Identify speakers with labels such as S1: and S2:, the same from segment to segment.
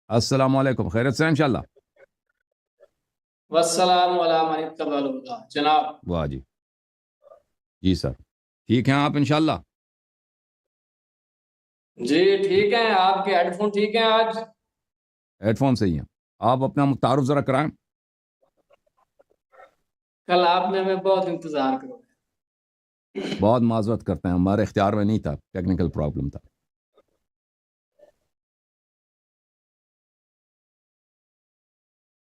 S1: السلام علیکم، خیرت سے ہیں انشاءاللہ؟
S2: والسلام علی من اتبع الہدی جناب۔
S1: واہ جی، جی سر، ٹھیک ہیں آپ انشاءاللہ؟
S2: جی ٹھیک ہیں، آپ کے ہیڈ فون ٹھیک ہیں آج؟
S1: ہیڈ فون صحیح ہیں۔ آپ اپنا تعارف ذرا کرائیں۔
S2: کل آپ نے ہمیں بہت انتظار کرو۔
S1: بہت معذرت کرتے ہیں، ہمارے اختیار میں نہیں تھا، ٹیکنیکل پرابلم تھا۔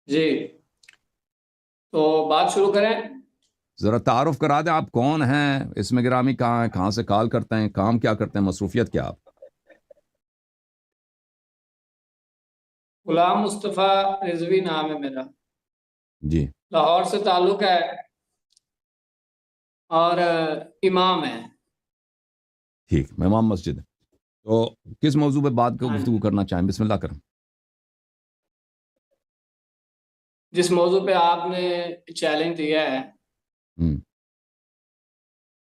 S2: جی تو بات شروع کریں۔
S1: ذرا تعارف کرا دیں، آپ کون ہیں، اسم گرامی کہاں ہیں، کہاں سے کال کرتے ہیں، کام کیا کرتے ہیں، مصروفیت کیا آپ؟
S2: غلام مصطفیٰ رضوی نام ہے میرا،
S1: جی
S2: لاہور سے تعلق ہے اور امام ہے۔
S1: ٹھیک، میں امام مسجد ہے۔ تو کس موضوع پہ بات کو
S2: ہاں
S1: گفتگو کرنا چاہیں؟ بسم اللہ کریں۔
S2: جس موضوع پہ آپ نے چیلنج دیا ہے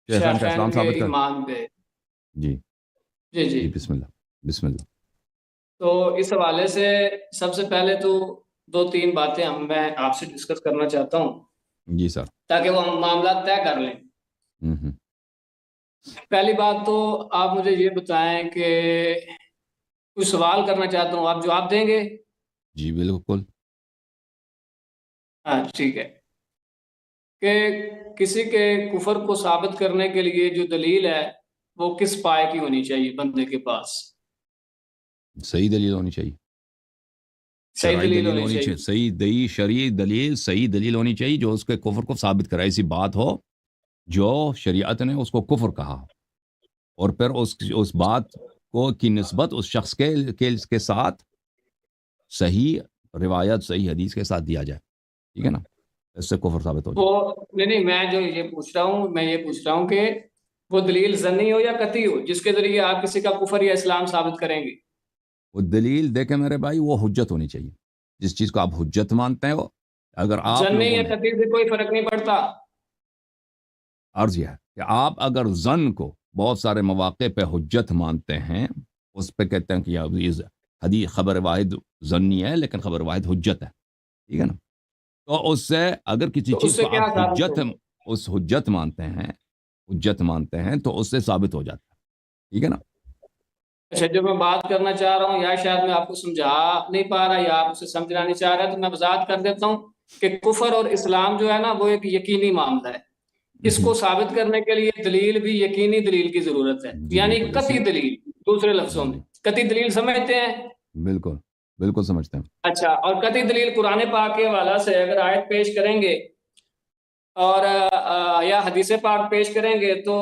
S1: شیخین کا اسلام
S2: شیخین کے
S1: ثابت کر۔
S2: ایمان پہ،
S1: جی
S2: جی جی
S1: جی، بسم اللہ، بسم اللہ۔
S2: تو اس حوالے سے سب سے پہلے تو دو تین باتیں میں آپ سے ڈسکس کرنا چاہتا ہوں
S1: جی سر۔
S2: تاکہ وہ ہم معاملات طے کر لیں۔ پہلی بات تو آپ مجھے یہ بتائیں کہ کوئی سوال کرنا چاہتا ہوں، آپ جواب دیں گے؟
S1: جی بالکل۔
S2: ہاں ٹھیک ہے۔ کہ کسی کے کفر کو ثابت کرنے کے لیے جو دلیل ہے وہ کس پائے کی ہونی چاہیے بندے کے پاس؟
S1: صحیح دلیل ہونی چاہیے،
S2: صحیح
S1: شرعی
S2: دلیل
S1: دلیل
S2: ہونی
S1: ہونی
S2: چاہیے۔
S1: چاہیے، صحیح دلیل، شرعی دلیل، صحیح دلیل ہونی چاہیے جو اس کے کفر کو ثابت کرے۔ ایسی بات ہو جو شریعت نے اس کو کفر کہا اور پھر اس بات کو کی نسبت اس شخص کے ساتھ صحیح روایت، صحیح حدیث کے ساتھ دیا جائے، ٹھیک ہے نا، اس سے کفر ثابت ہو جائے۔
S2: وہ نہیں، میں جو یہ پوچھ رہا ہوں کہ وہ دلیل ظنی ہو یا قطعی ہو جس کے ذریعے آپ کسی کا کفر یا اسلام ثابت کریں گے؟
S1: وہ دلیل دیکھیں میرے بھائی، وہ حجت ہونی چاہیے، جس چیز کو آپ حجت مانتے ہو۔ اگر آپ
S2: ظنی
S1: لوگوں
S2: یا
S1: نے،
S2: قطعی سے کوئی فرق نہیں پڑتا۔
S1: عرض یہ ہے کہ آپ اگر ظن کو بہت سارے مواقع پہ حجت مانتے ہیں، اس پہ کہتے ہیں کہ یہ حدیث خبر واحد ظنی ہے لیکن خبر واحد حجت ہے، ٹھیک ہے نا، تو اس سے اگر کسی
S2: تو اس
S1: چیز
S2: سے
S1: کو
S2: کیا
S1: آپ
S2: ثابت ہوگا؟
S1: حجت مانتے ہیں تو اس سے ثابت ہو جاتا ہے، ٹھیک ہے نا۔
S2: اچھا، جو میں بات کرنا چاہ رہا ہوں یا شاید میں آپ کو سمجھا نہیں پا رہا یا آپ اسے سمجھنا نہیں چاہ رہا، تو میں وضاحت کر دیتا ہوں کہ کفر اور اسلام جو ہے نا وہ ایک یقینی معاملہ ہے۔ اس کو ثابت کرنے کے لیے دلیل بھی یقینی دلیل کی ضرورت ہے،
S1: جی
S2: یعنی
S1: بالکل،
S2: قطعی دلیل، دوسرے لفظوں
S1: جی
S2: میں قطعی دلیل سمجھتے ہیں؟
S1: بالکل بالکل سمجھتے ہیں۔
S2: اچھا، اور قطعی دلیل قرآن پاک کے حوالے سے اگر آیت پیش کریں گے اور یا حدیث پاک پیش کریں گے تو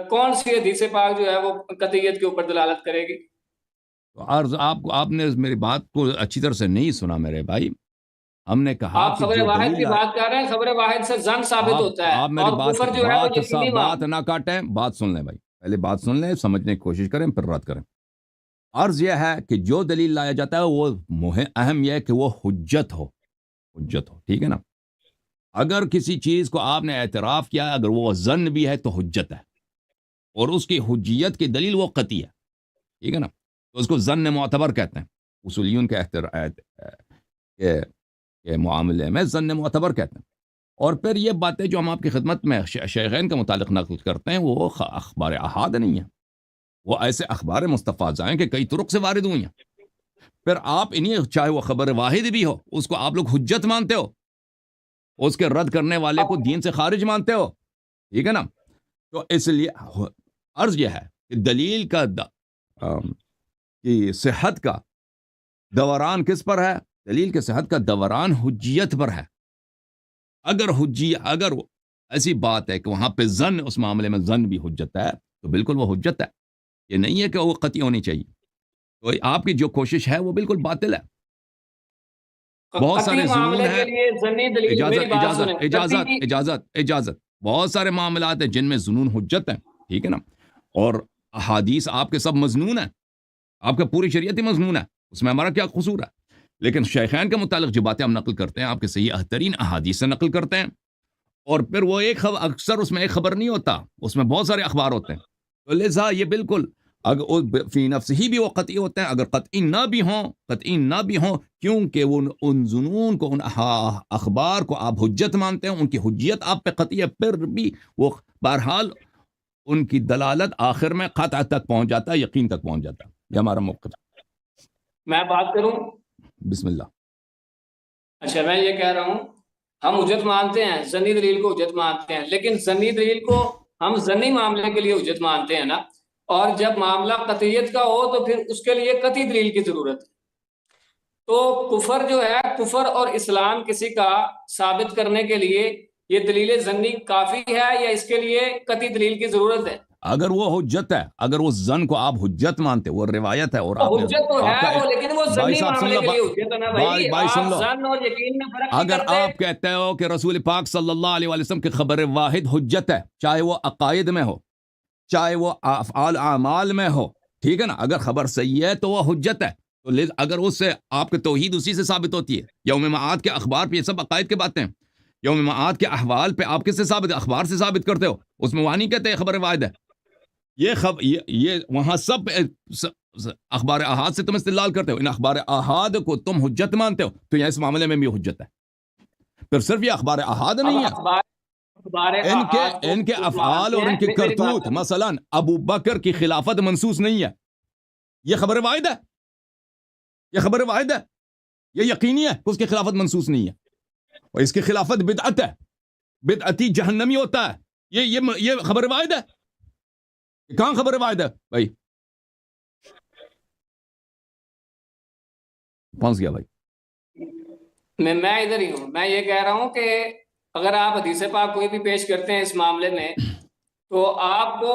S2: کون سی حدیث پاک جو ہے وہ قطعیت کے اوپر دلالت کرے گی؟
S1: تو عرض آپ نے میری بات کو اچھی طرح سے نہیں سنا میرے بھائی۔ ہم نے کہا
S2: آپ
S1: کہ
S2: خبر
S1: جو
S2: واحد کی
S1: دلیل
S2: بات کر رہے ہیں، خبر واحد سے ظن ثابت ہوتا ہے
S1: آپ میری
S2: اور
S1: بات
S2: کفر جو ہے وہ یقینی
S1: بات
S2: معاملہ۔
S1: نہ کاٹیں، بات سن لیں بھائی، پہلے بات سن لیں، سمجھنے کی کوشش کریں پھر رد کریں۔ عرض یہ ہے کہ جو دلیل لایا جاتا ہے وہ اہم یہ ہے کہ وہ حجت ہو، ٹھیک ہے نا۔ اگر کسی چیز کو آپ نے اعتراف کیا، اگر وہ ظن بھی ہے تو حجت ہے، اور اس کی حجیت کی دلیل وہ قطعی ہے، ٹھیک ہے نا، تو اس کو ظن معتبر کہتے ہیں، اصولیون کے معاملے میں ظن معتبر کہتے ہیں۔ اور پھر یہ باتیں جو ہم آپ کی خدمت میں شیخین کے متعلق نقل کرتے ہیں وہ اخبار احاد نہیں ہیں، وہ ایسے اخبار مستفاضہ ہیں کہ کئی طرق سے وارد ہوئی ہیں۔ پھر آپ انہیں، چاہے وہ خبر واحد بھی ہو، اس کو آپ لوگ حجت مانتے ہو، اس کے رد کرنے والے کو دین سے خارج مانتے ہو، ٹھیک ہے نا۔ تو اس لیے عرض یہ ہے کہ دلیل کا کہ صحت کا دوران کس پر ہے؟ دلیل کے صحت کا دوران حجیت پر ہے۔ اگر ایسی بات ہے کہ وہاں پہ ظن، اس معاملے میں ظن بھی حجت ہے تو بالکل وہ حجت ہے، یہ نہیں ہے کہ وہ قطعی ہونی چاہیے۔ تو آپ کی جو کوشش ہے وہ بالکل باطل ہے۔ بہت
S2: قطعی
S1: سارے ظنون
S2: معاملے کے
S1: ہیں،
S2: لیے ظنی دلیل، میری
S1: اجازت
S2: بات
S1: اجازت
S2: سنیں،
S1: اجازت
S2: قطعی
S1: اجازت اجازت بہت سارے معاملات ہیں جن میں ظنون حجت ہے، ٹھیک ہے نا، اور احادیث آپ کے سب مظنون ہیں، آپ کا پوری شریعت ہی مضمون ہے، اس میں ہمارا کیا قصور ہے؟ لیکن شیخین کے متعلق جو باتیں ہم نقل کرتے ہیں آپ کے صحیح ترین احادیث سے نقل کرتے ہیں، اور پھر وہ ایک اکثر اس میں ایک خبر نہیں ہوتا، اس میں بہت سارے اخبار ہوتے ہیں، تو لہذا یہ بالکل اگر فی نفس ہی بھی وہ قطعی ہوتے ہیں، اگر قطعی نہ بھی ہوں کیونکہ وہ ان ظنون کو، ان اخبار کو آپ حجت مانتے ہیں، ان کی حجیت آپ پہ قطعی ہے، پھر بھی وہ بہرحال ان کی دلالت آخر میں قطع تک پہنچ جاتا ہے، یقین تک پہنچ جاتا ہے۔ یہ ہمارا موقف۔
S2: میں بات کروں؟
S1: بسم اللہ۔
S2: اچھا، میں یہ کہہ رہا ہوں ہم حجت مانتے ہیں، ظنی دلیل کو حجت مانتے ہیں، لیکن ظنی دلیل کو ہم ظنی معاملے کے لیے حجت مانتے ہیں نا، اور جب معاملہ قطعیت کا ہو تو پھر اس کے لیے قطعی دلیل کی ضرورت ہے۔ تو کفر جو ہے، کفر اور اسلام کسی کا ثابت کرنے کے لیے یہ دلیل ظنی کافی ہے یا اس کے لیے قطعی دلیل کی ضرورت ہے؟
S1: اگر وہ حجت ہے، اگر وہ ظن کو آپ حجت مانتے، وہ روایت ہے، اور آپ نے
S2: حجت تو ہے وہ، لیکن وہ ظنی معاملے کے لیے حجت ہے نا بھائی۔
S1: بھائی سن
S2: آپ
S1: لو،
S2: ظن اور یقین میں فرق نہیں
S1: اگر
S2: کرتے۔
S1: آپ کہتے ہو کہ رسول پاک صلی اللہ علیہ وسلم کی خبر واحد حجت ہے، چاہے وہ عقائد میں ہو، چاہے وہ افعال اعمال میں ہو، ٹھیک ہے نا، اگر خبر صحیح ہے تو وہ حجت ہے، تو اگر اس سے آپ کی توحید اسی سے ثابت ہوتی ہے۔ یوم معاد کے اخبار پہ، یہ سب عقائد کی باتیں ہیں، یوم معاد کے احوال پہ آپ کس سے ثابت، اخبار سے ثابت کرتے ہو، اس میں وہاں نہیں کہتے خبر واحد ہے۔ یہ وہاں سب اخبار احاد سے تم استدلال کرتے ہو، ان اخبار احاد کو تم حجت مانتے ہو، تو یہاں اس معاملے میں بھی حجت ہے۔ پھر صرف یہ اخبار احاد نہیں ہے، ان کے افعال اور ان کی کرتوت، مثلا ابو بکر کی خلافت منسوس نہیں ہے، یہ خبر واحد ہے، یہ خبر واحد ہے، یہ یقینی ہے کہ اس کی خلافت منسوس نہیں ہے، اور اس کی خلافت بدعت ہے، بدعتی جہنمی ہوتا ہے، یہ خبر واحد ہے، کہاں خبر واحد ہے بھائی؟ پہنچ گیا بھائی۔
S2: میں ادھر ہی ہوں۔ میں یہ کہہ رہا ہوں کہ اگر آپ حدیث پاک کوئی بھی پیش کرتے ہیں اس معاملے میں، تو آپ کو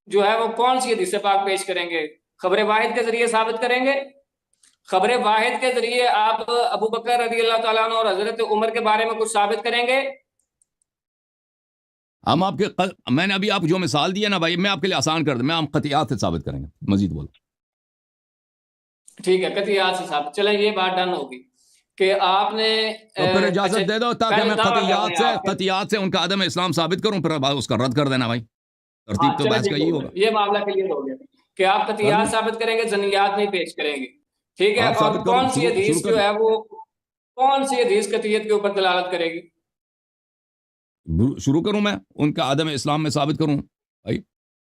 S2: جو ہے وہ کون سی حدیث پاک پیش کریں گے؟ خبر واحد کے ذریعے ثابت کریں گے؟ خبر واحد کے ذریعے آپ ابو بکر رضی اللہ تعالیٰ عنہ اور حضرت عمر کے بارے میں کچھ ثابت کریں گے؟
S1: ہم آپ کے میں نے ابھی آپ جو مثال دی ہے نا بھائی، میں آپ کے لیے آسان کر دوں، میں ہم قطعیات سے ثابت کریں گے، مزید بولو۔
S2: ٹھیک ہے، قطعیات سے ثابت، چلیں یہ بات ڈن ہوگی کہ آپ نے
S1: تو پھر اجازت دے دو تاکہ میں قطعیات سے ان کا عدم اسلام ثابت کروں، پھر اس کا رد کر دینا بھائی، ترتیب تو بحث کا یہی ہوگا۔
S2: یہ معاملہ کلیئر ہو گیا کہ آپ قطعیات ثابت کریں گے، ظنیات نہیں پیش کریں گے، ٹھیک ہے؟ اور کون سی حدیث جو ہے وہ، کون سی حدیث قطعیت کے اوپر دلالت کرے گی؟
S1: شروع کروں میں ان کا عدم اسلام میں ثابت کروں بھائی؟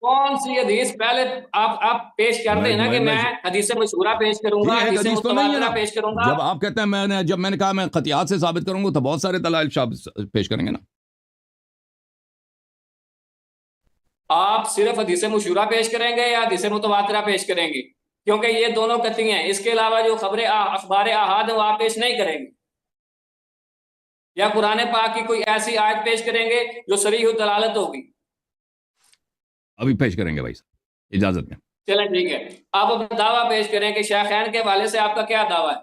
S2: کون سی حدیث پہلے آپ پیش کر دیں نا کہ میں حدیث مشہورہ پیش کروں گا، حدیث متواترہ پیش کروں گا۔
S1: جب آپ کہتے ہیں جب میں نے کہا میں قطعیات سے ثابت کروں گا تو بہت سارے دلائل پیش کریں گے نا۔
S2: آپ صرف حدیث مشہورہ پیش کریں گے یا حدیث متواترہ پیش کریں گے؟ کیونکہ یہ دونوں قطعی ہیں، اس کے علاوہ جو اخبار احاد ہیں وہ آپ پیش نہیں کریں گے، یا قرآن پاک کی کوئی ایسی آیت پیش کریں گے جو صریح الدلالت ہوگی؟
S1: ابھی پیش کریں گے بھائی صاحب، اجازت میں۔
S2: چلیں ٹھیک ہے، آپ اپنا دعویٰ پیش کریں کہ شیخین کے حوالے سے آپ کا کیا دعویٰ ہے؟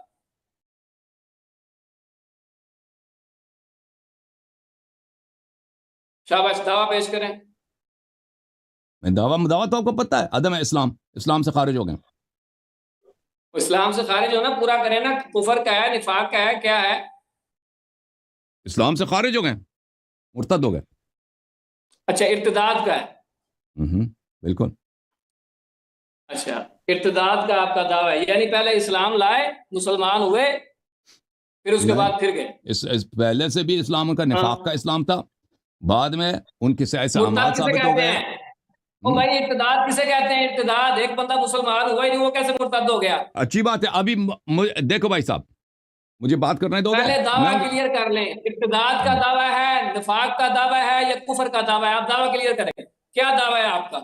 S2: شاباش، دعویٰ پیش کریں۔
S1: میں دعویٰ تو آپ کو پتہ ہے، عدم اسلام سے خارج ہو گئے۔
S2: اسلام سے خارج ہونا پورا کریں نا، کفر کا ہے، نفاق کا ہے، کیا ہے؟
S1: اسلام سے خارج ہو گئے، مرتد ہو گئے۔
S2: اچھا، ارتداد کا ہے؟
S1: بالکل۔
S2: اچھا، ارتداد کا آپ کا دعویٰ ہے، یعنی پہلے اسلام لائے، مسلمان ہوئے، پھر اس کے بعد پھر گئے۔
S1: اس پہلے سے بھی اسلام ان کا نفاق کا اسلام تھا، بعد میں ان کے ایسے اعمال ثابت ہو گئے۔
S2: وہ بھائی ارتداد کسے کہتے ہیں؟ ارتداد ایک بندہ مسلمان ہوا ہی نہیں، وہ کیسے مرتد ہو گیا؟
S1: اچھی بات ہے، ابھی دیکھو بھائی صاحب، مجھے بات کرنے دو گے؟
S2: پہلے دعویٰ کلیئر کر لیں، ارتداد کا دعویٰ ہے، نفاق کا دعویٰ ہے، یا کفر کا دعویٰ ہے؟ آپ دعویٰ کلیئر کریں، کیا دعویٰ ہے آپ کا؟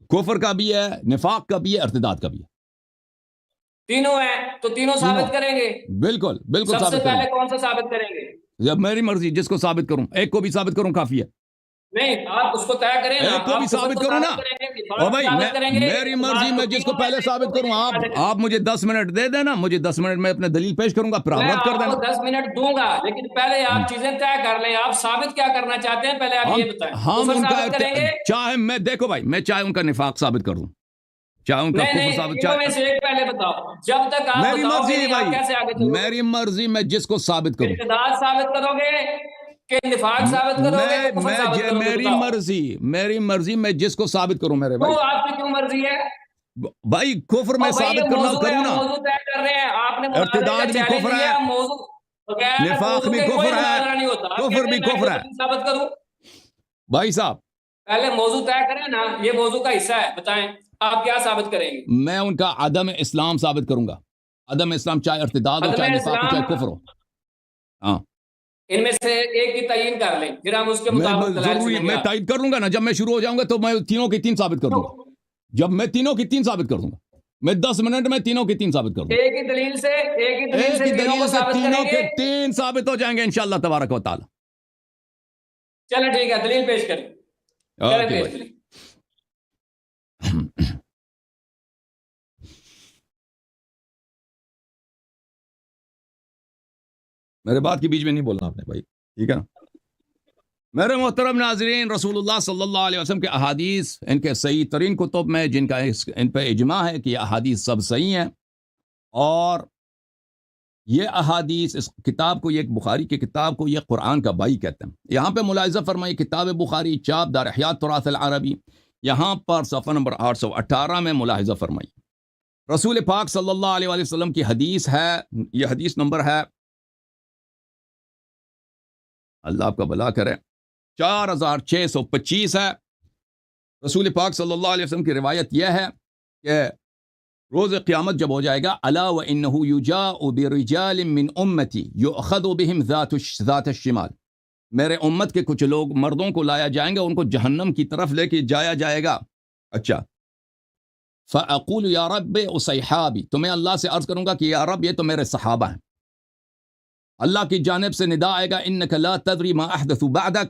S1: کفر کا بھی ہے، نفاق کا بھی ہے، ارتداد کا بھی ہے،
S2: تینوں ہیں، تو تینوں ثابت کریں گے؟
S1: بالکل
S2: سب سے پہلے کون سا ثابت کریں گے؟
S1: جب میری مرضی، جس کو ثابت کروں، ایک کو بھی ثابت کروں کافی ہے۔
S2: نہیں، آپ اس کو طے کریں نا،
S1: ایک کو بھی ثابت کروں نا، اور بھائی میری مرضی، میں جس کو پہلے ثابت کروں، آپ مجھے 10 منٹ دے دینا، مجھے 10 منٹ میں اپنے دلیل پیش کروں گا، پھر آپ رد کر دینا۔
S2: میں آپ کو 10 منٹ دوں گا، لیکن پہلے آپ چیزیں طے کر لیں، آپ ثابت کیا کرنا چاہتے ہیں پہلے آپ یہ بتائیں۔
S1: ہم ان کا
S2: کریں گے،
S1: چاہے میں، دیکھو بھائی، میں چاہے ان کا نفاق ثابت کر دوں، چاہے ان کا کفر ثابت،
S2: چاہے پہلے بتاؤ، جب تک آپ
S1: میری مرضی
S2: بھائی، کیسے آگے چلو گے؟
S1: میری مرضی، میں جس کو ثابت کروں،
S2: ارتداد ثابت کرو گے کہ نفاق ثابت کرو گے، کفر ثابت کرو گے؟
S1: میری مرضی، میں جس کو ثابت کروں میرے بھائی۔
S2: تو آپ کی کیوں مرضی ہے؟
S1: بھائی کفر میں
S2: اور بھائی یہ
S1: ثابت کرنا
S2: موضوع ہے،
S1: کروں
S2: ہم
S1: نا،
S2: موضوع طے کر رہے ہیں، آپ نے مناظرے
S1: ارتداد
S2: کا
S1: بھی
S2: چیلنج
S1: کفر
S2: دیا،
S1: ہے،
S2: موضوع بغیر
S1: نفاق
S2: موضوع
S1: بھی
S2: کے کوئی
S1: کفر ہے،
S2: مناظرہ نہیں ہوتا. آپ
S1: کفر
S2: کہتے
S1: بھی
S2: ہیں میں
S1: کفر ہے.
S2: دلیل ثابت کروں،
S1: بھائی صاحب
S2: پہلے موضوع طے کریں نا، یہ موضوع کا حصہ ہے، بتائیں آپ کیا ثابت کریں گے؟
S1: میں ان کا عدم اسلام ثابت کروں گا. عدم اسلام چاہے ارتداد ہو،
S2: عدم
S1: چاہے نفاق ہو،
S2: اسلام
S1: چاہے کفر ہو. ہاں
S2: ان میں سے ایک کی تعیین کر لیں، پھر ہم اس کے مطابق دلائل
S1: ضروری
S2: سنیں گے.
S1: میں
S2: آپ
S1: تائید کر لوں گا نا، جب میں شروع ہو جاؤں گا تو میں تینوں کی تین ثابت کر دوں گا. جب میں تینوں کی تین ثابت کر دوں گا، میں 10 منٹ میں تینوں کی تین ثابت کر دوں گا.
S2: ایک ہی دلیل سے
S1: ایک ہی
S2: تینوں کو
S1: دلیل سے
S2: ثابت
S1: تینوں
S2: کریں
S1: کے
S2: گے.
S1: تین ثابت ہو جائیں گے انشاءاللہ تبارک و تعالی.
S2: چلیں ٹھیک ہے، دلیل پیش کریں. چلیں
S1: اوکے
S2: پیش
S1: بھائی.
S2: کریں.
S1: میرے بات کے بیچ میں نہیں بولنا آپ نے بھائی، ٹھیک ہے نا. میرے محترم ناظرین، رسول اللہ صلی اللہ علیہ وسلم کے احادیث ان کے صحیح ترین کتب میں، جن کا ان پہ اجماع ہے کہ یہ احادیث سب صحیح ہیں، اور یہ احادیث اس کتاب کو، یہ بخاری کی کتاب کو، یہ قرآن کا بھائی کہتے ہیں. یہاں پہ ملاحظہ فرمائیے، کتاب بخاری چاپ دار احیاء تراث العربی، یہاں پر صفحہ نمبر 818 میں ملاحظہ فرمائیے. رسول پاک صلی اللہ علیہ وآلہ وسلم کی حدیث ہے، یہ حدیث نمبر ہے، اللہ آپ کا بھلا کرے، 4625 ہے. رسول پاک صلی اللہ علیہ وسلم کی روایت یہ ہے کہ روز قیامت جب ہو جائے گا، الا وانه یجاء برجال من امتی یؤخذ بهم ذات الشمال، میرے امت کے کچھ لوگ مردوں کو لایا جائیں گے، ان کو جہنم کی طرف لے کے جایا جائے گا. اچھا، فاقول یا رب اصحابی، تو میں اللہ سے عرض کروں گا کہ یا رب یہ تو میرے صحابہ ہیں. اللہ کی جانب سے ندا آئے گا، انک لا تدری ما احدثوا بعدک،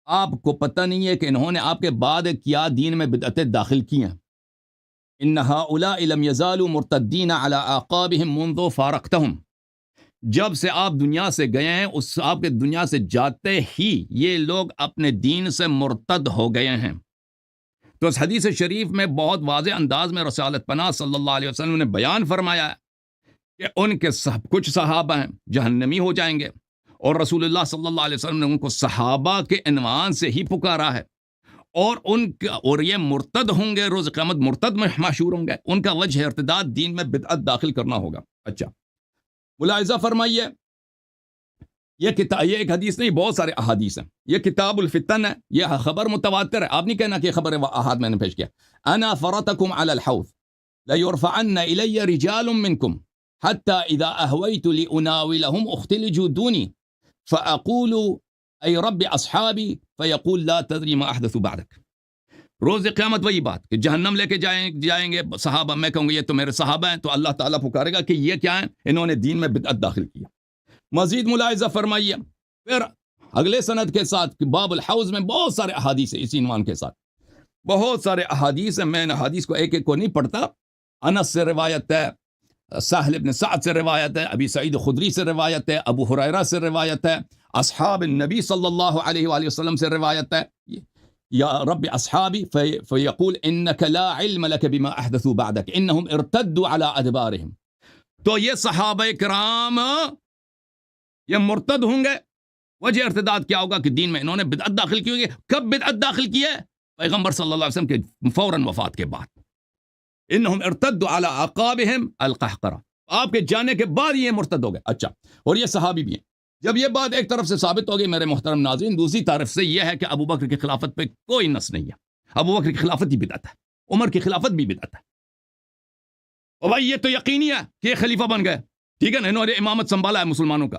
S1: آپ کو پتہ نہیں ہے کہ انہوں نے آپ کے بعد کیا دین میں بدعتیں داخل کی ہیں. ان هؤلاء لم يزالوا مرتدین على اعقابهم منذ فارقتهم، جب سے آپ دنیا سے گئے ہیں، اس آپ کے دنیا سے جاتے ہی یہ لوگ اپنے دین سے مرتد ہو گئے ہیں. تو اس حدیث شریف میں بہت واضح انداز میں رسالت پناہ صلی اللہ علیہ وسلم نے بیان فرمایا ہے کہ ان کے کچھ صحابہ ہیں جہنمی ہو جائیں گے، اور رسول اللہ صلی اللہ علیہ وسلم نے ان کو صحابہ کے عنوان سے ہی پکارا ہے، اور یہ مرتد ہوں گے، روز قیامت مرتد میں محشور ہوں گے، ان کا وجہ ارتداد، دین میں بدعت داخل کرنا ہوگا. اچھا، ملاحظہ فرمائیے، یہ ایک حدیث نہیں، بہت سارے احادیث ہیں. یہ کتاب الفتن ہے، یہ خبر متواتر ہے، آپ نہیں کہنا کہ یہ خبر احاد میں نے پیش کیا. انا فرطکم علی الحوض لیرفعن الی رجال منکم حتی اذا اہویت لاناولهم اختلجوا دونی فاقول ای رب اصحابی فیقول لا تدری ما احدثوا بعدک. روز قیامت وہی بات کہ جہنم لے کے جائیں گے صحابہ، میں کہوں گا یہ تو میرے صحابہ ہیں، تو اللہ تعالیٰ پکارے گا کہ یہ کیا ہیں، انہوں نے دین میں بدعت داخل کیا. مزید ملاحظہ فرمائیے، پھر اگلے سند کے ساتھ باب الحوض میں بہت سارے احادیث ہیں، اسی عنوان کے ساتھ بہت سارے احادیث ہیں. میں ان احادیث کو ایک ایک کو نہیں پڑھتا. انس سے روایت ہے، سہل بن سعد سے روایت ہے، ابی سعید خدری سے روایت ہے، ابو ہریرہ سے روایت ہے، اصحاب النبی صلی اللہ علیہ وآلہ وسلم سے روایت ہے. یا رب اصحابی فیقول انک لا علم لک بما احدثوا بعدک انہم ارتدوا علی ادبارہم. تو یہ صحابہ کرام یہ مرتد ہوں گے. وجہ ارتداد کیا ہوگا کہ دین میں انہوں نے بدعت داخل کی ہوگی. کب بدعت داخل کی ہے؟ پیغمبر صلی اللہ علیہ وسلم کے فوراً وفات کے بعد. انہم ارتدوا علی اعقابہم القہقرہ، آپ کے جانے کے بعد یہ مرتد ہو گئے. اچھا، اور یہ صحابی بھی ہیں. جب یہ بات ایک طرف سے ثابت ہوگی میرے محترم ناظرین، دوسری طرف سے یہ ہے کہ ابو بکر کی خلافت پہ کوئی نص نہیں ہے. ابو بکر کی خلافت بھی بدعت ہے، عمر کی خلافت بھی بدعت ہے. اور بھائی یہ تو یقینی ہے کہ یہ خلیفہ بن گئے، ٹھیک ہے نا، انہوں نے امامت سنبھالا ہے مسلمانوں کا.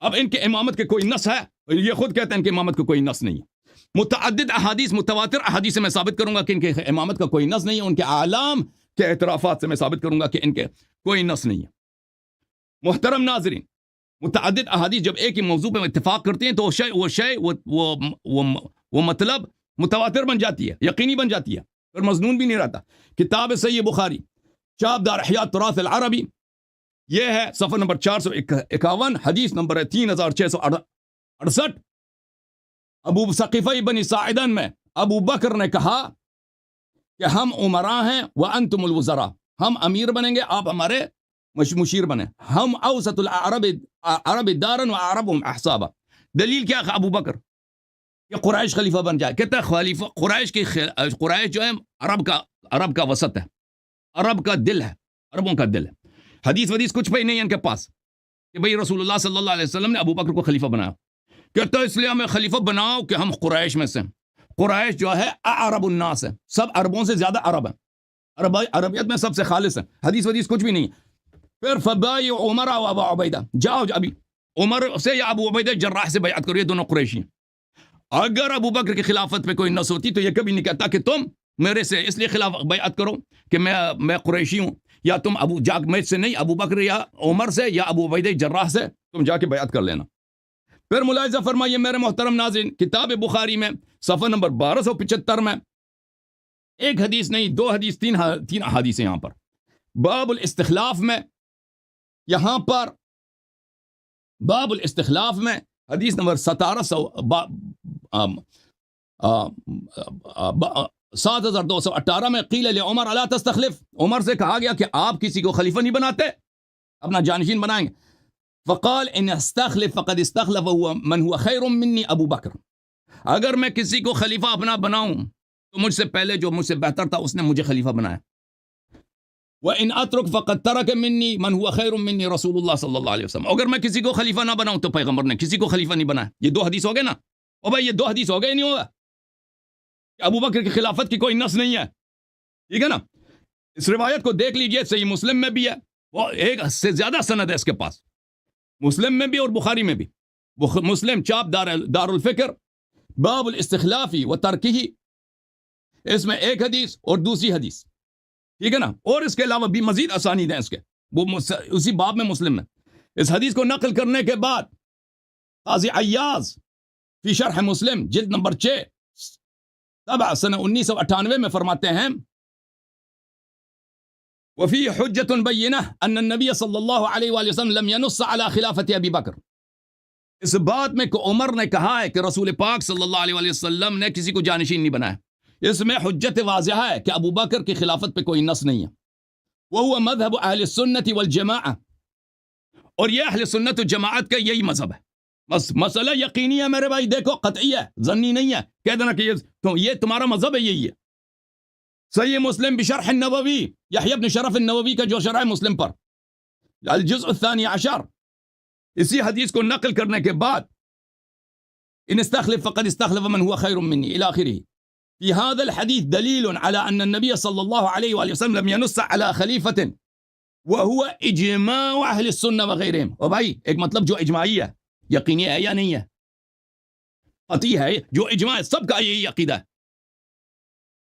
S1: اب ان کے امامت کے کوئی نص ہے؟ یہ خود کہتے ہیں ان کے امامت کا کوئی نص نہیں ہے. متعدد احادیث، متواتر احادیث سے میں ثابت کروں گا کہ ان کے امامت کا کوئی نص نہیں ہے. ان کے اعلام کے اعترافات سے میں ثابت کروں گا کہ ان کے کوئی نص نہیں ہے. محترم ناظرین، متعدد احادیث جب ایک ہی موضوع پہ اتفاق کرتے ہیں تو وہ مطلب متواتر بن جاتی ہے، یقینی بن جاتی ہے، اور مظنون بھی نہیں رہتا. کتاب صحیح بخاری چاپ دار احیاء تراث العربی، یہ ہے صفحہ نمبر 451، حدیث نمبر ہے 3668. ابو ثقیفہ بن ساعدن میں ابو بکر نے کہا کہ ہم عمراء ہیں وانتم الوزراء، ہم امیر بنیں گے، آپ ہمارے مشیر بنے. ہم اوسط العرب دارا واعربهم احسابا. دلیل کیا ہے ابو بکر کہ قریش خلیفہ بن جائے؟ کہتا ہے خلیفہ قریش جو ہے عرب کا عرب کا وسط ہے, عرب کا دل ہے, عربوں کا دل ہے. حدیث ودیث کچھ پہ نہیں ہے ان کے پاس کہ بھئی رسول اللہ صلی اللہ علیہ وسلم نے ابو بکر کو خلیفہ بنایا. کہتا ہے اس لیے ہمیں خلیفہ بناؤ کہ ہم قریش میں سے ہیں. قریش جو ہے عرب الناس ہے, سب عربوں سے زیادہ عرب ہیں, عربیت میں سب سے خالص ہیں. حدیث ودیث کچھ بھی نہیں. پھر فبایع عمر و ابا عبیدہ, جاؤ ابھی عمر سے یا ابو عبیدہ جراح سے بیعت کرو, یہ دونوں قریشی ہیں. اگر ابو بکر کی خلافت پہ کوئی نص ہوتی تو یہ کبھی نہیں کہتا کہ تم میرے سے اس لیے خلاف بیعت کرو کہ میں قریشی ہوں, یا تم ابو جاگ میں سے نہیں, ابو بکر یا عمر سے یا ابو عبیدہ جراح سے تم جا کے بیعت کر لینا. پھر ملاحظہ فرمائیے میرے محترم ناظرین, کتاب بخاری میں صفحہ نمبر 1275 میں ایک حدیث نہیں, دو حدیث, تین احادیث ہیں یہاں پر. باب الاستخلاف میں, یہاں پر باب الاستخلاف میں حدیث نمبر 7218 میں قیل لعمر الا تستخلف, عمر سے کہا گیا کہ آپ کسی کو خلیفہ نہیں بناتے, اپنا جانشین بنائیں گے. فقال ان استخلف فقد استخلف من هو خیر منی ابو بکر, اگر میں کسی کو خلیفہ اپنا بناؤں تو مجھ سے پہلے جو مجھ سے بہتر تھا اس نے مجھے خلیفہ بنایا. وَإِنْ أَتْرُكْ فَقَدْ تَرَكَ مِنِّي مَنْ هُوَ خَيْرٌ مِنِّي رسول اللہ صلی اللہ علیہ وسلم, اگر میں کسی کو خلیفہ نہ بناؤں تو پیغمبر نے کسی کو خلیفہ نہیں بنایا. یہ دو حدیث ہو گئے نا, او بھائی یہ دو حدیث ہو گئے, نہیں ہوگا کہ ابو بکر کی خلافت کی کوئی نص نہیں ہے, ٹھیک ہے نا. اس روایت کو دیکھ لیجئے, صحیح مسلم میں بھی ہے, وہ ایک سے زیادہ سند ہے اس کے پاس, مسلم میں بھی اور بخاری میں بھی. مسلم چاپ دار الفکر باب الاستخلافی و ترکہی, اس میں ایک حدیث اور دوسری حدیث, ٹھیک ہے نا. اور اس کے علاوہ بھی مزید اسانید ہیں اس کے, وہ اسی باب میں مسلم میں. اس حدیث کو نقل کرنے کے بعد قاضی عیاض فی شرح مسلم جلد نمبر 6 سنہ 1998 میں فرماتے ہیں وفی حجت بینہ ان النبی صلی اللہ علیہ وآلہ وسلم لم ینص علی خلافت ابی بکر, اس بات میں کہ عمر نے کہا ہے کہ رسول پاک صلی اللہ علیہ وآلہ وسلم نے کسی کو جانشین نہیں بنایا, اس میں حجت واضح ہے کہ ابو بکر کی خلافت پہ کوئی نص نہیں ہے. وہو مذہب اہل السنت والجماعہ, اور یہ اہل سنت و جماعت کا یہی مذہب ہے. بس مسئلہ یقینی ہے میرے بھائی, دیکھو قطعی ہے, ظنی نہیں ہے. کہہ دینا کہ یہ تمہارا مذہب ہے, یہی ہے. صحیح مسلم بشرح النووی, یحییٰ بن شرف النووی کا جو شرح مسلم پر الجزء الثانی عشر, اسی حدیث کو نقل کرنے کے بعد ان استخلف فقد استخلف من هو خیر منی الى آخرہ. في هذا الحديث دليل على أن النبي صلى الله عليه وآله وسلم لم ينص على خليفة, وهو إجماع أهل السنة وغيرهم. اور بھائی ایک مطلب جو اجماعی ہے, یقینی ہے یا نہیں ہے, قطعی ہے, جو اجماع ہے سب کا یہی عقیدہ ہے.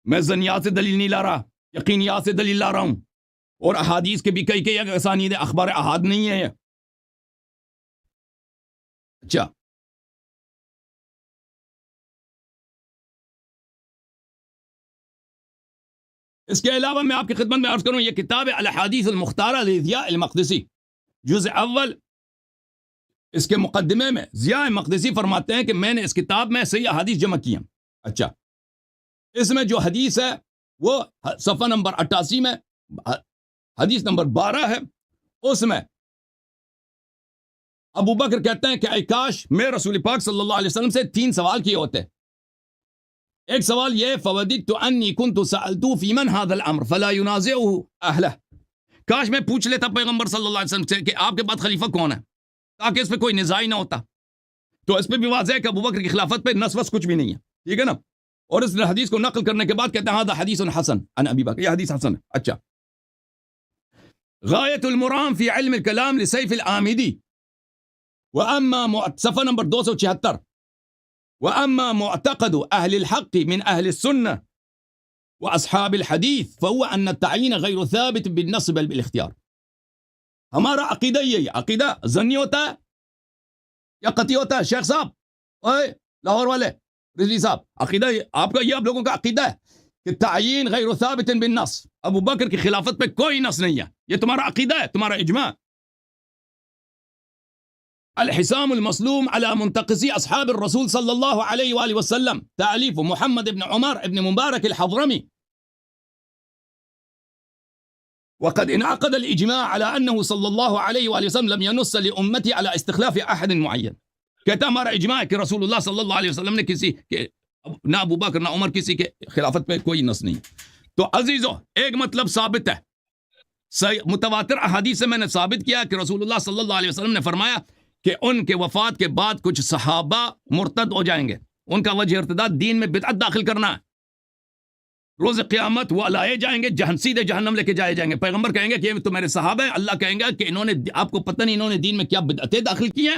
S1: میں ظنیات سے دلیل نہیں لا رہا, یقینیات سے دلیل لا رہا ہوں. اور احادیث کے بھی کئی اسانید ہیں, اخبار احاد نہیں ہے. اچھا, اس کے علاوہ میں آپ کی خدمت میں عرض کروں, یہ کتاب الاحادیث المختارہ لضیاء المقدسی جزء اول, اس کے مقدمے میں ضیاء مقدسی فرماتے ہیں کہ میں نے اس کتاب میں صحیح احادیث جمع کی ہیں. اچھا, اس میں جو حدیث ہے وہ صفحہ نمبر 88 میں حدیث نمبر 12 ہے. اس میں ابو بکر کہتے ہیں کہ اے کاش میں رسول پاک صلی اللہ علیہ وسلم سے 3 سوال کیے ہوتے. ایک سوال یہ, فوددت انی کنت سألتو فی من هذا الامر فلا ينازعه اہلہ, کاش میں پوچھ لیتا پیغمبر صلی اللہ علیہ وسلم سے کہ آپ کے بعد خلیفہ کون ہے, تاکہ اس پہ کوئی نزاع نہ ہوتا. تو اس پہ بھی واضح ہے کہ ابو بکر کی خلافت پہ نص وص کچھ بھی نہیں ہے, ٹھیک ہے نا. اور اس حدیث کو نقل کرنے کے بعد کہتے ہیں هذا حدیث حسن عن ابی بکر, یہ حدیث حسن ہے. اچھا, غایت المرام فی علم الکلام لسیف العامدی, واما صفحہ نمبر 276, وأما معتقد أهل الحق من أهل السنة وأصحاب الحديث فهو أن التعيين غير ثابت بالنص بل بالاختيار. ہمارا عقیدہ یہی, عقیدہ ظنی ہوتا ہے یا قطعی ہوتا ہے؟ شیخ صاحب, اوے لاہور والے, رضوی صاحب, عقیدہ آپ کا یہ آپ لوگوں کا عقیدہ ہے کہ تعیین غیر ثابت بالنص, ابو بکر کی خلافت پہ کوئی نص نہیں ہے, یہ تمہارا عقیدہ ہے, تمہارا اجماع. الحسام المسلوم على منتقصي أصحاب الرسول صلى الله عليه وآله وسلم, تأليف محمد بن عمر بن مبارك الحضرمي. وقد انعقد الإجماع على أنه صلى الله عليه وآله وسلم لم ينص لأمتي على استخلاف أحد معين. کہتا ہمارا اجماع ہے کہ رسول اللہ صلی اللہ علیہ وسلم نے کسی کے, نہ ابو بکر نہ عمر, کسی کے خلافت پہ کوئی نص نہیں. تو عزیزو ایک مطلب ثابت ہے، متواتر احادیث سے میں نے ثابت کیا کہ رسول اللہ صلی اللہ علیہ وسلم نے فرمایا کہ ان کے وفات کے بعد کچھ صحابہ مرتد ہو جائیں گے، ان کا وجہ ارتداد دین میں بدعت داخل کرنا ہے، روز قیامت وہ لائے جائیں گے، سیدھے جہنم لے کے جائے جائیں گے، پیغمبر کہیں گے کہ یہ تو میرے صحابہ ہیں، اللہ کہیں گا کہ انہوں نے آپ کو پتہ نہیں انہوں نے دین میں کیا بدعتیں داخل کی ہیں،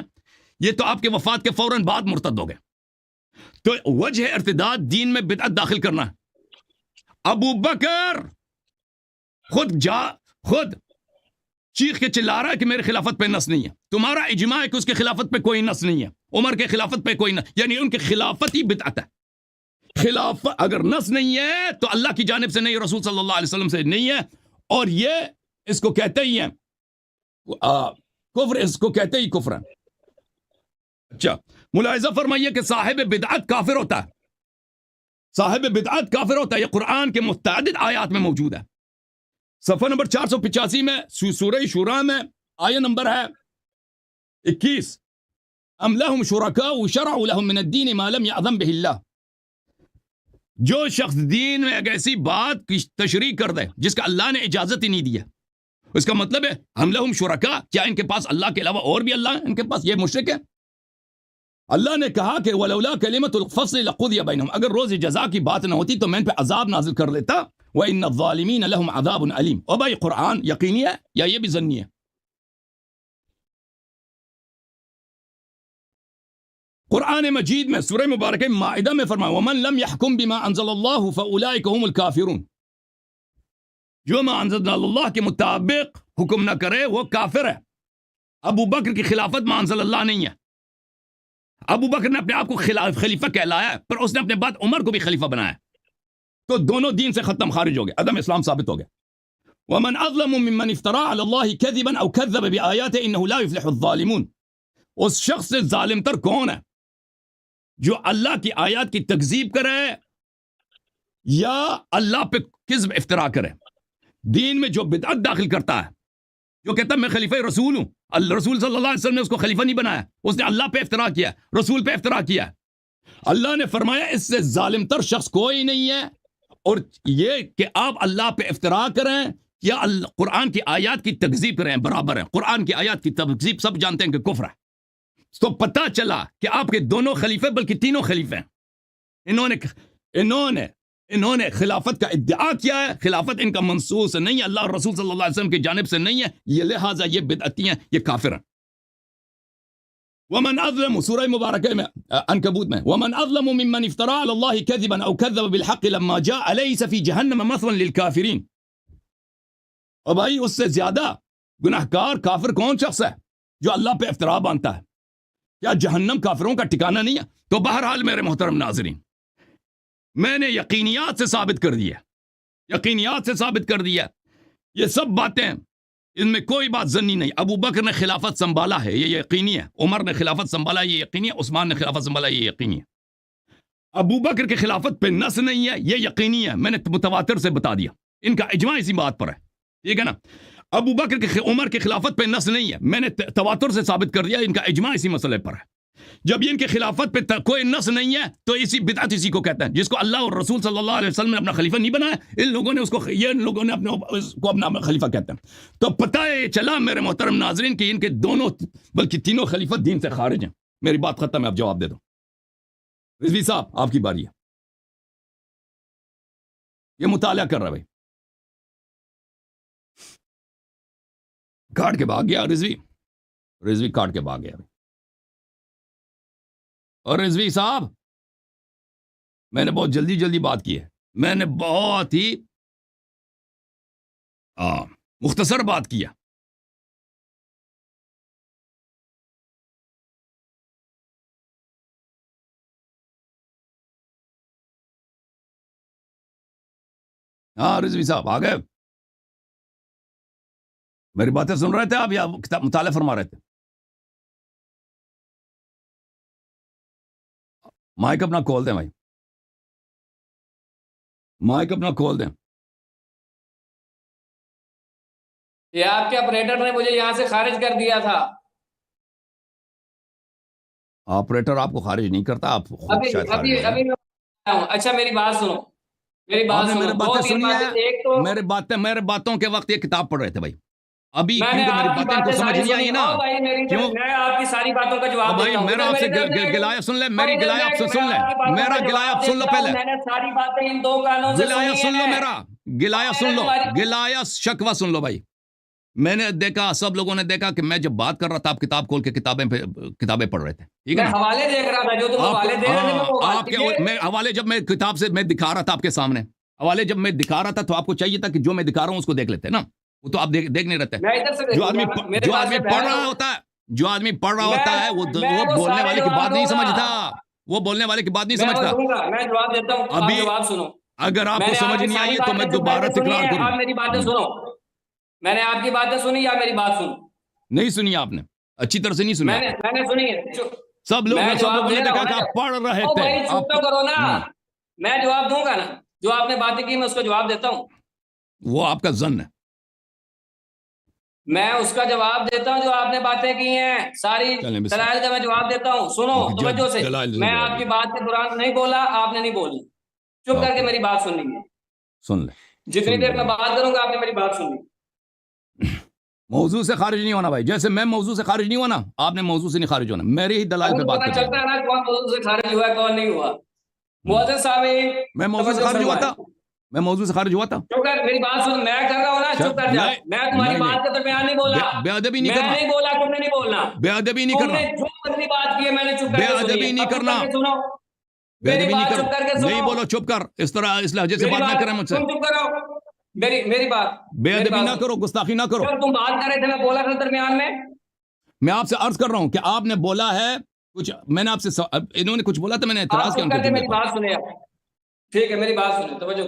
S1: یہ تو آپ کے وفات کے فوراً بعد مرتد ہو گئے۔ تو وجہ ارتداد دین میں بدعت داخل کرنا ہے۔ ابو بکر خود چیخ کے چلا رہا ہے کہ میرے خلافت پہ نص نہیں ہے، تمہارا اجماع ہے کہ اس کے خلافت پہ کوئی نص نہیں ہے، عمر کے خلافت پہ کوئی نص، یعنی ان کی خلافت ہی بدعت ہے۔ خلافت اگر نص نہیں ہے تو اللہ کی جانب سے نہیں، رسول صلی اللہ علیہ وسلم سے نہیں ہے، اور یہ اس کو کہتے ہی ہیں کفر، اس کو کہتے ہی کفر ہے۔ اچھا، ملاحظہ فرمائیے کہ صاحب بدعت کافر ہوتا ہے، صاحب بدعت کافر ہوتا ہے، یہ قرآن کے متعدد آیات میں موجود ہے۔ صفحہ نمبر 485 میں سورہ شورى میں آیہ نمبر ہے 21، ام لہم شرکاء شرعوا لہم من الدین ما لم یأذن بہ اللہ۔ جو شخص دین میں ایک ایسی بات کی تشریح کر دے جس کا اللہ نے اجازت ہی نہیں دیا، اس کا مطلب ہے ہم لہم شرکاء، کیا ان کے پاس اللہ کے علاوہ اور بھی اللہ ہے؟ ان کے پاس یہ مشرک ہے۔ اللہ نے کہا کہ ولولا کلمۃ الفصل لقضی بینہم، اگر روز جزا کی بات نہ ہوتی تو میں ان پہ عذاب نازل کر لیتا، وان الظالمین لہم عذاب علیم۔ اور بھائی قرآن یقینی ہے یا یہ بھی ظنی ہے؟ قرآن مجید میں سورہ مبارکہ مائدہ میں فرمایا ومن لم يحکم بما انزل اللہ فاولئک هم الکافرون، جو ما انزل اللہ کے مطابق حکم نہ کرے وہ کافر ہے۔ ابو بکر کی خلافت ما انزل اللہ نہیں ہے، ابو بکر نے اپنے آپ کو خلیفہ کہلایا ہے، پر اس نے اپنے بعد عمر کو بھی خلیفہ بنایا، تو دونوں دین سے ختم، خارج ہو گئے، عدم اسلام ثابت ہو گیا۔ ومن اظلم ممن افترى على الله كذبا او كذب بآياته انه لا يفلح الظالمون، اس شخص سے ظالم تر کون ہے جو اللہ کی آیات کی تکذیب کرے یا اللہ پہ کذب افترا کرے، دین میں جو بدعت داخل کرتا ہے، جو کہتا ہے میں خلیفہ رسول ہوں، رسول صلی اللہ علیہ وسلم نے اس کو خلیفہ نہیں بنایا، اس نے اللہ پہ افترا کیا، رسول پہ افترا کیا۔ اللہ نے فرمایا اس سے ظالم تر شخص کوئی نہیں ہے، اور یہ کہ آپ اللہ پہ افترا کریں یا قرآن کی آیات کی تکذیب کریں برابر ہے۔ قرآن کی آیات کی تکذیب سب جانتے ہیں کہ کفر ہے، تو پتہ چلا کہ آپ کے دونوں خلیفے بلکہ تینوں خلیفے ہیں، انہوں نے خلافت کا ادعا کیا ہے، خلافت ان کا منصوص نہیں ہے، اللہ اور رسول صلی اللہ علیہ وسلم کی جانب سے نہیں ہے، یہ لہٰذا یہ بدعتی ہیں، یہ کافر ہیں۔ ومن اظلم، سورہ مبارکہ میں عنکبوت میں، ومن اظلم ممن افترى على الله كذبا او كذب بالحق لما جاء اليس في جهنم مثوى للكافرين۔ اور بھائی اس سے زیادہ گناہگار کافر کون شخص ہے جو اللہ پہ افترا باندھتا ہے؟ کیا جہنم کافروں کا ٹھکانہ نہیں ہے؟ تو بہرحال میرے محترم ناظرین، میں نے یقینیات سے ثابت کر دیا، یقینیات سے ثابت کر دیا، یہ سب باتیں ان میں کوئی بات ظنی نہیں۔ ابو بکر نے خلافت سنبھالا ہے، یہ یقینی ہے، عمر نے خلافت سنبھالا، یہ یقینی ہے، عثمان نے خلافت سنبھالا، یہ یقینی ہے۔ ابو بکر کی خلافت پہ نص نہیں ہے، یہ یقینی ہے، میں نے متواتر سے بتا دیا، ان کا اجماع اسی بات پر ہے، ٹھیک ہے نا۔ ابو بکر کی عمر کی خلافت پہ نص نہیں ہے، میں نے تواتر سے ثابت کر دیا، ان کا اجماع اسی مسئلے پر ہے۔ جب ان کی خلافت پہ کوئی نص نہیں ہے تو اسی بدعت اسی کو کہتے ہیں، جس کو اللہ اور رسول صلی اللہ علیہ وسلم نے اپنا خلیفہ نہیں بنایا، ان لوگوں نے ان لوگوں نے اپنا خلیفہ کہتے ہیں۔ تو پتہ ہے چلا میرے محترم ناظرین کہ ان کے دونوں بلکہ تینوں خلیفہ دین سے خارج ہیں۔ میری بات ختم ہے، اب جواب دے دو۔ رضوی صاحب آپ کی باری ہے، یہ مطالعہ کر رہا ہے، بھائی کاٹ کے بھاگ گیا رضوی کاٹ کے بھاگ گیا۔ اور رضوی صاحب میں نے بہت جلدی بات کی ہے، میں نے بہت ہی مختصر بات کیا۔ ہاں رضوی صاحب آ گئے، میری باتیں سن رہے تھے آپ یا کتاب مطالعہ فرما رہے تھے؟ مائک اپنا کھول دیں بھائی، مائک اپنا کھول دیں۔
S2: یہ آپ کے آپریٹر نے مجھے یہاں سے خارج کر دیا تھا۔
S1: آپریٹر آپ کو خارج نہیں کرتا، آپ خود شاید خارج ہو گئے۔
S2: ابھی اچھا میری بات سنو، میری
S1: آپ
S2: بات
S1: نے
S2: سنو،
S1: میرے
S2: دو
S1: باتیں
S2: تین
S1: سنی
S2: باتیں،
S1: ہیں،
S2: ایک تو
S1: میرے باتوں کے وقت یہ کتاب پڑھ رہے تھے بھائی، ابھی
S2: میں نے
S1: کیونکہ میری
S2: آپ کی
S1: باتیں ان کو
S2: باتیں
S1: سمجھ
S2: ساری
S1: نہیں آئی
S2: سنی،
S1: نا،
S2: او بھائی
S1: کیوں؟
S2: میں آپ کی ساری باتوں کا
S1: اور
S2: جواب
S1: بھائی
S2: دیتا ہوں،
S1: میرا
S2: ادھر
S1: آپ سے
S2: میری طرف دیکھو،
S1: گلایہ سن لیں،
S2: اور
S1: میری
S2: ادھر
S1: گلایہ آپ
S2: میں
S1: سن لیں،
S2: آپ کی باتوں
S1: میرا
S2: کا
S1: گلایہ
S2: جواب
S1: آپ سن لو
S2: دیتا ہوں،
S1: پہلے،
S2: میں نے ساری باتیں ان دو کانوں سے
S1: گلایہ
S2: سنی
S1: سن لو
S2: ہیں،
S1: میرا، گلایہ
S2: اور
S1: سن
S2: میں
S1: لو،
S2: تمہاری
S1: گلایہ شکوہ سن لو بھائی. میں نے دیکھا، سب لوگوں نے دیکھا کہ میں جب بات کر رہا تھا آپ کتاب کھول کے کتابیں پڑھ رہے تھے، ٹھیک ہے
S2: میں
S1: نا؟
S2: حوالے دیکھ رہا تھا، جو تم
S1: آپ
S2: حوالے دے رہے تھے میں وہ
S1: آپ کے
S2: یہ
S1: میں حوالے جب میں کتاب سے میں دکھا رہا تھا آپ کے سامنے، حوالے جب میں دکھا رہا تھا تو آپ کو چاہیے تھا کہ جو میں دکھا رہا ہوں اس کو دیکھ لیتے نا، وہ تو آپ دیکھ نہیں رہتے.
S2: میں ادھر سے
S1: جو
S2: دیکھوں
S1: آدمی
S2: گا نا، میرے
S1: جو
S2: پاس
S1: آدمی
S2: جب
S1: پڑھ
S2: ہے
S1: رہا
S2: تو
S1: ہوتا ہے، جو آدمی پڑھ رہا
S2: میں
S1: ہوتا ہے
S2: میں
S1: وہ بولنے
S2: سارے
S1: والے کی بات
S2: جواب
S1: نہیں
S2: دوں گا،
S1: سمجھتا، وہ بولنے والے کی بات نہیں
S2: میں وہ
S1: سمجھتا.
S2: دوں گا، میں جواب دیتا ہوں، آپ
S1: ابھی
S2: جواب سنو.
S1: اگر آپ
S2: میں
S1: کو
S2: نے آپ
S1: سمجھ
S2: کی
S1: نہیں
S2: ساری
S1: آئی ہے تو میں
S2: باتیں چپ کر
S1: دوبارہ
S2: کے سنی
S1: تکرار
S2: ہے،
S1: کروں.
S2: آپ میری باتیں سنو. میں نے آپ کی باتیں سنی یا میری بات سنو؟
S1: نہیں سنی آپ نے، اچھی طرح سے نہیں سنی آپ نے.
S2: میں نے سنی ہے.
S1: سب
S2: میں
S1: لوگوں
S2: جواب
S1: نے
S2: دے رہا
S1: دیکھا
S2: ہوں
S1: کہ
S2: نا،
S1: آپ پڑھ رہے
S2: او
S1: تھے.
S2: بھائی چپ تو کرو نا،
S1: ہم،
S2: میں جواب دوں گا نا، جو آپ نے باتیں کی میں اس کا جواب دیتا ہوں.
S1: وہ آپ کا ظن ہے.
S2: میں اس کا جواب دیتا ہوں جو آپ نے باتیں کی ہیں ساری
S1: چلیں بسم
S2: دلائل کا میں جواب دیتا ہوں. سنو توجہ سے،
S1: دلائل سے
S2: میں
S1: جواب
S2: آپ کی
S1: دیں.
S2: بات کے دوران نہیں بولا، آپ نے نہیں بولی، چپ کر کے
S1: اوکے،
S2: میری بات سن لیجیے.
S1: سن لیں،
S2: جتنی
S1: سن لیں
S2: دیر میں
S1: بھائی.
S2: بات کروں گا آپ نے میری بات سننی.
S1: موضوع سے خارج نہیں ہونا بھائی، جیسے میں موضوع سے خارج نہیں ہونا، آپ نے موضوع سے نہیں خارج ہونا، میرے ہی دلائل
S2: ابھی
S1: پہ
S2: تو
S1: بات
S2: پتا
S1: کرنی ہے
S2: چلتا
S1: بھائی.
S2: ہے نا کون موضوع سے خارج ہوا ہے کون نہیں ہوا.
S1: ہم،
S2: معزز صاحب
S1: میں موضوع سے
S2: توجہ
S1: خارج ہوا
S2: فرمائیں.
S1: تھا، میں موضوع سے خارج ہوا تھا.
S2: چپ کر میری بات سن، میں کر رہا ہوں نا، چپ کر جا.
S1: نہیں
S2: میں تمہاری
S1: نہیں نہیں،
S2: بات کے درمیان نہیں بولا،
S1: بے ادبی نہیں
S2: میں
S1: کرنا،
S2: نہیں بولا، تم نے نہیں بولنا.
S1: بے ادبی نہیں
S2: تم
S1: کرنا،
S2: نے جو اپنی بات کی ہے میں نے چپ
S1: بے
S2: کر کے سنی
S1: ادبی
S2: ہے.
S1: نہیں
S2: اب چپ
S1: کرنا،
S2: کر کے سنو،
S1: بے
S2: میری
S1: ادبی نہیں
S2: بات
S1: کرنا.
S2: چپ کر کے
S1: نہیں
S2: سنو.
S1: بولو چپ کر، اس طرح اس لہجے سے
S2: میری
S1: بات نہ
S2: بات
S1: کریں مجھ سے.
S2: تم چپ کرو. میری بات
S1: بے
S2: میری
S1: ادبی
S2: بات
S1: نہ
S2: سنو.
S1: کرو، گستاخی نہ کرو.
S2: جب تم بات کر رہے تھے میں بولا تھا درمیان میں.
S1: میں آپ سے عرض کر رہا ہوں کہ آپ نے بولا ہے کچھ، میں نے آپ سے انہوں نے کچھ بولا تھا، میں نے
S2: آپ
S1: اعتراض کیا
S2: چپ
S1: ان کے
S2: کر کے
S1: جملے
S2: میری
S1: پر.
S2: بات سنیں. ٹھیک ہے میری بات سنیں توجہ.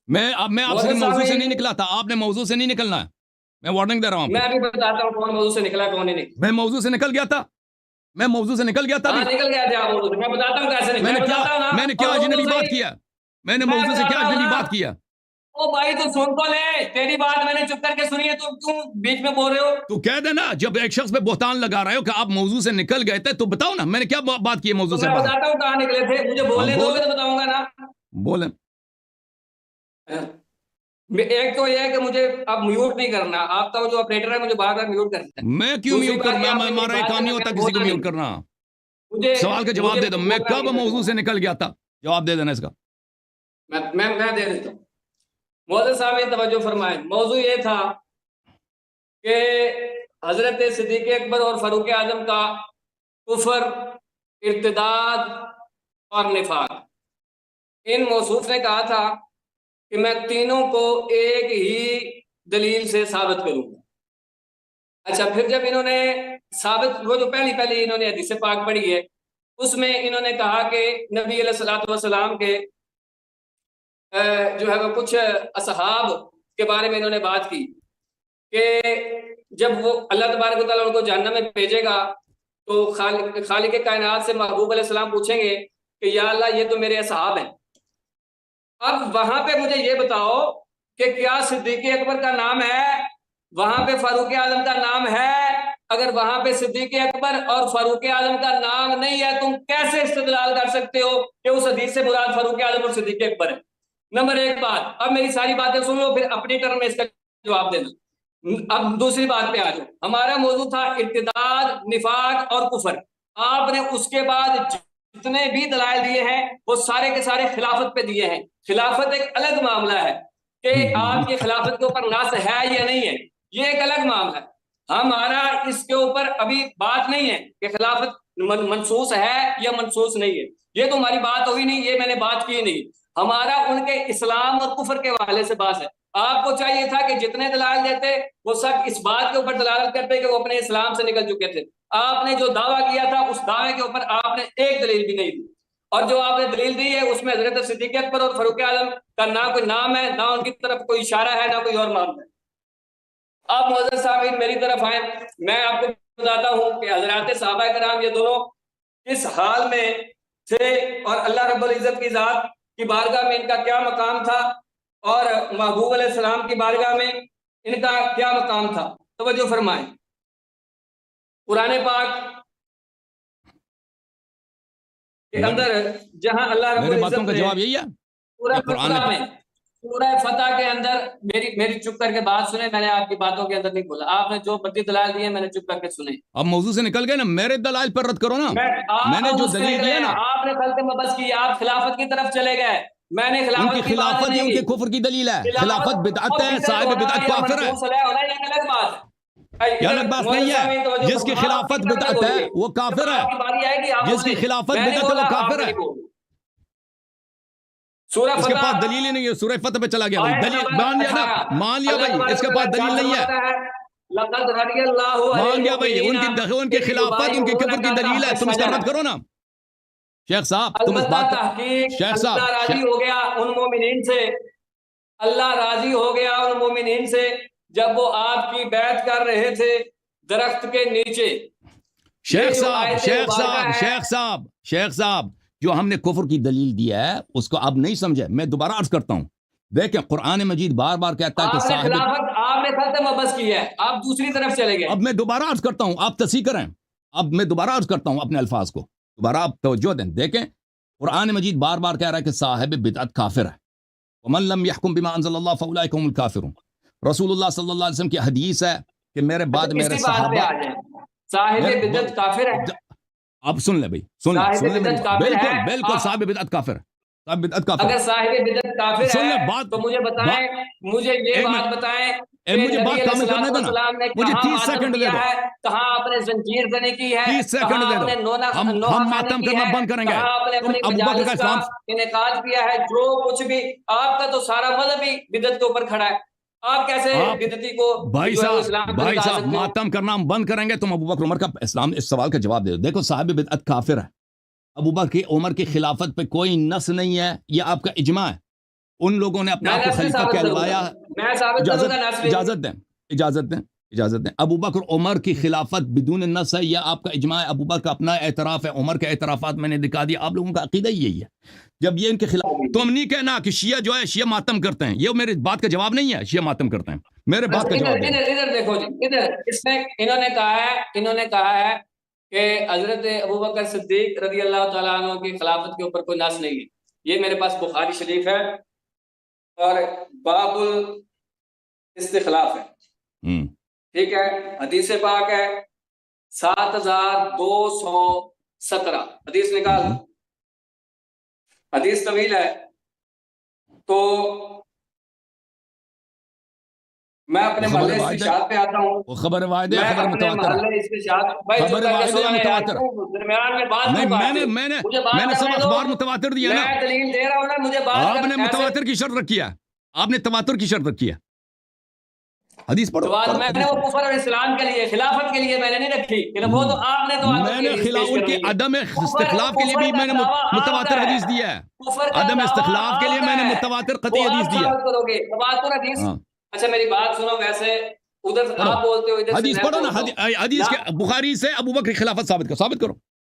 S1: میں آپ سے
S2: معزز
S1: موضوع سے
S2: صاحب
S1: نہیں نکلا تھا، آپ نے موضوع سے نہیں نکلنا ہے، میں وارننگ دے رہا ہوں آپ
S2: میں
S1: کو.
S2: ابھی بتاتا ہوں کون موضوع سے نکلا کون نہیں.
S1: میں موضوع سے نکل گیا تھا، میں موضوع سے نکل گیا تھا
S2: ہاں
S1: ابھی.
S2: نکل گیا تھا موضوع سے. میں بتاتا ہوں کیسے نہیں،
S1: میں
S2: میں
S1: نے کیا
S2: بتاتا ہوں نا.
S1: میں نے کیا
S2: اور وہ تو
S1: اجنبی بات
S2: صحیح،
S1: کیا، میں نے
S2: میں
S1: موضوع سے کیا
S2: بتاتا ہوں
S1: اجنبی
S2: نا.
S1: بات کیا.
S2: او بھائی تو سن تو لے، تیری بات میں نے چپ کر کے سنی ہے، تم بیچ میں بول رہے ہو.
S1: تو کہہ دینا، جب ایک شخص پہ بہتان لگا رہے ہو کہ آپ موضوع سے نکل گئے تھے تو بتاؤ نا میں نے کیا بات کی ہے موضوع
S2: تو
S1: سے
S2: میں
S1: باہر.
S2: بتاتا ہوں کہاں نکلے تھے، مجھے
S1: ہاں
S2: بولنے دو
S1: بولیں،
S2: گے تو بتاؤں گا نا.
S1: بولیں.
S2: ایک تو یہ ہے کہ مجھے اب میوٹ نہیں کرنا، آپ کا جو آپریٹر ہے مجھے بار بار میوٹ کرتا ہے.
S1: میں کیوں
S2: دوسری
S1: میوٹ
S2: بات
S1: کروں،
S2: یہ آپ نے میری
S1: ہمارا یہ
S2: بات
S1: کام
S2: کے
S1: نہیں ہوتا
S2: درمیان
S1: کسی کو
S2: بولنا
S1: میوٹ
S2: نہیں.
S1: کرنا.
S2: مجھے
S1: سوال کا جواب
S2: مجھے
S1: دے دو، میں
S2: بولنا
S1: کب
S2: نہیں
S1: موضوع سے
S2: ہے.
S1: نکل گیا تھا، جواب دے دینا اس کا.
S2: میں دے دیتا ہوں. معزز صاحب یہ توجہ فرمائیں. موضوع یہ تھا کہ حضرت صدیق اکبر اور فاروق اعظم کا کفر، ارتداد اور نفاق. ان موصوف نے کہا تھا کہ میں تینوں کو ایک ہی دلیل سے ثابت کروں گا. اچھا پھر جب انہوں نے ثابت، وہ جو پہلی انہوں نے حدیث پاک پڑھی ہے اس میں انہوں نے کہا کہ نبی علیہ الصلوۃ والسلام کے جو ہے وہ کچھ اصحاب کے بارے میں انہوں نے بات کی کہ جب وہ اللہ تبارک و تعالیٰ ان کو جہنم میں بھیجے گا تو خالق کائنات سے محبوب علیہ السلام پوچھیں گے کہ یا اللہ یہ تو میرے اصحاب ہیں. اب وہاں پہ مجھے یہ بتاؤ کہ کیا صدیق اکبر کا نام ہے، وہاں پہ فاروق اعظم کا نام ہے؟ اگر وہاں پہ صدیق اکبر اور فاروق اعظم کا نام نہیں ہے تم کیسے استدلال کر سکتے ہو کہ اس حدیث سے مراد فاروق اعظم اور صدیق اکبر ہے؟ نمبر ایک بات. اب میری ساری باتیں سن لو پھر اپنی ٹرن میں اس کا جواب دینا. اب دوسری بات پہ آ جاؤ. ہمارا موضوع تھا ارتداد، نفاق اور کفر. آپ نے اس کے بعد جتنے بھی دلائل دیے ہیں وہ سارے کے سارے خلافت پہ دیے ہیں. خلافت ایک الگ معاملہ ہے کہ آپ کی خلافت کے اوپر نص ہے یا نہیں ہے، یہ ایک الگ معاملہ ہے. ہمارا اس کے اوپر ابھی بات نہیں ہے کہ خلافت منسوس ہے یا منسوس نہیں ہے، یہ تو ہماری بات ہوئی نہیں، یہ میں نے بات کی نہیں. ہمارا ان کے اسلام اور کفر کے حوالے سے بات ہے. آپ کو چاہیے تھا کہ جتنے دلائل دیتے وہ سب اس بات کے اوپر دلالت کرتے کہ وہ اپنے اسلام سے نکل چکے تھے. آپ نے جو دعویٰ کیا تھا اس دعوے کے اوپر آپ نے ایک دلیل بھی نہیں دی، اور جو آپ نے دلیل دی ہے اس میں حضرت صدیق اکبر اور فاروق اعظم کا نہ کوئی نام ہے، نہ ان کی طرف کوئی اشارہ ہے، نہ کوئی اور معاملہ ہے. آپ معزز صاحب میری طرف آئیں. میں آپ کو بتاتا ہوں کہ حضرات صحابہ کرام یہ دونوں اس حال میں تھے اور اللہ رب العزت کی ذات کی بارگاہ میں ان کا کیا مقام تھا اور محبوب علیہ السلام کی بارگاہ میں ان کا کیا مقام تھا. توجہ فرمائیں. قرآن پاک کے اندر جہاں اللہ رب
S1: میرے باتوں
S2: العزت
S1: کا
S2: نے
S1: جواب یہی ہے.
S2: سورہ
S1: قرآن
S2: فتح میں، سورہ فتح کے اندر میری چپ کر کے بات سنیں، میں نے آپ کی باتوں کے اندر نہیں بولا، آپ نے جو بدی دلائل دیے میں نے چپ کر کے سنے.
S1: اب موضوع سے نکل گئے نا، میرے دلائل پر رد کرو نا. میں نے جو دلیل دی ہے نا،
S2: آپ نے خلق مبس کی، آپ خلافت کی طرف چلے گئے، میں نے
S1: ان کی
S2: خلافت کی بات
S1: خلافت یہ
S2: نہیں
S1: ان کے
S2: کی.
S1: کفر کی دلیل ہے. خلافت بدعت ہے، صاحب بدعت کافر ہے.
S2: الگ بات ہے.
S1: یہ الگ بات نہیں ہے. جس کی خلافت بدعت ہے وہ کافر ہے. جس کی خلافت بدعت ہے وہ کافر ہے.
S2: سورہ
S1: اس کے
S2: فتح
S1: پاس دلیل ہی نہیں ہے. سورہ فتح پہ چلا گیا بھائی. دلیل مان لیا نا، مان لیا بھائی. اس کے پاس دلیل نہیں ہے.
S2: لقد رضی اللہ
S1: مان لیا بھائی. ان کی خلافت ان کے کفر کی دلیل ہے. تم اس کا رد کرو نا شیخ صاحب. تم اس بات
S2: تحقیق
S1: شیخ
S2: اللہ
S1: صاحب
S2: راضی ہو گیا ان مومنین سے، اللہ راضی ہو گیا ان مومنین سے جب وہ آپ کی بیعت کر رہے تھے درخت کے نیچے.
S1: شیخ صاحب جو ہم نے کفر کی دلیل دیا ہے اس کو آپ نہیں سمجھے. میں دوبارہ عرض کرتا ہوں، دیکھیں قرآن مجید بار بار کہتا ہے کہ صاحب
S2: آپ نے خلق مبس کی ہے، آپ دوسری طرف چلے گئے.
S1: اب میں دوبارہ عرض کرتا ہوں، آپ تصحیح کریں. اب میں دوبارہ عرض کرتا ہوں اپنے الفاظ کو، دوبارہ آپ توجہ دیں. دیکھیں قرآن مجید بار بار کہہ رہا ہے کہ صاحب بدعت کافر ہے. ومن لم يحكم بما انزل الله فاولئك هم الكافرون. رسول اللہ صلی اللہ علیہ وسلم کی حدیث ہے کہ میرے بعد میرے صحابہ
S2: صاحب بدعت کافر ہے.
S1: اب سن لے بھائی، سن لے بالکل بالکل صاحب بدعت کافر ہے. صاحب بدعت کافر
S2: اگر صاحب بدعت کافر ہے تو مجھے بتائیں، مجھے یہ بات بتائیں کہ
S1: مجھے
S2: نبی
S1: بات
S2: علیہ
S1: کامل کرنے دو نا.
S2: السلام نے
S1: مجھے
S2: کہاں
S1: 30
S2: ماتم
S1: سیکنڈ دے
S2: کیا
S1: دو.
S2: ہے، کہاں آپ نے زنجیر زنی کی ہے،
S1: 30 سیکنڈ دے دو. ہم ماتم کرنا بند کریں گے.
S2: کہاں آپ نے
S1: تم
S2: اپنی
S1: ابو بکر کا
S2: مجالس کا
S1: اسلام
S2: انعقاد کیا ہے. جو کچھ بھی آپ کا تو سارا مذہب ہی بدعت کے اوپر کھڑا ہے. آپ کیسے بدعتی کو
S1: بھائی
S2: جو ہے اسلام کو
S1: صاحب
S2: نکال سکتے ہو؟
S1: ماتم کرنا ہم بند کریں گے. تم ابو بکر عمر کا اسلام اس سوال کا جواب دے دو. دیکھو صاحب بدعت کافر ہے. ابو بکر عمر کی خلافت پہ کوئی نص نہیں ہے، یہ آپ کا اجماع ہے. ان لوگوں نے اپنے آپ کو خلیفہ کہلوایا. اجازت دیں. ابو بکر عمر کی خلافت بدون نص ہے، یہ آپ کا اجماع ہے. ابو بکر کا اپنا اعتراف ہے، عمر کے اعترافات میں نے دکھا دیا. آپ لوگوں کا عقیدہ ہی یہی ہے. جب یہ ان کے خلاف، تم نہیں کہنا کہ شیعہ جو ہے شیعہ ماتم کرتے ہیں. یہ میرے بات کا جواب نہیں ہے. شیعہ ماتم کرتے ہیں، میرے بات کا جواب دیں.
S2: ادھر دیکھو جی، ادھر انہوں نے کہا ہے کہ حضرت ابوبکر صدیق رضی اللہ تعالیٰ عنہ کی خلافت کے اوپر کوئی نص نہیں ہے. یہ میرے پاس بخاری شریف ہے اور باب الاستخلاف ہے. ٹھیک ہے، حدیث پاک ہے 7217 حدیث نکال. حدیث طویل ہے تو میں اپنے محلے اس کی شاعت پہ آتا ہوں.
S1: وہ خبر واحد ہے، خبر متواتر ہے.
S2: خبر واحد ہے یا متواتر؟ درمیان میں بات نہیں کرتے.
S1: میں نے سب اخبار متواتر دیا نا.
S2: میں دلیل دے رہا ہوں نا، مجھے بات
S1: آپ نے متواتر کی شرط رکھی ہے. آپ نے تواتر کی شرط رکھی ہے. حدیث پڑھو.
S2: میں نے وہ کفر اور اسلام کے لیے، خلافت کے لیے میں نے نہیں رکھی. وہ تو آپ نے تو
S1: میں نے ان کے عدم استخلاف کے لیے بھی میں نے متواتر حدیث دیا ہے. عدم استخلاف کے لیے میں نے متواتر قطعی حدیث دیا.
S2: تواتر حدیث. اچھا میری بات سنو. ویسے ادھر آپ بولتے ہو، ادھر
S1: حدیث پڑھو نا. حدیث کے بخاری سے ابو بکر کی خلافت ثابت کرو.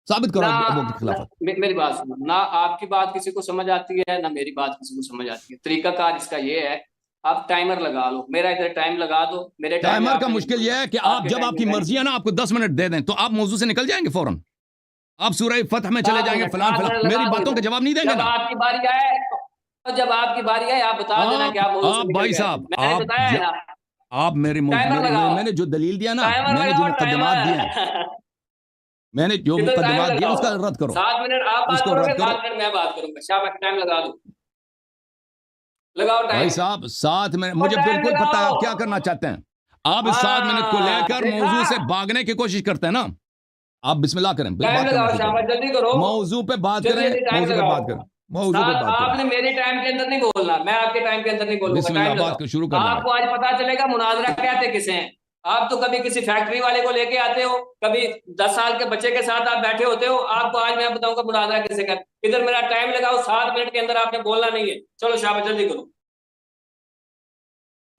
S1: ابو بکر کی خلافت.
S2: میری بات سنو. نہ آپ کی بات کسی کو سمجھ آتی ہے، نہ میری بات کسی کو سمجھ آتی ہے. طریقہ کار اس کا یہ ہے، آپ ٹائمر لگا لو. میرا ادھر ٹائم لگا دو. میرے
S1: ٹائمر کا مشکل یہ ہے کہ آپ جب آپ کی مرضی ہے نا، آپ کو 10 منٹ دے دیں تو آپ موضوع سے نکل جائیں گے فوراً. آپ سورہ فتح میں چلے جائیں گے، فلان میری باتوں کا جواب نہیں دیں گے نا.
S2: آپ کی باری آئے، جب آپ کی باری آئے آپ بتا دینا کہ آپ
S1: بھائی صاحب آپ میں نے جو دلیل دیا نا، میں نے جو مقدمات دیے ہیں، میں نے جو مقدمات دیا اس کا رد کرو.
S2: 7 منٹ آپ بات کرو گے، 7 منٹ میں بات کروں گا. شاہ ٹائم لگا دو. لگاؤ ٹائم.
S1: بھائی صاحب 7 منٹ مجھے بالکل پتا ہے آپ کیا کرنا چاہتے ہیں. آپ اس 7 منٹ کو لے کر موضوع سے بھاگنے کی کوشش کرتے ہیں نا. آپ بسم اللہ کریں.
S2: جلدی کرو.
S1: موضوع پہ بات کریں.
S2: آپ نے میرے ٹائم کے اندر نہیں بولنا، میں آپ کے ٹائم کے اندر نہیں بولوں گا.
S1: بات شروع کریں.
S2: آپ کو آج پتا چلے گا مناظرہ کہتے کسے ہیں. آپ تو کبھی کسی فیکٹری والے کو لے کے آتے ہو، کبھی 10 سال کے بچے کے ساتھ آپ بیٹھے ہوتے ہو. آپ کو آج میں بتاؤں گا مناظرہ کسے کہتے. ادھر میرا ٹائم لگاؤ. 7 منٹ کے اندر آپ نے بولنا نہیں ہے. چلو شاہ جلدی کرو.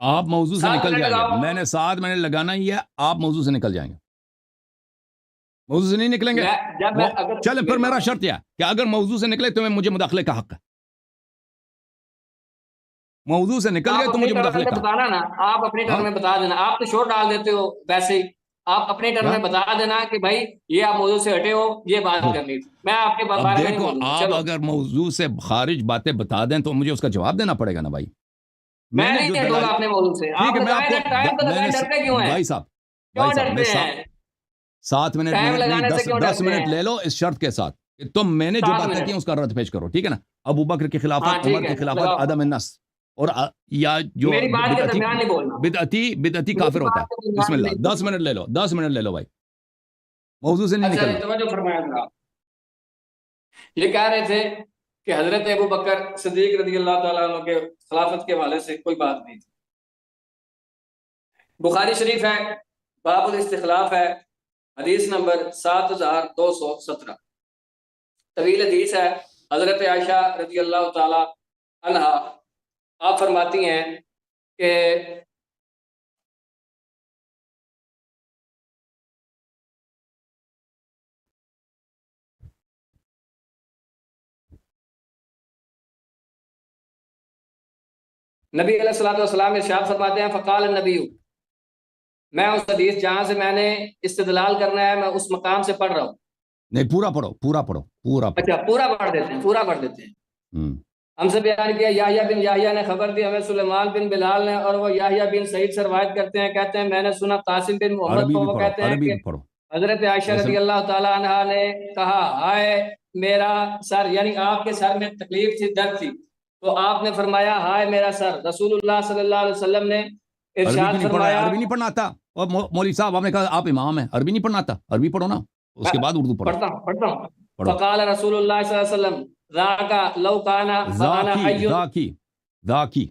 S1: آپ موضوع سے نکل جائیں گے. میں نے 7 منٹ لگانا ہی ہے. آپ موضوع سے نکل جائیں گے. موضوع سے نہیں نکلیں گے. چلے پھر میرا شرط یہ ہے کہ اگر موضوع سے نکلے تو مجھے مداخلے کا حق ہے. موضوع سے نکل گئے تو مجھے مداخلے کا
S2: بتانا نا. آپ اپنے ٹرم میں بتا دینا. آپ تو شور ڈال دیتے ہو ویسے ہی. آپ اپنے ٹرم میں بتا دینا کہ بھائی یہ آپ موضوع سے ہٹے ہو، یہ بات کرنی تھی، میں آپ کے
S1: اب
S2: بارے میں نہیں
S1: دیکھو
S2: بولوں گا۔
S1: آپ
S2: چلو
S1: اگر موضوع سے خارج باتیں بتا دیں تو مجھے اس کا جواب دینا پڑے گا نا بھائی.
S2: میں
S1: میں نے
S2: نہیں
S1: جو
S2: ہٹوں گا
S1: دلائل،
S2: اپنے موضوع سے،
S1: ٹھیک
S2: آپ
S1: ہے میں آپ
S2: بتائیں
S1: کو
S2: نا، ٹائم تو
S1: میں
S2: بتائیں،
S1: نے
S2: ڈرتے کیوں ہیں؟
S1: بھائی صاحب
S2: کیوں
S1: میں
S2: ڈرتے ہیں؟
S1: 7 منٹ
S2: ٹائم
S1: نہیں
S2: لگانے سے کیوں
S1: 10
S2: ڈرتے
S1: منٹ
S2: ہیں؟
S1: لے لو اس شرط کے ساتھ کہ تم میں نے جو
S2: 7
S1: باتیں کی
S2: منٹ
S1: اس کا رد پیش کرو. ٹھیک ہے نا. ابو بکر کی
S2: ہاں
S1: خلافت، عمر
S2: ٹھیک
S1: کی
S2: ہے،
S1: خلافت،
S2: لگاؤ،
S1: عدم النس، اور یا جو
S2: میری بات کے
S1: بدعتی
S2: درمیان نہیں بولنا،
S1: بدعتی
S2: میری
S1: کافر ہوتا
S2: بات کے
S1: ہے. بسم
S2: درمیان
S1: اللہ.
S2: نہیں
S1: 10
S2: بولنا۔
S1: منٹ لے لو، 10 منٹ لے لو بھائی، موضوع سے نہیں
S2: اچھا
S1: نکلنا.
S2: توجہ فرمایا ذرا، یہ کہہ رہے تھے کہ حضرت ابو بکر صدیق رضی اللہ تعالیٰ عنہ کے خلافت کے حوالے سے کوئی بات نہیں تھی۔ بخاری شریف ہے، باب الاستخلاف ہے، حدیث نمبر 7217، طویل حدیث ہے۔ حضرت عائشہ رضی اللہ تعالی عنہا آپ فرماتی ہیں کہ نبی علیہ الصلوۃ والسلام ارشاد فرماتے ہیں فقال النبی، میں اس حدیث جہاں سے میں نے استدلال کرنا ہے میں اس مقام سے پڑھ رہا ہوں۔
S1: نہیں پورا پڑھو، پورا پڑھو، پورا پڑھو.
S2: اچھا پورا پڑھ دیتے ہیں، پورا پڑھ دیتے ہیں۔
S1: ہم.
S2: ہم سے بیان کیا یحییٰ بن یحییٰ نے خبر دی ہمیں سلیمان بن بلال نے، اور وہ یحییٰ بن سعید سے روایت کرتے ہیں، کہتے ہیں میں نے سنا قاسم بن محمد
S1: عربی
S2: کو،
S1: بھی
S2: وہ
S1: پڑھو،
S2: کہتے ہیں
S1: عربی
S2: کہ
S1: بھی پڑھو.
S2: حضرت عائشہ
S1: جیسے
S2: رضی اللہ تعالی عنہا نے کہا ہائے میرا سر، یعنی آپ کے سر میں تکلیف تھی، درد تھی، تو آپ نے فرمایا ہائے میرا سر۔ رسول اللہ صلی اللہ علیہ وسلم نے
S1: عربی
S2: ارشاد
S1: کیوں نہیں پڑھ رہے؟
S2: فرمایا،
S1: عربی نہیں پڑھنا آتا؟ اور مولوی صاحب آپ نے کہا آپ امام ہیں، عربی نہیں پڑھنا آتا؟ عربی پڑھو نا، اس کے بعد اردو پڑھو.
S2: پڑھتا ہوں۔
S1: پڑھو.
S2: فقال رسول اللہ صلی اللہ علیہ وسلم ذاک لو کانا فانا
S1: ذاکی
S2: حی۔
S1: ذاکی ذاکی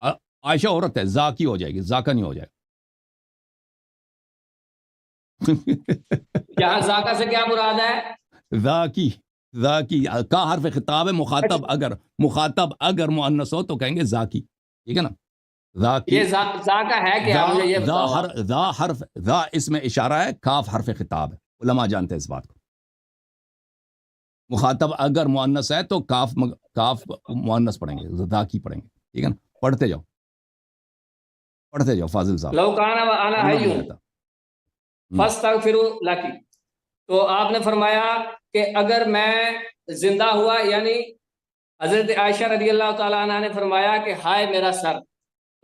S1: عائشہ عورت ہے، ذاکی ہو جائے گی، ذاکا نہیں ہو جائے گا.
S2: یہاں ذاکا سے کیا مراد ہے؟
S1: ذاکی ذاکی کا حرف خطاب ہے. مخاطب اگر مؤنث ہو تو کہیں گے ذاکی. ٹھیک ہے نا. ذاکی.
S2: یہ ذاکا ہے کیا؟ مجھے یہ بتاؤ آپ۔
S1: ذا حرف، ذا اسم اشارہ ہے، کاف حرف خطاب ہے. علماء جانتے ہیں اس بات کو. مخاطب اگر مؤنث ہے تو کاف مؤنث پڑھیں گے، ذاکی پڑھیں گے. ٹھیک ہے نا. پڑھتے جاؤ، پڑھتے جاؤ فاضل صاحب.
S2: لو کانا وانا
S1: سننا
S2: حی
S1: نہیں آتا.
S2: فاستغفروا لکی، تو آپ نے فرمایا کہ اگر میں زندہ ہوا، یعنی حضرت عائشہ رضی اللہ تعالیٰ عنہ نے فرمایا کہ ہائے میرا سر،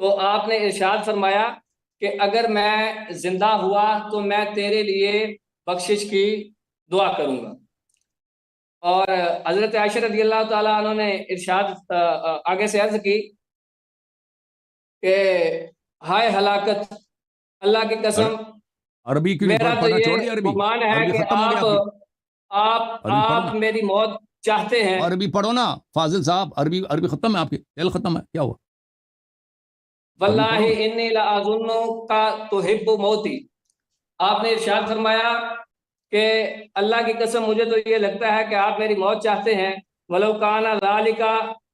S2: تو آپ نے ارشاد فرمایا کہ اگر میں زندہ ہوا تو میں تیرے لیے بخشش کی دعا کروں گا۔ اور حضرت عائشہ رضی اللہ تعالیٰ عنہ نے ارشاد آگے سے عرض کی کہ ہائے ہلاکت، اللہ کی قسم
S1: عربی کیوں
S2: میرا
S1: نہیں
S2: تو
S1: پڑھنا چھوڑ
S2: یہ
S1: دیا؟ عربی
S2: گمان ہے
S1: عربی
S2: کہ
S1: ختم ہو گیا آپ کی. عربی پڑھو نا،
S2: آپ میری موت چاہتے ہیں۔
S1: عربی پڑھو نا فاضل صاحب. عربی ختم ہے آپ کی، دل ختم ہے، کیا ہوا؟
S2: واللہ
S1: عربی پڑھو.
S2: انی لأظنک تحب موتی، آپ نے ارشاد فرمایا کہ اللہ کی قسم مجھے تو یہ لگتا ہے کہ آپ میری موت چاہتے ہیں۔ ولو کان ذالک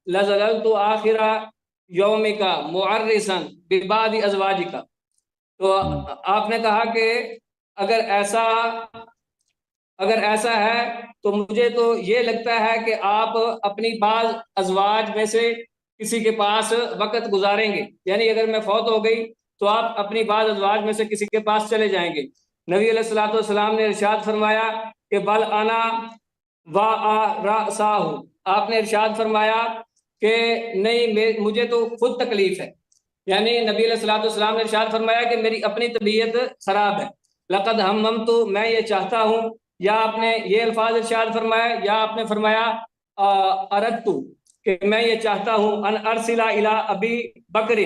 S2: لظللت آخر یومک معرسا ببعض ازواجک، تو آپ نے کہا کہ اگر ایسا ہے تو مجھے تو یہ لگتا ہے کہ آپ اپنی بعض ازواج میں سے کسی کے پاس وقت گزاریں گے، یعنی اگر میں فوت ہو گئی تو آپ اپنی بعض ازواج میں سے کسی کے پاس چلے جائیں گے۔ نبی علیہ الصلوۃ والسلام نے ارشاد فرمایا کہ بل انا رأساہ، آپ نے ارشاد فرمایا کہ نہیں مجھے تو خود تکلیف ہے، یعنی نبی علیہ الصلوۃ والسلام نے ارشاد فرمایا کہ میری اپنی طبیعت خراب ہے۔ لقد ہممت، میں یہ چاہتا ہوں، یا آپ نے یہ الفاظ ارشاد فرمایا، یا آپ نے فرمایا اردت، کہ میں یہ چاہتا ہوں ان ارسلہ الی ابی بکر،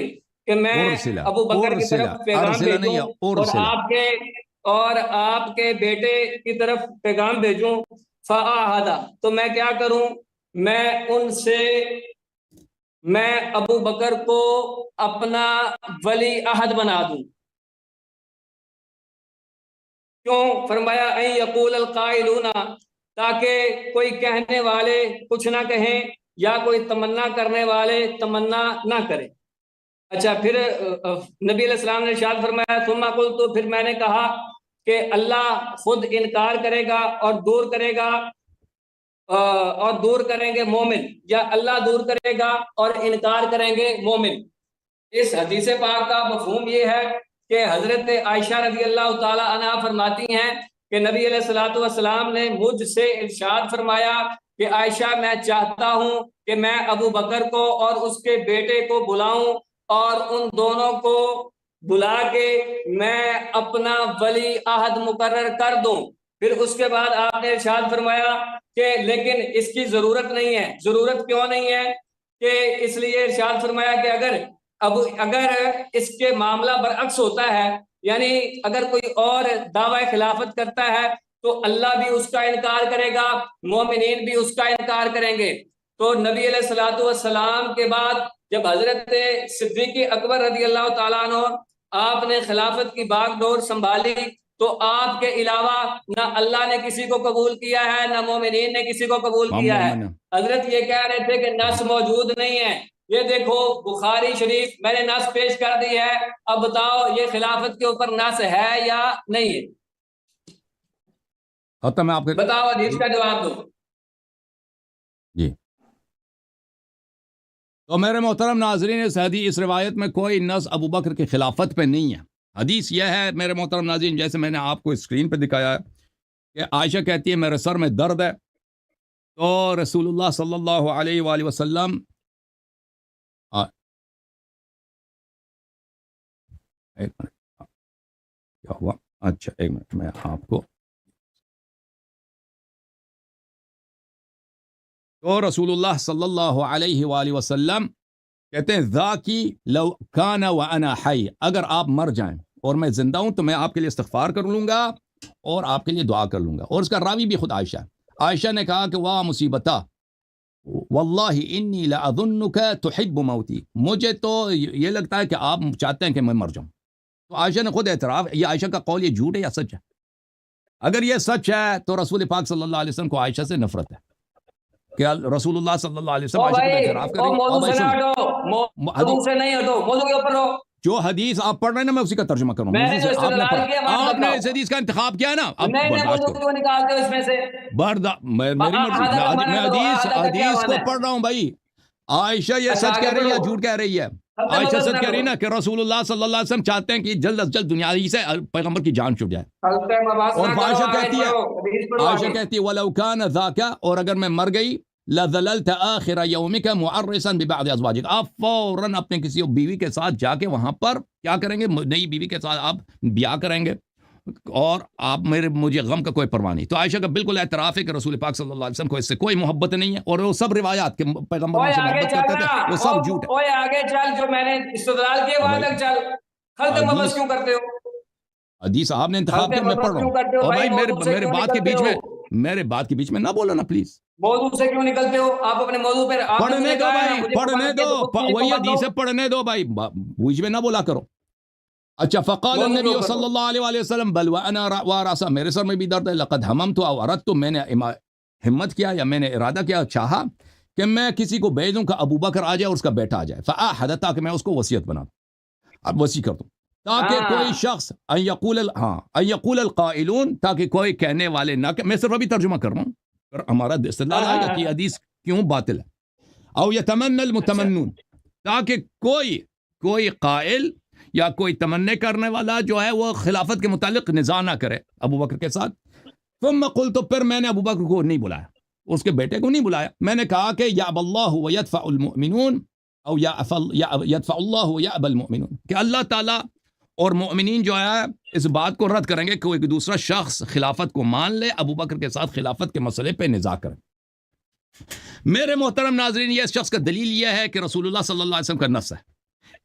S2: کہ میں
S1: ارسلہ
S2: ابو بکر کی
S1: ارسلہ
S2: طرف پیغام
S1: ارسلہ نہیں
S2: بھیجوں
S1: ہے،
S2: اور
S1: ارسلہ.
S2: آپ کے بیٹے کی طرف پیغام بھیجوں۔ فآہد، تو میں کیا کروں، میں ابو بکر کو اپنا ولی عہد بنا دوں۔ کیوں؟ فرمایا این یقول القائلون، تاکہ کوئی کہنے والے کچھ نہ کہیں یا کوئی تمنا کرنے والے تمنا نہ کرے۔ اچھا پھر نبی علیہ السلام نے ارشاد فرمایا ثم قلت، پھر میں نے کہا کہ اللہ خود انکار کرے گا اور دور کرے گا اور دور کریں گے مومن، یا اللہ دور کرے گا اور انکار کریں گے مومن۔ اس حدیث پاک کا مفہوم یہ ہے کہ حضرت عائشہ رضی اللہ تعالی عنہا فرماتی ہیں کہ نبی علیہ الصلوۃ والسلام نے مجھ سے ارشاد فرمایا کہ عائشہ میں چاہتا ہوں کہ میں ابو بکر کو اور اس کے بیٹے کو بلاؤں اور ان دونوں کو بلا کے میں اپنا ولی عہد مقرر کر دوں۔ پھر اس کے بعد آپ نے ارشاد فرمایا کہ لیکن اس کی ضرورت نہیں ہے۔ ضرورت کیوں نہیں ہے؟ کہ اس لیے ارشاد فرمایا کہ اگر اس کے معاملہ برعکس ہوتا ہے، یعنی اگر کوئی اور دعوی خلافت کرتا ہے تو اللہ بھی اس کا انکار کرے گا، مومنین بھی اس کا انکار کریں گے۔ تو نبی علیہ الصلوۃ والسلام کے بعد جب حضرت صدیق اکبر رضی اللہ تعالیٰ عنہ آپ نے خلافت کی باغ ڈور سنبھالی تو آپ کے علاوہ نہ اللہ نے کسی کو قبول کیا ہے، نہ مومنین نے کسی کو قبول کیا ہے۔ حضرت یہ کہہ رہے تھے کہ نص موجود نہیں ہے۔ یہ دیکھو بخاری شریف میں نے نص پیش کر دی ہے، اب بتاؤ یہ خلافت کے اوپر نص ہے یا نہیں ہے؟
S1: میں آپ کے
S2: بتاؤ، حدیث کا جواب دو
S1: جی۔ تو میرے محترم ناظرین، اس روایت میں کوئی نص ابو بکر کی خلافت پہ نہیں ہے۔ حدیث یہ ہے میرے محترم ناظرین، جیسے میں نے آپ کو اسکرین پہ دکھایا ہے کہ عائشہ کہتی ہے میرے سر میں درد ہے، تو رسول اللہ صلی اللہ علیہ وآلہ وسلم ایک منٹ کیا ہوا؟ اچھا ایک منٹ میں آپ کو، تو رسول اللہ صلی اللہ علیہ وآلہ وسلم کہتے ہیں ذاکی لو کان وانا حی، اگر آپ مر جائیں اور میں زندہ ہوں تو میں آپ کے لیے استغفار کر لوں گا اور آپ کے لیے دعا کر لوں گا۔ اور اس کا راوی بھی خود عائشہ ہے۔ عائشہ نے کہا کہ واہ مصیبتا واللہ انی لاظنک تحب موتی، مجھے تو یہ لگتا ہے کہ آپ چاہتے ہیں کہ میں مر جاؤں۔ تو عائشہ نے خود اعتراف، یہ عائشہ کا قول یہ جھوٹ ہے یا سچ ہے؟ اگر یہ سچ ہے تو رسول پاک صلی اللہ علیہ وسلم کو عائشہ سے نفرت ہے کہ رسول اللہ صلی اللہ علیہ وسلم عائشہ کو اعتراف کریں۔ جو حدیث آپ پڑھ رہے ہیں نا میں اسی کا ترجمہ کروں گا۔ آپ نے اس حدیث کا انتخاب کیا نا، اب برداشت کرو، میری مرضی، میں حدیث کو پڑھ رہا ہوں بھائی۔ عائشہ یہ سچ کہہ رہی ہے یا جھوٹ کہہ رہی ہے؟ عائشہ سچ کہہ رہی ہے نا کہ رسول اللہ صلی اللہ علیہ وسلم چاہتے ہیں کہ جلد از جلد دنیا ہی سے پیغمبر کی جان چھٹ جائے۔ اور عائشہ کہتی ہے وَلَوْ كَانَ ذَاكَ، اور اگر میں مر گئی لَذَلَلْتَ آخِرَ يَوْمِكَ مُعَرِّسًا بِبَعْضِ أَزْوَاجِكَ، آپ فوراً اپنے کسی بیوی کے ساتھ جا کے وہاں پر کیا کریں گے؟ نئی بیوی کے ساتھ آپ بیاہ کریں گے اور آپ مجھے غم کا کوئی پرواہ نہیں۔ تو عائشہ کا بالکل اعتراف ہے کہ رسول پاک صلی اللہ علیہ وسلم کو اس سے کوئی محبت نہیں ہے، اور وہ سب روایات کے پیغمبر سے محبت کرتے تھے وہ سب جھوٹ ہے۔
S2: آگے چل، جو میں نے استدلال کیے وہاں تک چل، خلط مبحث کیوں کرتے ہو؟
S1: حدیث آپ نے انتخاب کیا، میں پڑھ رہا ہوں۔ اور بھائی میرے بات کے بیچ میں نہ بولو نا پلیز۔
S2: موضوع سے کیوں نکلتے ہو آپ؟ اپنے موضوع پر
S1: پڑھنے دو بھائی، پڑھنے دو، وہی حدیث ہے، پڑھنے دو بھائی، بیچ میں نہ بولا کرو۔ اچھا، فقال النبی صلی اللہ علیہ وآلہ وسلم بل وانا وراسا، میرے سر میں بھی درد ہے، لقد ہممت او اردت، میں نے ہمت کیا یا میں نے ارادہ کیا، چاہا کہ میں کسی کو بھیج دوں کہ ابو بکر آ جائے اور اس کا بیٹا آ جائے، فآحد، تاکہ میں اس کو وصیت بنا دوں، اب وصی کر دوں، تاکہ کوئی شخص ان یقول القائلون، تاکہ کوئی کہنے والے نہ کہ، میں صرف ابھی ترجمہ کر رہا ہوں، ہمارا استدلال آئے گا کہ حدیث کیوں باطل ہے۔ او یتمنى المتمنون، تاکہ کوئی قائل یا کوئی تمنے کرنے والا جو ہے وہ خلافت کے متعلق نزاع نہ کرے ابو بکر کے ساتھ۔ ثم قلت، تو پھر میں نے ابو بکر کو نہیں بلایا، اس کے بیٹے کو نہیں بلایا، میں نے کہا کہ یأبى اللہ ویدفع المؤمنون، او یدفع اللہ ویأبى المؤمنون، کہ اللہ تعالیٰ اور مؤمنین جو ہے اس بات کو رد کریں گے کہ کوئی دوسرا شخص خلافت کو مان لے، ابو بکر کے ساتھ خلافت کے مسئلے پہ نزاع کرے۔ میرے محترم ناظرین، یہ اس شخص کا دلیل یہ ہے کہ رسول اللہ صلی اللہ علیہ وسلم کا نص ہے،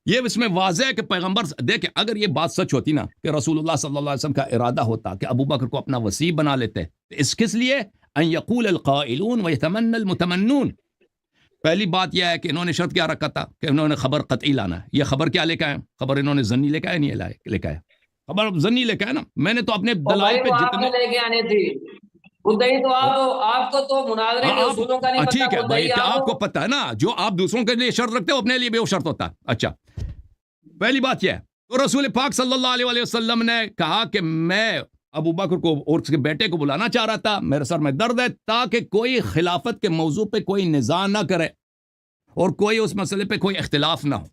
S1: یہ اس میں واضح ہے کہ پیغمبر، دیکھیں اگر یہ بات سچ ہوتی نا کہ رسول اللہ صلی اللہ علیہ وسلم کا ارادہ ہوتا کہ ابو بکر کو اپنا وصی بنا لیتے، اس کس لیے؟ ان یقول القائلون ویتمنى المتمنون، پہلی بات یہ ہے کہ انہوں نے شرط کیا رکھا تھا کہ انہوں نے خبر قطعی لانا ہے۔ یہ خبر کیا لے کے آئے؟ خبر انہوں نے ظنی لے کے آئے، نہیں لے کے آئے، خبر ظنی لے کے آئے نا۔ میں نے تو اپنے دلائل پہ جتنے
S2: لے کے آنے تھی، تو آپ کو تو مناظرے کے اصولوں کا نہیں پتہ۔
S1: ٹھیک ہے بھائی، آپ کو پتہ ہے نا، جو آپ دوسروں کے لیے شرط رکھتے ہو اپنے لیے بھی وہ شرط ہوتا ہے۔ اچھا، پہلی بات یہ ہے، تو رسول پاک صلی اللہ علیہ وسلم نے کہا کہ میں ابو بکر کو اور اس کے بیٹے کو بلانا چاہ رہا تھا، میرے سر میں درد ہے، تاکہ کوئی خلافت کے موضوع پہ کوئی نزاع نہ کرے اور کوئی اس مسئلے پہ کوئی اختلاف نہ ہو۔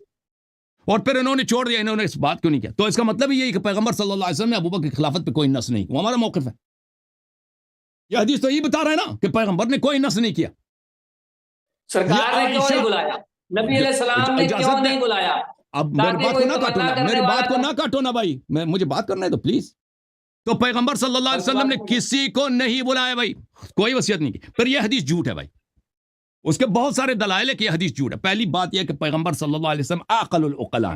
S1: اور پھر انہوں نے چھوڑ دیا, انہوں نے اس بات کیوں نہیں کیا؟ تو اس کا مطلب یہی کہ پیغمبر صلی اللہ علیہ وسلم نے ابوبکر کی خلافت پہ کوئی نص نہیں, وہ ہمارا موقف ہے. یہ حدیث تو یہ بتا رہا ہے نا کہ پیغمبر نے کوئی نص نہیں کیا.
S2: سرکار نے کیوں نہیں بلایا؟ نبی علیہ السلام نے کیوں نہیں بلایا؟
S1: اب میری بات کو نہ کاٹو نا, میری بات کو نہ کاٹو نا بھائی, مجھے بات کرنا ہے تو پلیز. تو پیغمبر صلی اللہ علیہ وسلم نے کسی کو نہیں بلایا بھائی, کوئی وصیت نہیں کی. پھر یہ حدیث جھوٹ ہے بھائی, اس کے بہت سارے دلائل ہے کہ یہ حدیث جھوٹ ہے. پہلی بات یہ ہے کہ پیغمبر صلی اللہ علیہ وسلم عاقل العقلاء,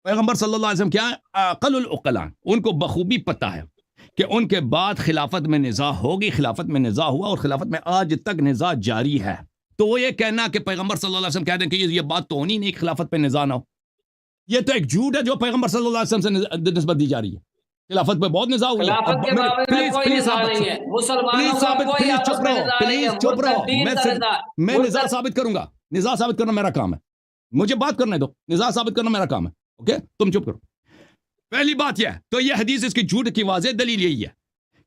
S1: پیغمبر صلی اللہ علیہ وسلم کیا ہے؟ عاقل العقلاء. ان کو بخوبی پتہ ہے کہ ان کے بعد خلافت میں نزاع ہوگی, خلافت میں نزاع ہوا اور خلافت میں آج تک نزاع جاری ہے. تو وہ یہ کہنا کہ پیغمبر صلی اللہ علیہ وسلم کہہ دیں کہ یہ بات تو ہونی نہیں کہ خلافت پہ نزاع نہ ہو, یہ تو ایک جھوٹ ہے جو پیغمبر صلی اللہ علیہ وسلم سے نسبت دی جا رہی ہے. خلافت پہ بہت نزاع ہوئی ہے. پلیز چپ رہو, میں نزاع ثابت کروں گا. نزاع ثابت کرنا میرا کام ہے, مجھے بات کرنے دو. نزاع ثابت کرنا میرا کام ہے, اوکے؟ تم چپ کرو. پہلی بات یہ ہے, تو یہ حدیث اس کی جھوٹ کی واضح دلیل یہی ہے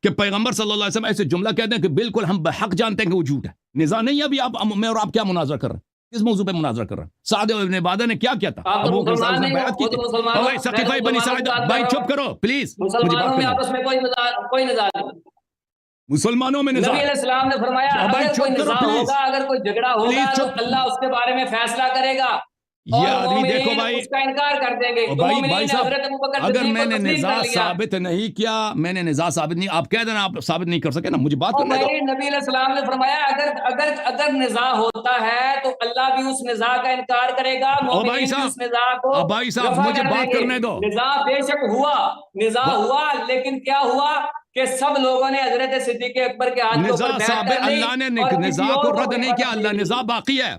S1: کہ پیغمبر صلی اللہ علیہ وسلم ایسے جملہ کہتے ہیں کہ بالکل ہم بحق جانتے ہیں کہ وہ جھوٹ ہے. نزاع نہیں ہے. ابھی میں اور آپ کیا مناظرہ کر رہے ہیں؟ کس موضوع پہ مناظرہ کر رہے ہیں؟ سعد ابن عبادہ نے کیا تھا؟ ابو بکر صلی اللہ علیہ وسلم بیعت کی تھی. بھائی سقیفہ بنی ساعدہ, بھائی چپ کرو پلیز, مجھے بات کرنے دو.
S2: کوئی نزاع نہیں.
S1: مسلمانوں میں نزاع,
S2: نبی علیہ السلام نے فرمایا اگر کوئی نزاع ہوگا, اگر کوئی جھگڑا ہوگا تو اللہ اس کے بارے میں فیصلہ کرے گا.
S1: یہ آدمی دیکھو بھائی,
S2: اس کا انکار کر دیں گے.
S1: بھائی صاحب, اگر میں نے نزاع ثابت نہیں کیا, میں نے نزاع ثابت نہیں, آپ کہہ دینا آپ ثابت نہیں کر سکے نا, مجھے بات کرنے دو.
S2: نبی علیہ السلام نے فرمایا اگر نزاع ہوتا ہے تو اللہ بھی اس نزاع کا انکار کرے گا.
S1: بھائی صاحب مجھے بات کرنے دو.
S2: نزاع بے شک ہوا, نزاع ہوا, لیکن کیا ہوا کہ سب لوگوں نے حضرت صدیق اکبر کے ہاتھ
S1: نزاع ثابت, اللہ نے نزاع کو رد نہیں کیا, اللہ نزاع باقی ہے.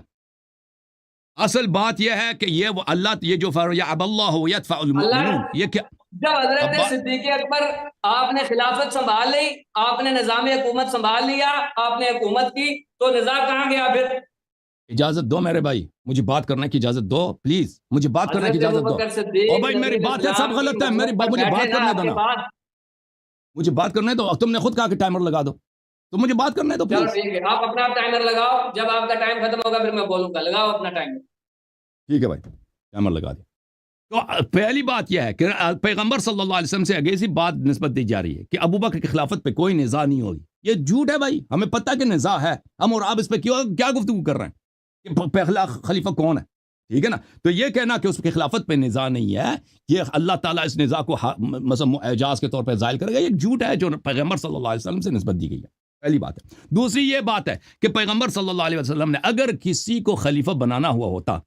S1: اصل بات یہ ہے کہ یہ اللہ, یہ جو اب اللہ یدفع المؤمنون, یہ کیا
S2: جب حضرت صدیق اکبر آپ نے خلافت سنبھال لی, آپ نے نظام حکومت سنبھال لیا, آپ نے حکومت کی, تو نزاع کہاں گیا پھر؟
S1: اجازت دو میرے بھائی, مجھے بات کرنے کی اجازت دو پلیز, مجھے بات کرنے کی اجازت دو. او بھائی میری باتیں سب غلط ہیں, مجھے بات کرنے دو نا, مجھے بات کرنے دو. تم نے خود کہا کہ ٹائمر لگا دو, تو مجھے بات کرنے دو پلیز.
S2: ٹھیک ہے, آپ اپنا ٹائمر لگاؤ, جب آپ کا ٹائم ختم ہوگا پھر میں بولوں گا. لگاؤ اپنا ٹائمر.
S1: ٹھیک ہے بھائی, ٹائمر لگا دیا. تو پہلی بات یہ ہے کہ پیغمبر صلی اللہ علیہ وسلم سے آگے سی بات نسبت دی جا رہی ہے کہ ابوبکر کی خلافت پہ کوئی نزاع نہیں ہوگی. یہ جھوٹ ہے بھائی, ہمیں پتہ کہ نزاع ہے, ہم اور آپ اس پہ کیا گفتگو کر رہے ہیں کہ پہلا خلیفہ کون ہے, ٹھیک ہے نا. تو یہ کہنا کہ اس کی خلافت پہ نزاع نہیں ہے, یہ اللہ تعالیٰ اس نزاع کو مثلا اعجاز کے طور پہ ظاہر کرے گا, یہ جھوٹ ہے جو پیغمبر صلی اللہ علیہ وسلم سے نسبت دی گئی ہے. پہلی بات ہے. دوسری یہ بات ہے کہ پیغمبر صلی اللہ علیہ وسلم نے اگر کسی کو خلیفہ بنانا ہوا ہوتا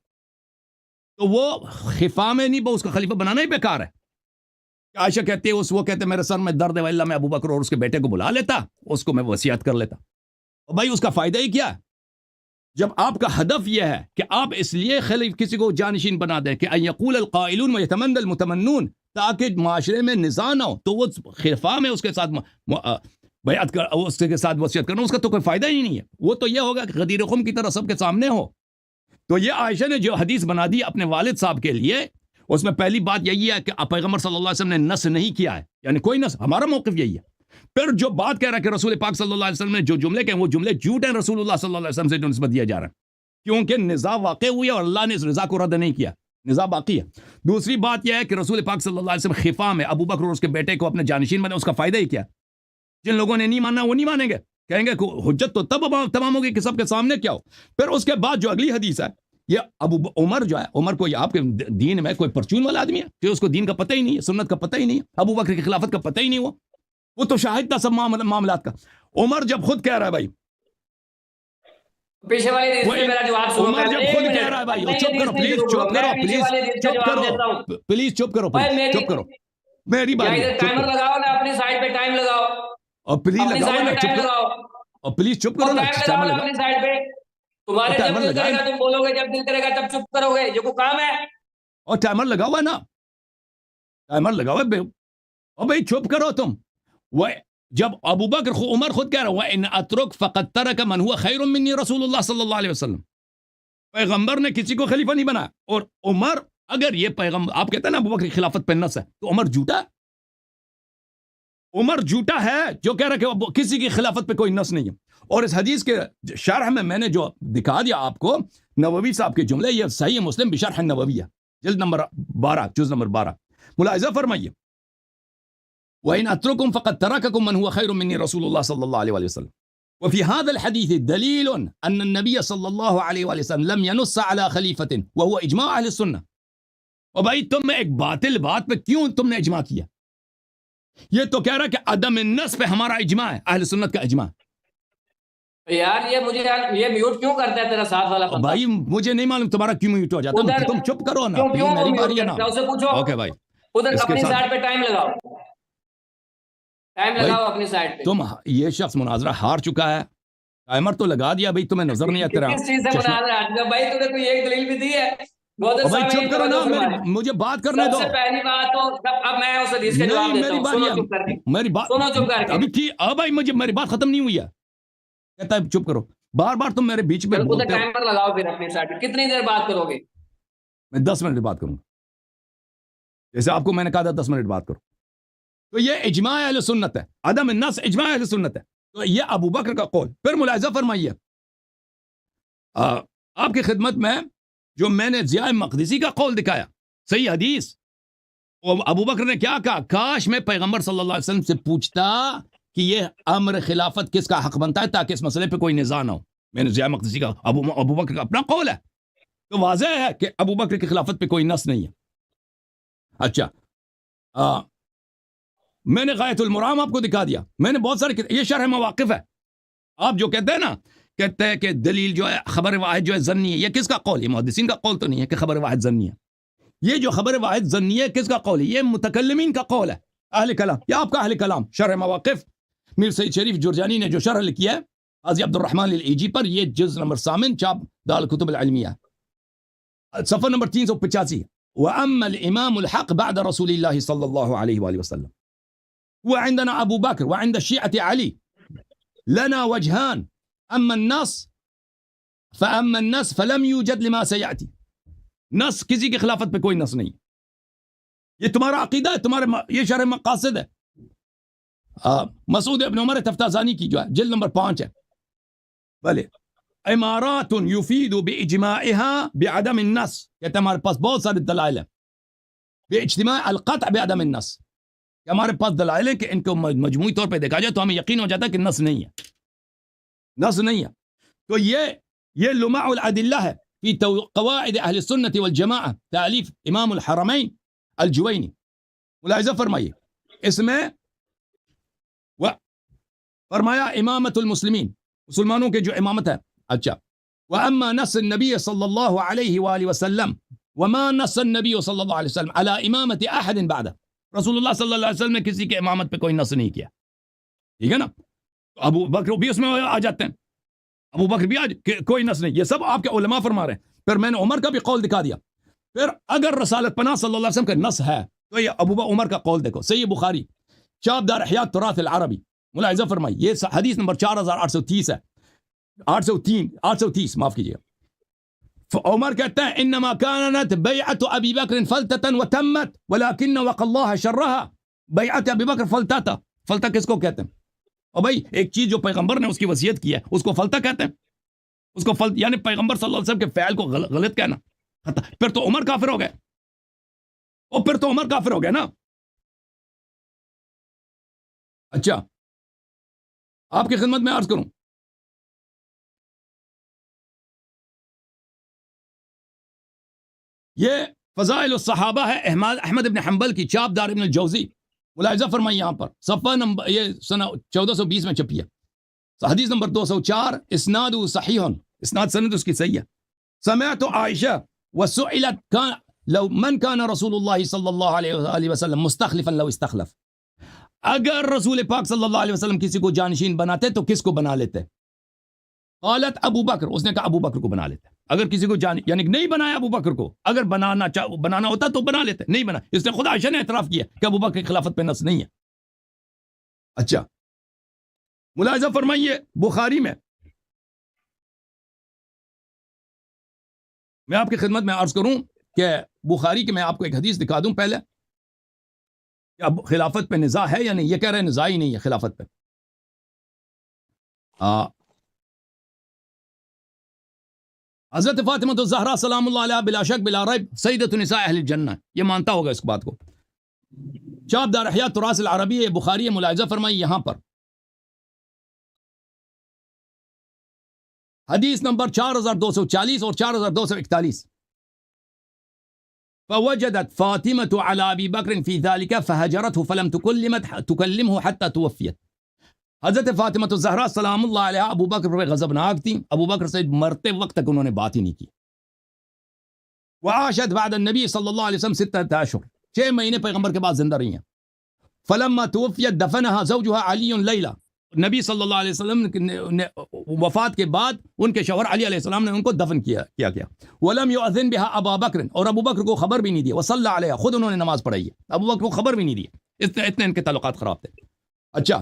S1: تو وہ خفا میں نہیں, اس کا خلیفہ بنانا ہی بیکار ہے. عائشہ کہتی ہے, وہ کہتے میرے سر میں درد ہے, اللہ میں ابو بکر اور اس کے بیٹے کو بلا لیتا, اس کو میں وصیت کر لیتا. اور بھائی اس کا فائدہ ہی کیا ہے جب آپ کا ہدف یہ ہے کہ آپ اس لیے کسی کو جانشین بنا دیں کہ یقول القائلون ویتمنى المتمنون, تاکہ معاشرے میں نزاع نہ ہو, تو وہ خفا میں اس کے ساتھ بیعت کر, اس کے ساتھ وصیت کرنا, اس کا تو کوئی فائدہ ہی نہیں ہے. وہ تو یہ ہوگا کہ غدیر خم کی طرح سب کے سامنے ہو. تو یہ عائشہ نے جو حدیث بنا دی اپنے والد صاحب کے لیے, اس میں پہلی بات یہی ہے کہ پیغمبر صلی اللہ علیہ وسلم نے نص نہیں کیا ہے, یعنی کوئی نص, ہمارا موقف یہی ہے. پھر جو بات کہہ رہا ہے کہ رسول پاک صلی اللہ علیہ وسلم نے جو جملے کہے وہ جملے جھوٹ ہیں رسول اللہ صلی اللہ علیہ وسلم سے جو نسبت دیا جا رہا ہے, کیونکہ نزاع واقع ہوئی ہے اور اللہ نے اس نزاع کو رد نہیں کیا, نزاع باقی ہے. دوسری بات یہ ہے کہ رسول پاک صلی اللہ علیہ وسلم خفا میں ابو بکر اور اس کے بیٹے کو اپنے جانشین بنے, اس کا فائدہ ہی کیا؟ جن لوگوں نے نہیں ماننا وہ نہیں مانیں گے, کہیں گے حجت تو تب تمام ہوگی کہ سب کے سامنے کیا ہو. پھر اس کے بعد جو اگلی حدیث ہے, یہ ابو عمر جو ہے, عمر کو آپ کے دین میں کوئی پرچون والا آدمی ہے کہ اس کو دین کا پتہ ہی نہیں ہے, سنت کا پتہ ہی نہیں ہے, ابو بکر کی خلافت کا پتہ ہی نہیں ہوا, وہ تو شاہد تھا سب معاملات کا. عمر جب خود کہہ رہا ہے بھائی,
S2: پیچھے والی حدیث میں میرا جواب سنو,
S1: عمر جب خود کہہ رہا ہے بھائی, چپ کرو پلیز, چپ کرو پلیز, چپ کرو پلیز, چپ کرو چپ کرو, میری بات
S2: ٹائمر لگاؤ نا, اپنی سائڈ پہ ٹائم لگاؤ,
S1: اور پلیز لگاؤ نا, چپ کرو, اور پلیز چپ کرو نا, ٹائمر لگاؤ
S2: اپنی سائڈ پہ. تمہارے جب دل کرے گا تم بولو گے, جب دل کرے گا تب چپ کرو گے, یہ کوئی کام ہے؟
S1: اور ٹائمر لگا ہوا ہے نا, ٹائمر لگا ہوا ہے, اور بھائی چپ کرو تم. وہ جب ابو بکر عمر خود کہہ رہا ہے وَإِنْ أَتْرُكْ فَقَدْ تَرَكَ مَنْ هُوَ خَيْرٌ مِّنِّي رسول اللہ صلی اللہ علیہ وسلم, پیغمبر نے کسی کو خلیفہ نہیں بنایا. اور عمر, اگر یہ پیغمبر, آپ کہتے ہیں نا ابو بکر کی خلافت پہ نص ہے, تو عمر جھوٹا, عمر جھوٹا ہے جو کہہ رہا کہ کسی کی خلافت پہ کوئی نص نہیں ہے. اور اس حدیث کے شرح میں نے جو دکھا دیا آپ کو, نووی صاحب کے جملے, یہ صحیح مسلم بشرح النووی ہے, جلد نمبر 12 جز نمبر 12 ملاحظہ فرمائیے وَإِنْ أَتْرُكُمْ فَقَدْ تَرَكَكُمْ مَنْ هُوَ خَيْرٌ مِّنِّي رسول الله صلى الله عليه وآله وسلم وفي هذا الحديث دليل أن النبي صلى الله عليه وآله وسلم لم ينص على خليفة وهو إجماع أهل السنة. اور بھائی تم ایک باطل بات پہ کیوں تم نے اجماع کیا؟ یہ تو کہہ رہا کہ عدم النص پہ ہمارا اجماع ہے، اہل سنت کا اجماع.
S2: یار یہ مجھے یہ میوٹ کیوں کرتا ہے تیرا ساتھ والا بندہ؟
S1: بھائی مجھے نہیں معلوم تمہارا کیوں میوٹ ہو جاتا ہے، تم چپ کرو نا،
S2: کیوں
S1: میری باری ہے نا.
S2: اسے پوچھو
S1: اوکے بھائی
S2: ادھر اپنی سائڈ پہ ٹائم لگاؤ، ٹائم لگاؤ اپنی سائڈ پہ.
S1: تم یہ شخص مناظرہ ہار چکا ہے، ٹائمر تو لگا دیا بھائی، تمہیں نظر نہیں آتا
S2: کس چیز سے مناظرہ ہٹ گیا بھائی؟ تم نے کوئی ایک دلیل بھی دی ہے؟
S1: بھائی چپ کرو نا، مجھے بات کرنے دو.
S2: سب سے پہلی بات تو اب میں اس حدیث کا جواب دیتا ہوں. سنو چپ کر کے،
S1: میری بات
S2: سنو چپ کر کے.
S1: ابھی ٹھیک بھائی مجھے میری بات ختم نہیں ہوئی ہے، کہتا ہے چپ کرو، بار بار تم میرے بیچ میں بولتے ہو.
S2: ٹائمر لگاؤ پھر اپنی سائڈ پہ. کتنی دیر بات کرو گے؟
S1: میں 10 منٹ بات کروں گا، جیسے آپ کو میں نے کہا تھا 10 منٹ بات کرو. تو یہ اجماع اہل سنت ہے، عدم النص اجماع اہل سنت ہے. تو یہ ابو بکر کا قول. پھر ملاحظہ فرمائیے آپ کی خدمت میں جو میں نے ضیاء مقدسی کا قول دکھایا، صحیح حدیث، ابو بکر نے کیا کہا؟ کاش میں پیغمبر صلی اللہ علیہ وسلم سے پوچھتا کہ یہ امر خلافت کس کا حق بنتا ہے تاکہ اس مسئلے پہ کوئی نزاع نہ ہو. میں نے ضیاء مقدسی کا ابو بکر کا اپنا قول ہے، تو واضح ہے کہ ابو بکر کی خلافت پہ کوئی نص نہیں ہے. اچھا میں نے غایت المرام آپ کو دکھا دیا، میں نے بہت سارے، یہ شرح مواقف ہے. آپ جو کہتے ہیں نا، کہتے ہیں کہ دلیل جو ہے خبر واحد جو ہے ظنی ہے، یہ کس کا قول ہے؟ محدثین کا قول تو نہیں ہے کہ خبر واحد ظنی ہے. یہ جو خبر واحد ظنی ہے کس کا قول ہے؟ یہ متکلمین کا قول ہے، اہل کلام، یا آپ کا اہل کلام. شرح مواقف میر سید شریف جرجانی نے جو شرح لکھی ہے قاضی عبد الرحمن الایجی پر، یہ جز نمبر 8 چاپ دار الکتب العلمیہ، صفحہ نمبر 385. وَأَمَّا الْإِمَامُ الْحَقِّ بعد رسول الله صلى الله عليه وآله وسلم وعندنا أبو بكر وعند الشيعة علي لنا وجهان. أما النص فلم يوجد لما سيأتي. نص کسی کی خلافت پہ کوئی نص نہیں. یہ تمہارا عقیدہ ہے، تمہارے یہ شرح مقاصد ہے. مسعود ابن عمر تفتازانی کی جو ہے جلد نمبر 5 ہے. بلے امارات یفید باجماعها بعدم النص، کہتے ہیں ہمارے پاس بہت سارے دلائل ہیں باجتماع القطع بعدم النص، کہ ہمارے پاس دلائل ہیں کہ ان کو مجموعی طور پہ دیکھا جائے تو ہمیں یقین ہو جاتا ہے کہ نص نہیں ہے، نص نہیں ہے. تو یہ لمع الادلہ ہے فی قواعد اہل السنت والجماعہ، تالیف امام الحرمین الجوینی. ملاحظہ فرمائیے اس میں فرمایا امامت المسلمین، مسلمانوں کے جو امامت ہے. اچھا واما نص النبی صلی اللہ علیہ وآلہ وسلم وما نص النبی صلی اللہ علیہ وسلم علی امامت احد بعد، رسول اللہ صلی اللہ علیہ وسلم نے کسی کے امامت پہ کوئی نص نہیں کیا. ٹھیک ہے نا؟ ابو بکر بھی اس میں آ جاتے ہیں، ابو بکر بھی کوئی نص نہیں. یہ سب آپ کے علماء فرما رہے ہیں. پھر میں نے عمر کا بھی قول دکھا دیا. پھر اگر رسالت پناہ صلی اللہ علیہ وسلم کا نص ہے تو یہ ابو بکر عمر کا قول دیکھو، صحیح بخاری چاپ دار احیاء تراث العربی. ملاحظہ فرمائی یہ حدیث نمبر 4830 ہے، 830 معاف کیجیے. عمر کہتے ہیں انما كانت بیعت ابی بکر فلتة وتمت ولكن وقى الله شرها. بیعت ابی بکر فلتة، فلتہ کس کو کہتے ہیں؟ اور بھائی ایک چیز جو پیغمبر نے اس کی وصیت کی ہے اس کو فلتہ کہتے ہیں، اس کو یعنی پیغمبر صلی اللہ علیہ وسلم کے فعل کو غلط کہنا. پھر تو عمر کافر ہو گئے، اور پھر تو عمر کافر ہو گئے نا. اچھا آپ کی خدمت میں عرض کروں، یہ فضائل الصحابہ ہے احمد ابن حنبل کی، چاپ دار ابن الجوزی. ملاحظہ فرمائیے یہاں پر صفحہ نمبر یہ سنہ 1420 میں چھپی ہے، حدیث نمبر 204. اسناد صحیح، اسناد سند اس کی صحیح ہے. سمعت عائشہ وسئلت كان لو من كان رسول اللہ صلی اللہ علیہ وسلم مستخلفا لو استخلف، اگر رسول پاک صلی اللہ علیہ وسلم کسی کو جانشین بناتے تو کس کو بنا لیتے؟ قالت ابو بکر، اس نے کہا ابو بکر کو بنا لیتے. اگر کسی کو یعنی نہیں بنایا ابو بکر کو، اگر بنانا ہوتا تو بنا لیتے، نہیں بنا. اس نے خود عائشہ نے اعتراف کیا کہ ابو بکر کی خلافت پہ نص نہیں ہے. اچھا ملاحظہ فرمائیے بخاری میں آپ کی خدمت میں عرض کروں کہ بخاری کے میں آپ کو ایک حدیث دکھا دوں پہلے، کہ اب خلافت پہ نزاع ہے یا نہیں. یہ کہہ رہے ہیں نزاع ہی نہیں ہے خلافت پہ. حضرت فاطمہ الزہرا سلام اللہ علیہ بلا شک بلا ریب سیدۃ النساء اہل الجنہ، یہ مانتا ہوگا اس بات کو. چاپ دار احیاء تراث العربی بخاری ملاحظہ فرمائی یہاں پر حدیث نمبر 4240 اور 4241. فوجدت فاطمة على أبي بكر في ذلك فهجرته فلم تكلمه حتى توفيت. حضرت فاطمہ الزہرا سلام اللہ علیہ ابو بکر پر غضبناک تھی، ابو بکر سے مرتے وقت تک انہوں نے بات ہی نہیں کی. وعاشت بعد النبی صلی اللہ علیہ وسلم 6 اشہر، 6 مہینے پیغمبر کے بعد زندہ رہی ہیں. فلما توفیت دفنها زوجها علی لیلہ، نبی صلی اللہ علیہ وسلم نے وفات کے بعد ان کے شوہر علی علیہ السلام نے ان کو دفن کیا گیا. ولم یؤذن بها ابا بکر، اور ابو بکر کو خبر بھی نہیں دی. وصلی علیہ، خود انہوں نے نماز پڑھائی ہے، ابو بکر کو خبر بھی نہیں دی. اتنے ان کے تعلقات خراب تھے. اچھا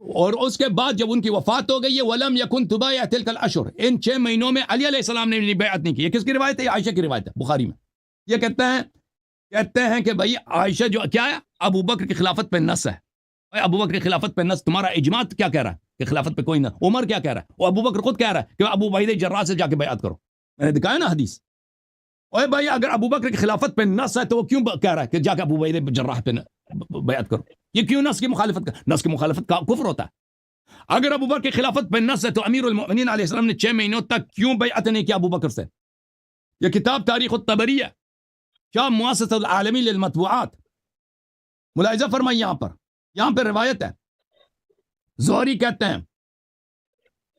S1: اور اس کے بعد جب ان کی وفات ہو گئی ہے ولم یکن تبایع تلک الاشہر، ان 6 مہینوں میں علی علیہ السلام نے بیعت نہیں کی. یہ کس کی روایت ہے؟ عائشہ کی روایت ہے بخاری میں. یہ کہتے ہیں کہ بھائی عائشہ جو کیا ہے ابو بکر کی خلافت پہ نص ہے. ابو بکر کی خلافت پہ نص، تمہارا اجماع کیا کہہ رہا ہے کہ خلافت پہ کوئی نہ. عمر کیا کہہ رہا ہے؟ وہ ابو بکر خود کہہ رہا ہے کہ ابو عبیدہ جراح سے جا کے بیعت کرو. میں نے دکھایا نا حدیث. اوے بھائی اگر ابو بکر کی خلافت پہ نص ہے تو وہ کیوں کہہ رہا ہے کہ جا کے ابو عبیدہ جراح پہ بیعت کرو؟ یہ کیوں نص کی مخالفت نص کی مخالفت کا کفر ہوتا ہے. اگر ابو بکر کی خلافت پہ نص ہے تو امیر المؤمنین علیہ السلام نے 6 مہینوں تک کیوں بیعت نہیں کیا ابو بکر سے؟ یہ کتاب تاریخ الطبری ہے، کیا مؤسسۃ العالمی للمطبوعات. ملاحظہ فرمائیں یہاں پہ روایت ہے. زہری کہتے ہیں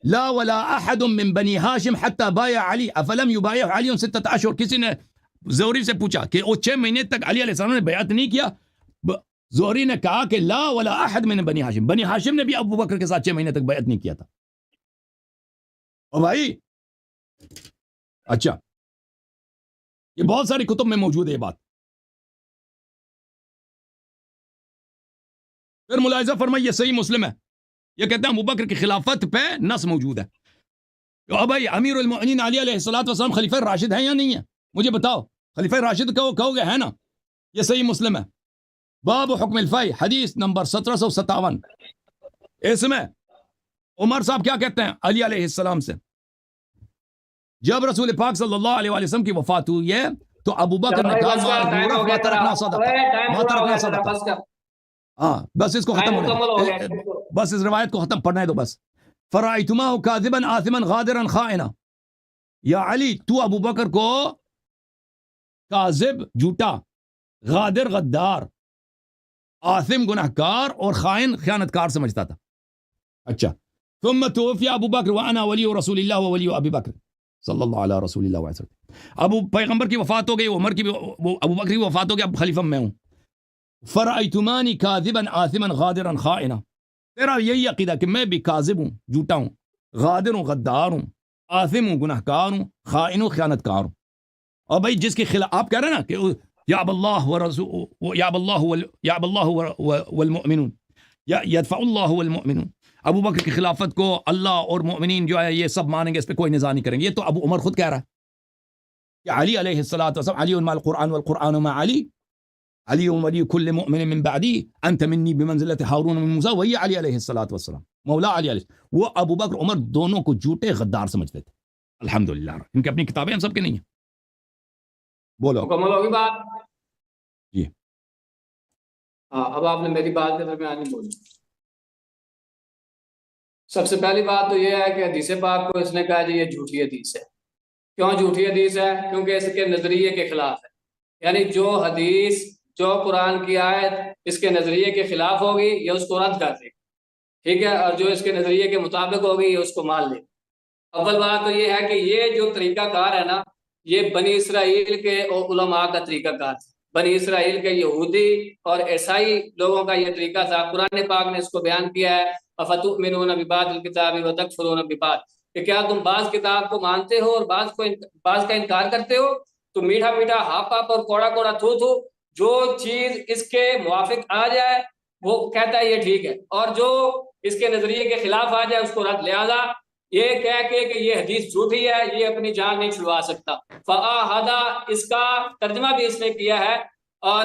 S1: لا ولا احد من بنی ہاشم حتى بايع علی افلم يبايع علی 6 اشہر. کسی نے زہری سے پوچھا کہ وہ 6 مہینے تک علی علیہ السلام نے بیعت نہیں کیا. زہری نے کہا کہ لا ولا احد من بنی ہاشم، بنی ہاشم نے بھی ابو بکر کے ساتھ 6 مہینے تک بیعت نہیں کیا تھا. اور بھائی اچھا یہ بہت ساری کتب میں موجود ہے یہ بات. پھر ملاحظہ فرمائیے صحیح مسلم ہے، یہ کہتے ہیں ابو بکر کی خلافت پہ نص موجود ہے. تو بھائی امیر المؤمنین علی علیہ الصلوۃ والسلام خلیفہ راشد ہیں یا نہیں ہیں؟ مجھے بتاؤ. خلیفہ راشد کہو گے ہے نا؟ یہ صحیح مسلم ہے. باب حکم الفی حدیث نمبر 1757. اس میں عمر صاحب کیا کہتے ہیں علی علیہ السلام سے؟ جب رسول پاک صلی اللہ علیہ وسلم کی وفات ہوئی ہے تو ابو بکر نے کہا ما ترکنا صدقہ. ہاں بس اس کو ختم ہونے، بس اس روایت کو ختم پڑھنے دو بس. فرأیتماہ کاذبا آثما غادرا خائنا. یا علی تو ابو بکر کو کاذب جھوٹا، غادر غدار، آثم گناہگار اور خائن خیانتکار سمجھتا تھا. اچھا ثم توفی ابو بکر وانا ولی رسول اللہ ولی ابی بکر صلی اللہ علیہ رسول اللہ علیہ وسلم. ابو پیغمبر کی وفات ہو گئی، عمر کی ابو بکر کی وفات ہو گئی، اب خلیفہ میں ہوں. فرأیتمانی کاذبا آثما غادرا خائنا. تیرا یہی عقیدہ کہ میں بھی کاذب ہوں، جھوٹا ہوں، غادر ہوں، غدار ہوں، آثم ہوں، گناہگار ہوں، خائن ہوں، خیانتکار ہوں. اور بھائی جس کے خلاف آپ کہہ رہے ہیں نا کہ یا اللہ ورسول یا اللہ والمؤمنون یا یدفع اللہ والمؤمنون، ابو بکر کی خلافت کو اللہ اور مؤمنین جو ہے یہ سب مانیں گے، اس پہ کوئی نزاع نہیں کریں گے. یہ تو ابو عمر خود کہہ رہا ہے کہ علی علیہ الصلوۃ والسلام علی مع القرآن والقرآن مع علی، علی ولی کل مؤمن من بعدی انت منی بمنزلت ہارون من موسیٰ. وہی علی علیہ الصلوۃ والسلام مولا علی علیہ. وہ ابو بکر عمر دونوں کو جھوٹے غدار سمجھتے تھے. الحمدللہ ان کی اپنی کتابیں ہم سب کے نہیں ہیں. بولو
S2: مکمل ہوگی بات
S1: جی.
S2: ہاں اب آپ نے میری بات کے درمیان نہیں بولی. سب سے پہلی بات تو یہ ہے کہ حدیث پاک کو اس نے کہا جی یہ جھوٹی حدیث ہے. کیوں جھوٹی حدیث ہے؟ کیونکہ اس کے نظریے کے خلاف ہے. یعنی جو حدیث جو قرآن کی آیت اس کے نظریے کے خلاف ہوگی یہ اس کو رد کر دے، ٹھیک ہے، اور جو اس کے نظریے کے مطابق ہوگی یہ اس کو مان لے. اول بات تو یہ ہے کہ یہ جو طریقہ کار ہے نا یہ بنی اسرائیل کے علماء کا طریقہ کار تھا. بنی اسرائیل کے یہودی اور عیسائی لوگوں کا یہ طریقہ تھا. قرآن پاک نے اس کو بیان کیا ہے افتؤمنون ببعض الکتاب وتکفرون ببعض، کہ کیا تم بعض کتاب کو مانتے ہو اور بعض کا انکار کرتے ہو. تو میٹھا میٹھا ہاپ ہاپ اور کوڑا کوڑا تھو تھو، جو چیز اس کے موافق آ جائے وہ کہتا ہے یہ ٹھیک ہے، اور جو اس کے نظریے کے خلاف آ جائے اس کو رد. لہذا یہ کہہ کے کہ یہ حدیث جھوٹی ہے یہ اپنی جان نہیں چھڑوا سکتا. فآہدہ اس کا ترجمہ بھی اس نے کیا ہے، اور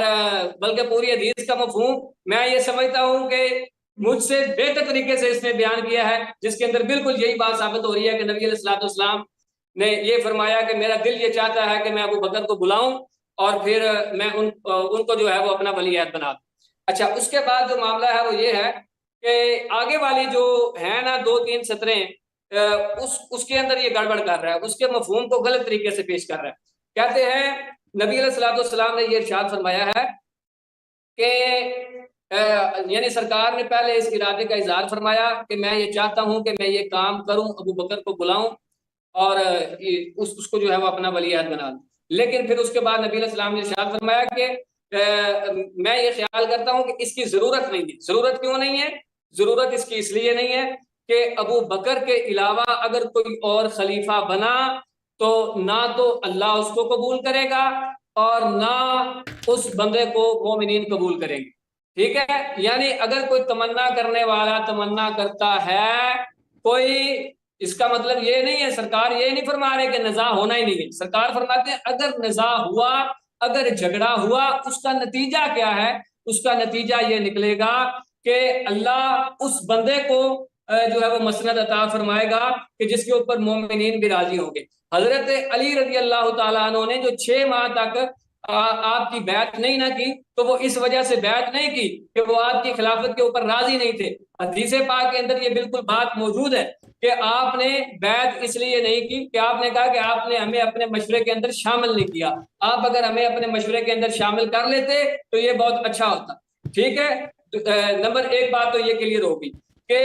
S2: بلکہ پوری حدیث کا مفہوم میں یہ سمجھتا ہوں کہ مجھ سے بہتر طریقے سے اس نے بیان کیا ہے، جس کے اندر بالکل یہی بات ثابت ہو رہی ہے کہ نبی علیہ الصلوۃ والسلام نے یہ فرمایا کہ میرا دل یہ چاہتا ہے کہ میں ابو بکر کو بلاؤں اور پھر میں ان کو جو ہے وہ اپنا ولی عہد بنا دوں۔ اچھا، اس کے بعد جو معاملہ ہے وہ یہ ہے کہ آگے والی جو ہے نا 2-3 سطریں، اس کے اندر یہ گڑبڑ کر رہا ہے، اس کے مفہوم کو غلط طریقے سے پیش کر رہا ہے۔ کہتے ہیں نبی علیہ الصلوۃ والسلام نے یہ ارشاد فرمایا ہے کہ یعنی سرکار نے پہلے اس ارادے کا اظہار فرمایا کہ میں یہ چاہتا ہوں کہ میں یہ کام کروں، ابو بکر کو بلاؤں اور اس کو جو ہے وہ اپنا ولی عہد بنا دوں۔ لیکن پھر اس کے بعد نبی علیہ السلام نے ارشاد فرمایا کہ میں یہ خیال کرتا ہوں کہ اس کی ضرورت نہیں ہے۔ ضرورت کیوں نہیں ہے؟ ضرورت اس کی اس لیے نہیں ہے کہ ابو بکر کے علاوہ اگر کوئی اور خلیفہ بنا تو نہ تو اللہ اس کو قبول کرے گا اور نہ اس بندے کو مومنین قبول کریں گے۔ ٹھیک ہے، یعنی اگر کوئی تمنا کرنے والا تمنا کرتا ہے کوئی، اس کا مطلب یہ نہیں ہے، سرکار یہ نہیں فرما رہے کہ نزاع ہونا ہی نہیں ہے۔ سرکار فرماتے ہیں اگر نزاع ہوا، اگر جھگڑا ہوا، اس کا نتیجہ کیا ہے؟ اس کا نتیجہ یہ نکلے گا کہ اللہ اس بندے کو جو ہے وہ مسند عطا فرمائے گا کہ جس کے اوپر مومنین بھی راضی ہوں گے۔ حضرت علی رضی اللہ تعالیٰ عنہ نے جو 6 ماہ تک آپ کی بیعت نہیں نہ کی، تو وہ اس وجہ سے بیعت نہیں کی کہ وہ آپ کی خلافت کے اوپر راضی نہیں تھے۔ حدیث پاک کے اندر یہ بالکل بات موجود ہے کہ آپ نے بیعت اس لیے نہیں کی کہ آپ نے کہا کہ آپ نے ہمیں اپنے مشورے کے اندر شامل نہیں کیا، آپ اگر ہمیں اپنے مشورے کے اندر شامل کر لیتے تو یہ بہت اچھا ہوتا۔ ٹھیک ہے، نمبر 1 بات تو یہ کلیئر ہوگی کہ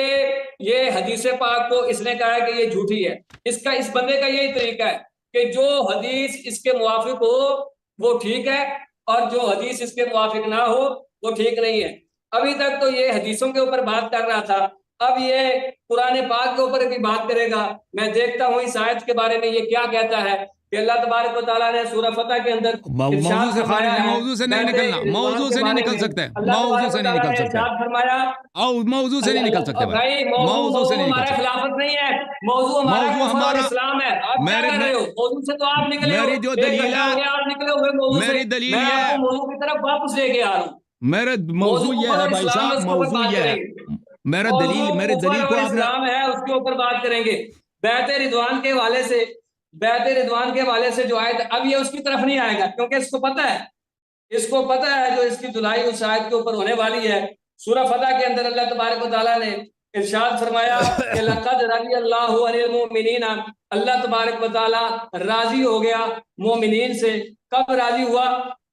S2: یہ حدیث پاک کو اس نے کہا ہے کہ یہ جھوٹی ہے۔ اس بندے کا یہی طریقہ ہے کہ جو حدیث اس کے موافق ہو وہ ٹھیک ہے اور جو حدیث اس کے موافق نہ ہو وہ ٹھیک نہیں ہے۔ ابھی تک تو یہ حدیثوں کے اوپر بات کر رہا تھا، اب یہ قرآن پاک کے اوپر بھی بات کرے گا۔ میں دیکھتا ہوں اس آیت کے بارے میں یہ کیا کہتا ہے کہ اللہ تبارک و تعالیٰ نے سورہ فتح کے اندر
S1: موضوع سے خارج ہے، موضوع سے نہیں نکلنا، موضوع سے نہیں نکل سکتے، موضوع سے نہیں نکل سکتے، او موضوع سے نہیں نکل سکتے بھائی، موضوع سے نہیں نکل
S2: ہمارا
S1: سکتے۔
S2: خلافت نہیں ہے، موضوع ہمارا کفر اور اسلام ہے۔ آپ کیا کر رہے ہو؟ موضوع سے تو آپ نکلے ہو،
S1: میری جو
S2: ایک
S1: دلیل
S2: گھنٹہ ہو گیا
S1: ہے،
S2: آپ نکلے ہوئے موضوع سے۔
S1: میری دلیل
S2: میں
S1: یہ
S2: آپ
S1: ہے،
S2: کو موضوع کی طرف واپس لے کے آ رہا ہوں۔
S1: میرا موضوع یہ
S2: کفر
S1: ہے
S2: اور
S1: بھائی
S2: اسلام ہے،
S1: صاحب،
S2: اس کے اوپر
S1: موضوع
S2: بات
S1: یہ
S2: کریں
S1: ہے،
S2: گے۔
S1: میری
S2: موضوع
S1: دلیل
S2: کفر
S1: کو
S2: اور
S1: آپ نے،
S2: اسلام ہے، اس کے اوپر بات کریں گے۔ بیعت رضوان کے حوالے سے، بیعت رضوان کے حوالے سے جو آیت، اب یہ اس کی طرف نہیں آئے گا کیونکہ اس کو پتہ ہے، اس کو پتہ ہے جو اس کی دھلائی اس آیت کے اوپر ہونے والی ہے۔ سورہ فتح کے اندر اللہ تبارک و تعالیٰ نے ارشاد فرمایا کہ لقد رضی اللہ عن المؤمنین، اللہ تبارک و تعالیٰ راضی ہو گیا مومنین سے۔ کب راضی ہوا؟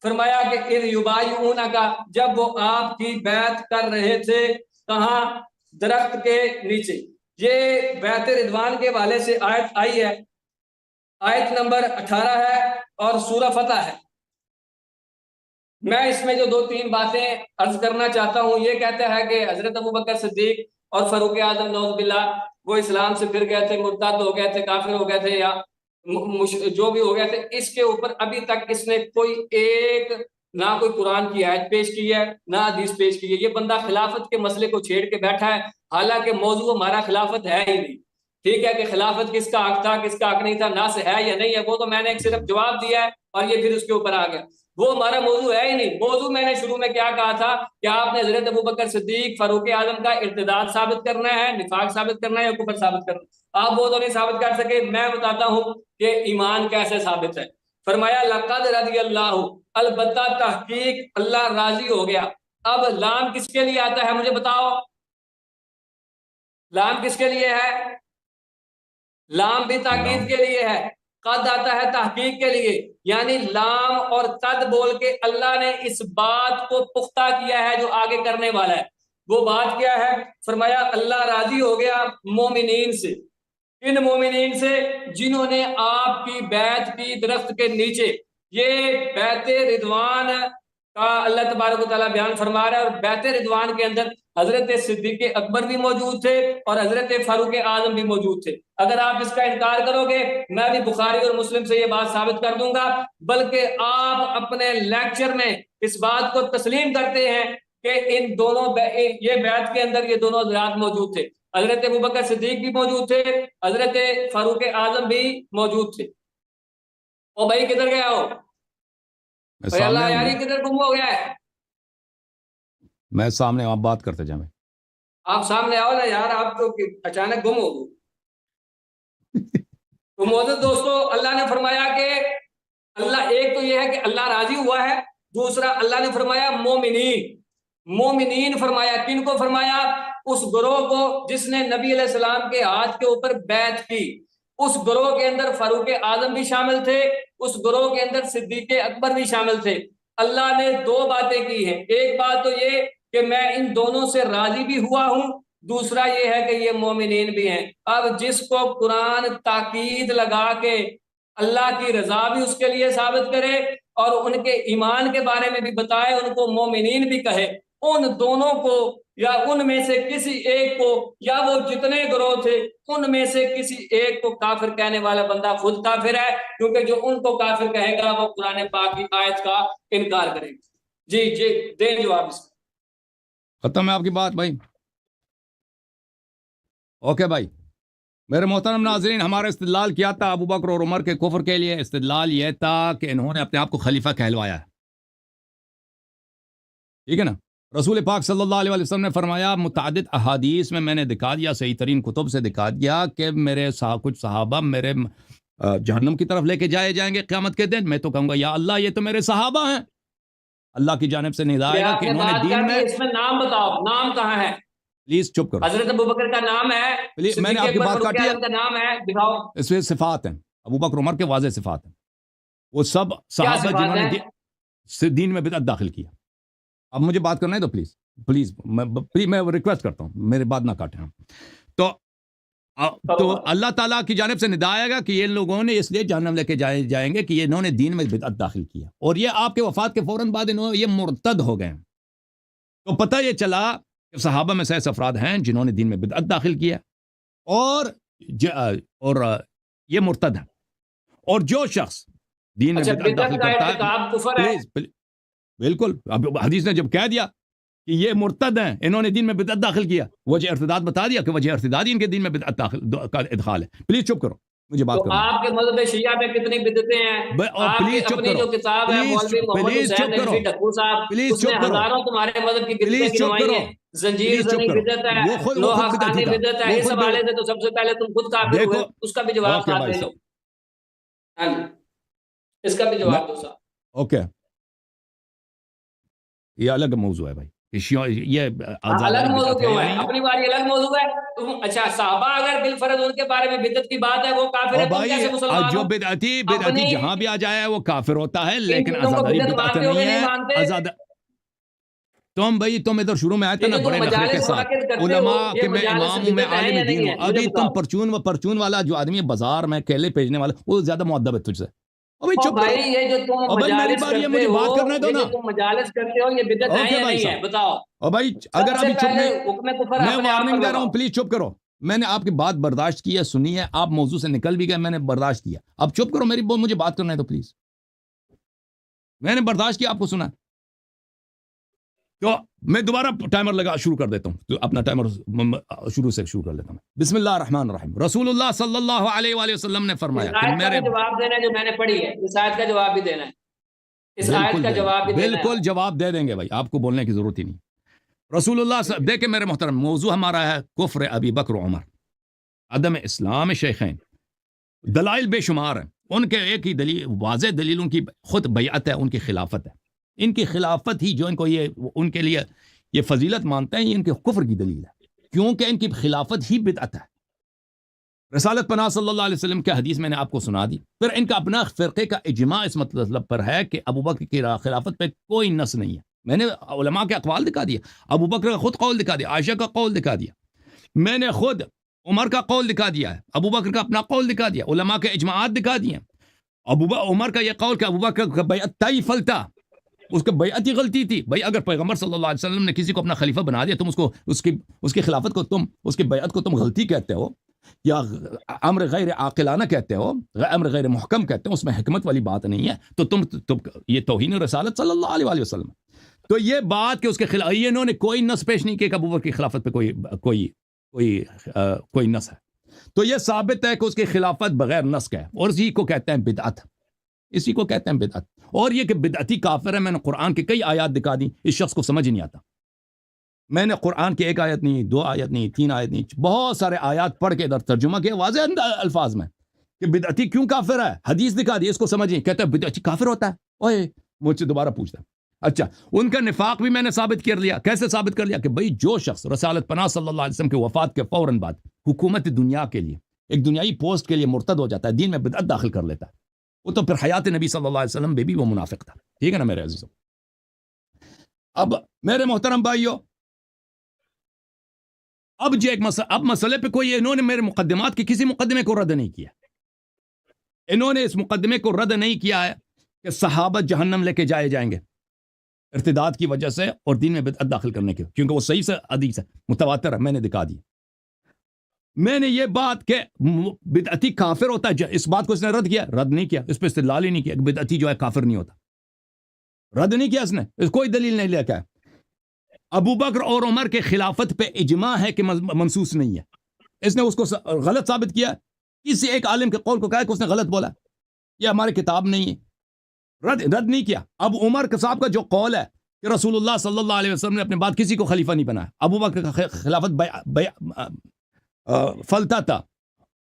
S2: فرمایا کہ اذ یبایعونک، جب وہ آپ کی بیعت کر رہے تھے، کہاں؟ درخت کے نیچے۔ یہ بیعت رضوان کے حوالے سے آیت آئی ہے، آیت نمبر 18 ہے اور سورہ فتح ہے۔ میں اس میں جو 2-3 باتیں عرض کرنا چاہتا ہوں، یہ کہتا ہے کہ حضرت ابوبکر صدیق اور فاروق اعظم نعوذ باللہ وہ اسلام سے پھر گئے تھے، مرتد ہو گئے تھے، کافر ہو گئے تھے یا جو بھی ہو گئے تھے۔ اس کے اوپر ابھی تک اس نے نہ کوئی قرآن کی آیت پیش کی ہے، نہ حدیث پیش کی ہے۔ یہ بندہ خلافت کے مسئلے کو چھیڑ کے بیٹھا ہے، حالانکہ موضوع ہمارا خلافت ہے ہی نہیں۔ ٹھیک ہے کہ خلافت کس کا حق تھا، کس کا حق نہیں تھا، نہ سے ہے یا نہیں ہے، وہ تو میں نے ایک صرف جواب دیا ہے اور یہ پھر اس کے اوپر آ گیا۔ وہ ہمارا موضوع ہے ہی نہیں۔ موضوع میں نے شروع میں کیا کہا تھا کہ آپ نے حضرت ابوبکر صدیق فاروق اعظم کا ارتداد ثابت کرنا ہے، نفاق ثابت کرنا ہے یا کفر ثابت کرنا ہے۔ آپ وہ تو نہیں ثابت کر سکے، میں بتاتا ہوں کہ ایمان کیسے ثابت ہے۔ فرمایا لقد رضی اللہ، البتہ تحقیق اللہ راضی ہو گیا۔ اب لام کس کے لیے آتا ہے مجھے بتاؤ، لام کس کے لیے ہے؟ لام بھی تاکید کے لیے ہے، قد آتا ہے تحقیق کے لیے، یعنی لام اور قد بول کے اللہ نے اس بات کو پختہ کیا ہے جو آگے کرنے والا ہے۔ وہ بات کیا ہے؟ فرمایا اللہ راضی ہو گیا مومنین سے۔ ان مومنین سے جنہوں نے آپ کی بیعت کی درخت کے نیچے۔ یہ بیعت رضوان کا اللہ تبارک و تعالیٰ بیان فرما رہا ہے، اور بیعت رضوان کے اندر حضرت صدیق اکبر بھی موجود تھے اور حضرت فاروق اعظم بھی موجود تھے۔ اگر آپ اس کا انکار کرو گے، میں بھی بخاری اور مسلم سے یہ بات ثابت کر دوں گا، بلکہ آپ اپنے لیکچر میں اس بات کو تسلیم کرتے ہیں کہ ان دونوں یہ بیعت کے اندر یہ دونوں حضرات موجود تھے۔ حضرت ابوبکر صدیق بھی موجود تھے، حضرت فاروق اعظم بھی موجود تھے۔ او بھائی کدھر گیا ہو؟ بھائی اللہ یاری کدھر گم ہو گیا ہے؟
S1: میں سامنے آپ بات کرتے جائیں۔
S2: آپ سامنے آؤ نا یار، آپ تو اچانک گم ہو گئے۔ تو معزز دوستو، اللہ نے فرمایا کہ اللہ، ایک تو یہ ہے کہ اللہ راضی ہوا ہے، دوسرا اللہ نے فرمایا مومنین، مومنین فرمایا کن کو فرمایا؟ اس گروہ کو جس نے نبی علیہ السلام کے ہاتھ کے اوپر بیعت کی۔ اس گروہ کے اندر فاروق اعظم بھی شامل تھے، اس گروہ کے اندر صدیق اکبر بھی شامل تھے۔ اللہ نے دو باتیں کی ہیں، ایک بات تو یہ کہ میں ان دونوں سے راضی بھی ہوا ہوں، دوسرا یہ ہے کہ یہ مومنین بھی ہیں۔ اب جس کو قرآن تاکید لگا کے اللہ کی رضا بھی اس کے لیے ثابت کرے اور ان کے ایمان کے بارے میں بھی بتائے، ان کو مومنین بھی کہے، ان دونوں کو یا ان میں سے کسی ایک کو، یا وہ جتنے گروہ تھے ان میں سے کسی ایک کو کافر کہنے والا بندہ خود کافر ہے، کیونکہ جو ان کو کافر کہے گا وہ قرآن پاک کی آیت کا انکار کرے گا۔ جی جی دیں جواب اس کا۔
S1: ختم ہے آپ کی بات بھائی؟ اوکے بھائی، میرے محترم ناظرین، ہمارا استدلال کیا تھا ابو بکر اور عمر کے کفر کے لیے؟ استدلال یہ تھا کہ انہوں نے اپنے آپ کو خلیفہ کہلوایا ہے، ٹھیک ہے نا؟ رسول پاک صلی اللہ علیہ وسلم نے فرمایا، متعدد احادیث میں نے دکھا دیا، صحیح ترین کتب سے دکھا دیا کہ میرے کچھ صحابہ میرے جہنم کی طرف لے کے جائے جائیں گے قیامت کے دن۔ میں تو کہوں گا یا اللہ یہ تو میرے صحابہ ہیں، اللہ کی جانب سے ندا آئے گا کہ انہوں نے دین میں،
S2: اس میں نام بتاؤ، نام کہاں ہے؟
S1: پلیز چپ کرو،
S2: حضرت ابوبکر کا نام ہے،
S1: میں نے آپ کی بات کاٹی ہے،
S2: کا نام ہے، دکھاؤ۔
S1: اس میں صفات ہیں، ابو بکر عمر کے واضح صفات ہیں، وہ سب صحابہ جنہوں نے دین میں بدعت داخل کیا۔ اب مجھے بات کرنا ہے تو پلیز میں ریکویسٹ کرتا ہوں میرے بات نہ کاٹیں۔ تو اللہ تعالیٰ کی جانب سے ندا آئے گا کہ یہ لوگوں نے اس لیے جہنم لے کے جائیں گے کہ یہ انہوں نے دین میں بدعت داخل کیا، اور یہ آپ کے وفات کے فوراً بعد یہ مرتد ہو گئے۔ تو پتہ یہ چلا کہ صحابہ میں سے ایسے افراد ہیں جنہوں نے دین میں بدعت داخل کیا اور یہ مرتد ہے۔ اور جو شخص دین میں بدعت داخل کرتا ہے، بالکل، اب حدیث نے جب کہہ دیا کہ یہ مرتد ہیں، انہوں نے دین میں بدعت داخل کیا، وجہ ارتداد بتا دیا کہ وجہ ارتداد ان کے دین میں بدعت کا ادخال ہے۔ پلیز چپ کرو، مجھے بات کرو۔
S2: آپ کے مذہب شیعہ میں کتنی بدعتیں ہیں؟
S1: پلیز چپ کرو،
S2: جو کتاب ہے مولوی محمد حسین نقوی ٹھکور صاحب، اس میں ہزاروں تمہارے مذہب کی بدعتیں گنوائی ہیں۔ زنجیر زنی بدعت ہے، لوہا خانی بدعت ہے، اس حوالے سے تو سب سے پہلے تم خود کافر ہوئے، اس کا بھی جواب ساتھ دے دو۔ اس کا بھی جواب دو صاحب۔
S1: اوکے، یہ الگ موضوع ہے بھائی، یہ
S2: الگ موضوع کیوں ہے؟ اپنی باری الگ موضوع ہے۔ اچھا، صحابہ اگر بالفرض ان کے بارے میں بدعت کی بات ہے وہ کافر ہے، تم کیسے مسلمان ہو؟
S1: جو بدعتی جہاں بھی آ جائے وہ کافر ہوتا ہے، لیکن آزاداری بدعت نہیں ہے۔ تم ادھر شروع میں آئے تھے نا بڑے نخرے کے ساتھ، علماء کہ میں امام ہوں، میں عالم دین ہوں۔ ابھی تم پرچون والا جو آدمی ہے بازار میں کیلے بھیجنے والا، وہ زیادہ مؤدب ہے تجھ سے۔
S2: بھائی یہ جو تم مجالس کرتے ہو،
S1: مجھے بات کرنے دو نا،
S2: جو تم مجالس کرتے ہو یہ بدعت ہے یا نہیں ہے؟ بتاؤ۔
S1: اور بھائی اگر ابھی چپ میں وارننگ دے رہا ہوں، پلیز چپ کرو۔ میں نے آپ کی بات برداشت کی ہے، سنی ہے، آپ موضوع سے نکل بھی گئے، میں نے برداشت کیا، اب چپ کرو، مجھے بات کرنا ہے تو پلیز۔ میں نے برداشت کیا، آپ کو سنا، تو میں دوبارہ ٹائمر شروع کر دیتا ہوں، تو اپنا ٹائمر شروع کر لیتا ہوں۔ بسم اللہ الرحمن الرحیم۔ رسول اللہ صلی اللہ علیہ وآلہ وسلم نے فرمایا کہ میرے
S2: جواب دینا ہے جو میں نے پڑھی ہے، اس آیت کا جواب بھی دینا ہے، اس آیت کا جواب بھی دینا ہے۔
S1: بالکل جواب دے دیں گے بھائی، آپ کو بولنے کی ضرورت ہی نہیں۔ رسول اللہ دیکھیں میرے محترم، موضوع ہمارا ہے کفر ابی بکر و عمر، عدم اسلام شیخین۔ دلائل بے شمار ہیں، ان کے ایک ہی دلیل، واضح دلیل ان کی خود بیعت ہے، ان کی خلافت ہے۔ ان کی خلافت ہی جو ان کے لیے یہ فضیلت مانتے ہیں، یہ ان کے کفر کی دلیل ہے، کیونکہ ان کی خلافت ہی بدعت ہے۔ رسالت پناہ صلی اللہ علیہ وسلم کی حدیث میں نے آپ کو سنا دی۔ پھر ان کا اپنا فرقے کا اجماع اس مطلب پر ہے کہ ابو بکر کی خلافت پہ کوئی نص نہیں ہے۔ میں نے علماء کے اقوال دکھا دیا، ابو بکر کا خود قول دکھا دیا، عائشہ کا قول دکھا دیا، میں نے خود عمر کا قول دکھا دیا ہے، ابو بکر کا اپنا قول دکھا دیا، علماء کے اجماعات دکھا دیے۔ عمر کا یہ قول کہ ابو بکر کا بیعت تائی فلتا، اس کا بیعت ہی غلطی تھی۔ بھائی اگر پیغمبر صلی اللہ علیہ وسلم نے کسی کو اپنا خلیفہ بنا دیا، تم اس کی خلافت کو، اس کی بیعت کو تم غلطی کہتے ہو، یا امر غیر عاقلانہ کہتے ہو، امر غیر محکم کہتے ہو، اس میں حکمت والی بات نہیں ہے، تو تم یہ توہین رسالت صلی اللہ علیہ وآلہ وسلم۔ تو یہ بات کہ اس کے خلاف انہوں نے کوئی نص پیش نہیں کیا کہ ابو بکر کی خلافت پہ کوئی نص ہے، تو یہ ثابت ہے کہ اس کی خلافت بغیر نص کا ہے، اور اسی کو کہتے ہیں بدعت، اسی کو کہتے ہیں بدعت۔ اور یہ کہ بدعتی کافر ہے، میں نے قرآن کے کئی آیات دکھا دی، اس شخص کو سمجھ ہی نہیں آتا۔ میں نے قرآن کی ایک آیت نہیں، 2 آیت نہیں، 3 آیت نہیں، بہت سارے آیات پڑھ کے ادھر ترجمہ کیا واضح الفاظ میں کہ بدعتی کیوں کافر ہے، حدیث دکھا دی، اس کو سمجھیں، کہتے ہیں بدعتی کافر ہوتا ہے، اوئے مجھ سے دوبارہ پوچھتا ہے۔ اچھا، ان کا نفاق بھی میں نے ثابت کر لیا۔ کیسے ثابت کر لیا؟ کہ بھئی جو شخص رسالت پناہ صلی اللہ علیہ وسلم کے وفات کے فوراً بعد حکومت دنیا کے لیے، ایک دنیائی پوسٹ کے لیے مرتد ہو جاتا ہے، دین میں بدعت داخل کر لیتا ہے، وہ تو پھر حیات نبی صلی اللہ علیہ وسلم میں بھی وہ منافق تھا۔ ٹھیک ہے نا میرے عزیزوں؟ اب میرے محترم بھائیو، اب جو ایک اب مسئلے پہ کوئی، انہوں نے میرے مقدمات کے کسی مقدمے کو رد نہیں کیا، انہوں نے اس مقدمے کو رد نہیں کیا ہے کہ صحابہ جہنم لے کے جائے جائیں گے ارتداد کی وجہ سے اور دین میں بدعت داخل کرنے کے، کیونکہ وہ صحیح سے حدیث ہے، متواتر ہے، میں نے دکھا دی۔ میں نے یہ بات کہ بدعتی کافر ہوتا ہے، اس بات کو اس نے رد کیا، رد نہیں کیا، اس پہ استدلال ہی نہیں کیا کہ بدعتی جو ہے کافر نہیں ہوتا، رد نہیں کیا اس نے، اس کوئی دلیل نہیں لے کے آیا۔ ابو بکر اور عمر کے خلافت پہ اجماع ہے کہ منسوس نہیں ہے، اس نے اس کو غلط ثابت کیا، کسی ایک عالم کے قول کو کہا کہ اس نے غلط بولا، یہ ہماری کتاب نہیں ہے، رد نہیں کیا۔ اب عمر صاحب کا جو قول ہے کہ رسول اللہ صلی اللہ علیہ وسلم نے اپنے بعد کسی کو خلیفہ نہیں بنایا، ابو بکر کا خلافت فلتا تھا،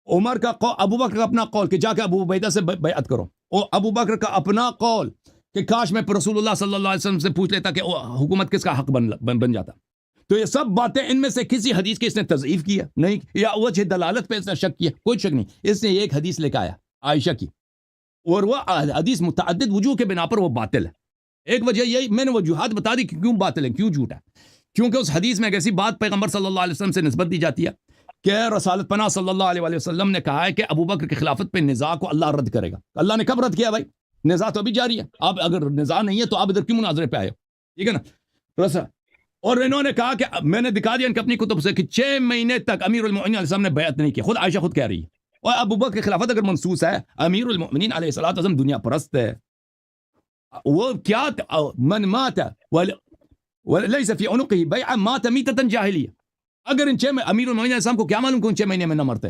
S1: عمر کا ابو بکر کا اپنا قول کہ جا کے ابو عبیدہ سے بیعت کرو، اور ابو بکر کا اپنا قول کہ کاش میں رسول اللہ صلی اللہ علیہ وسلم سے پوچھ لیتا کہ حکومت کس کا حق بن جاتا۔ تو یہ سب باتیں، ان میں سے کسی حدیث کی اس نے تضعیف کیا نہیں، یا وجہ دلالت پہ اس نے شک کیا، کوئی شک نہیں، اس نے ایک حدیث لے کے آیا عائشہ کی، اور وہ حدیث متعدد وجوہ کے بنا پر وہ باطل ہے۔ ایک وجہ یہی، میں نے وجوہات بتا دی کہ کیوں باطل ہے، کیوں جھوٹا ہے، کیونکہ اس حدیث میں ایک ایسی بات پیغمبر صلی اللہ علیہ وسلم سے نسبت دی جاتی ہے کہ رسالت پناہ صلی اللہ علیہ وسلم نے کہا ہے کہ ابو بکر کی خلافت پہ نزاع کو اللہ رد کرے گا۔ اللہ نے کب رد کیا بھائی؟ نزاع تو ابھی جاری ہے، اب اگر نزاع نہیں ہے تو آپ ادھر کیوں مناظرے پہ آئے ہو؟ ٹھیک ہے نا؟ اور انہوں نے کہا کہ میں نے دکھا دیا ان کی اپنی کتب سے کہ 6 مہینے تک امیر المؤمنین علیہ السلام نے بیعت نہیں کی، خود عائشہ خود کہہ رہی ہے۔ اور ابو بکر کی خلافت اگر منسوس ہے، امیر المؤمنین علیہ السلام دنیا پرست ہے، وہ کیا من مات وليس في عنقه بیعہ مات میتۃ جاہلیہ، اگر ان 6 میں امیر المؤمنین علیہ السلام کو کیا معلوم کہ ان 6 مہینے میں نہ مرتے،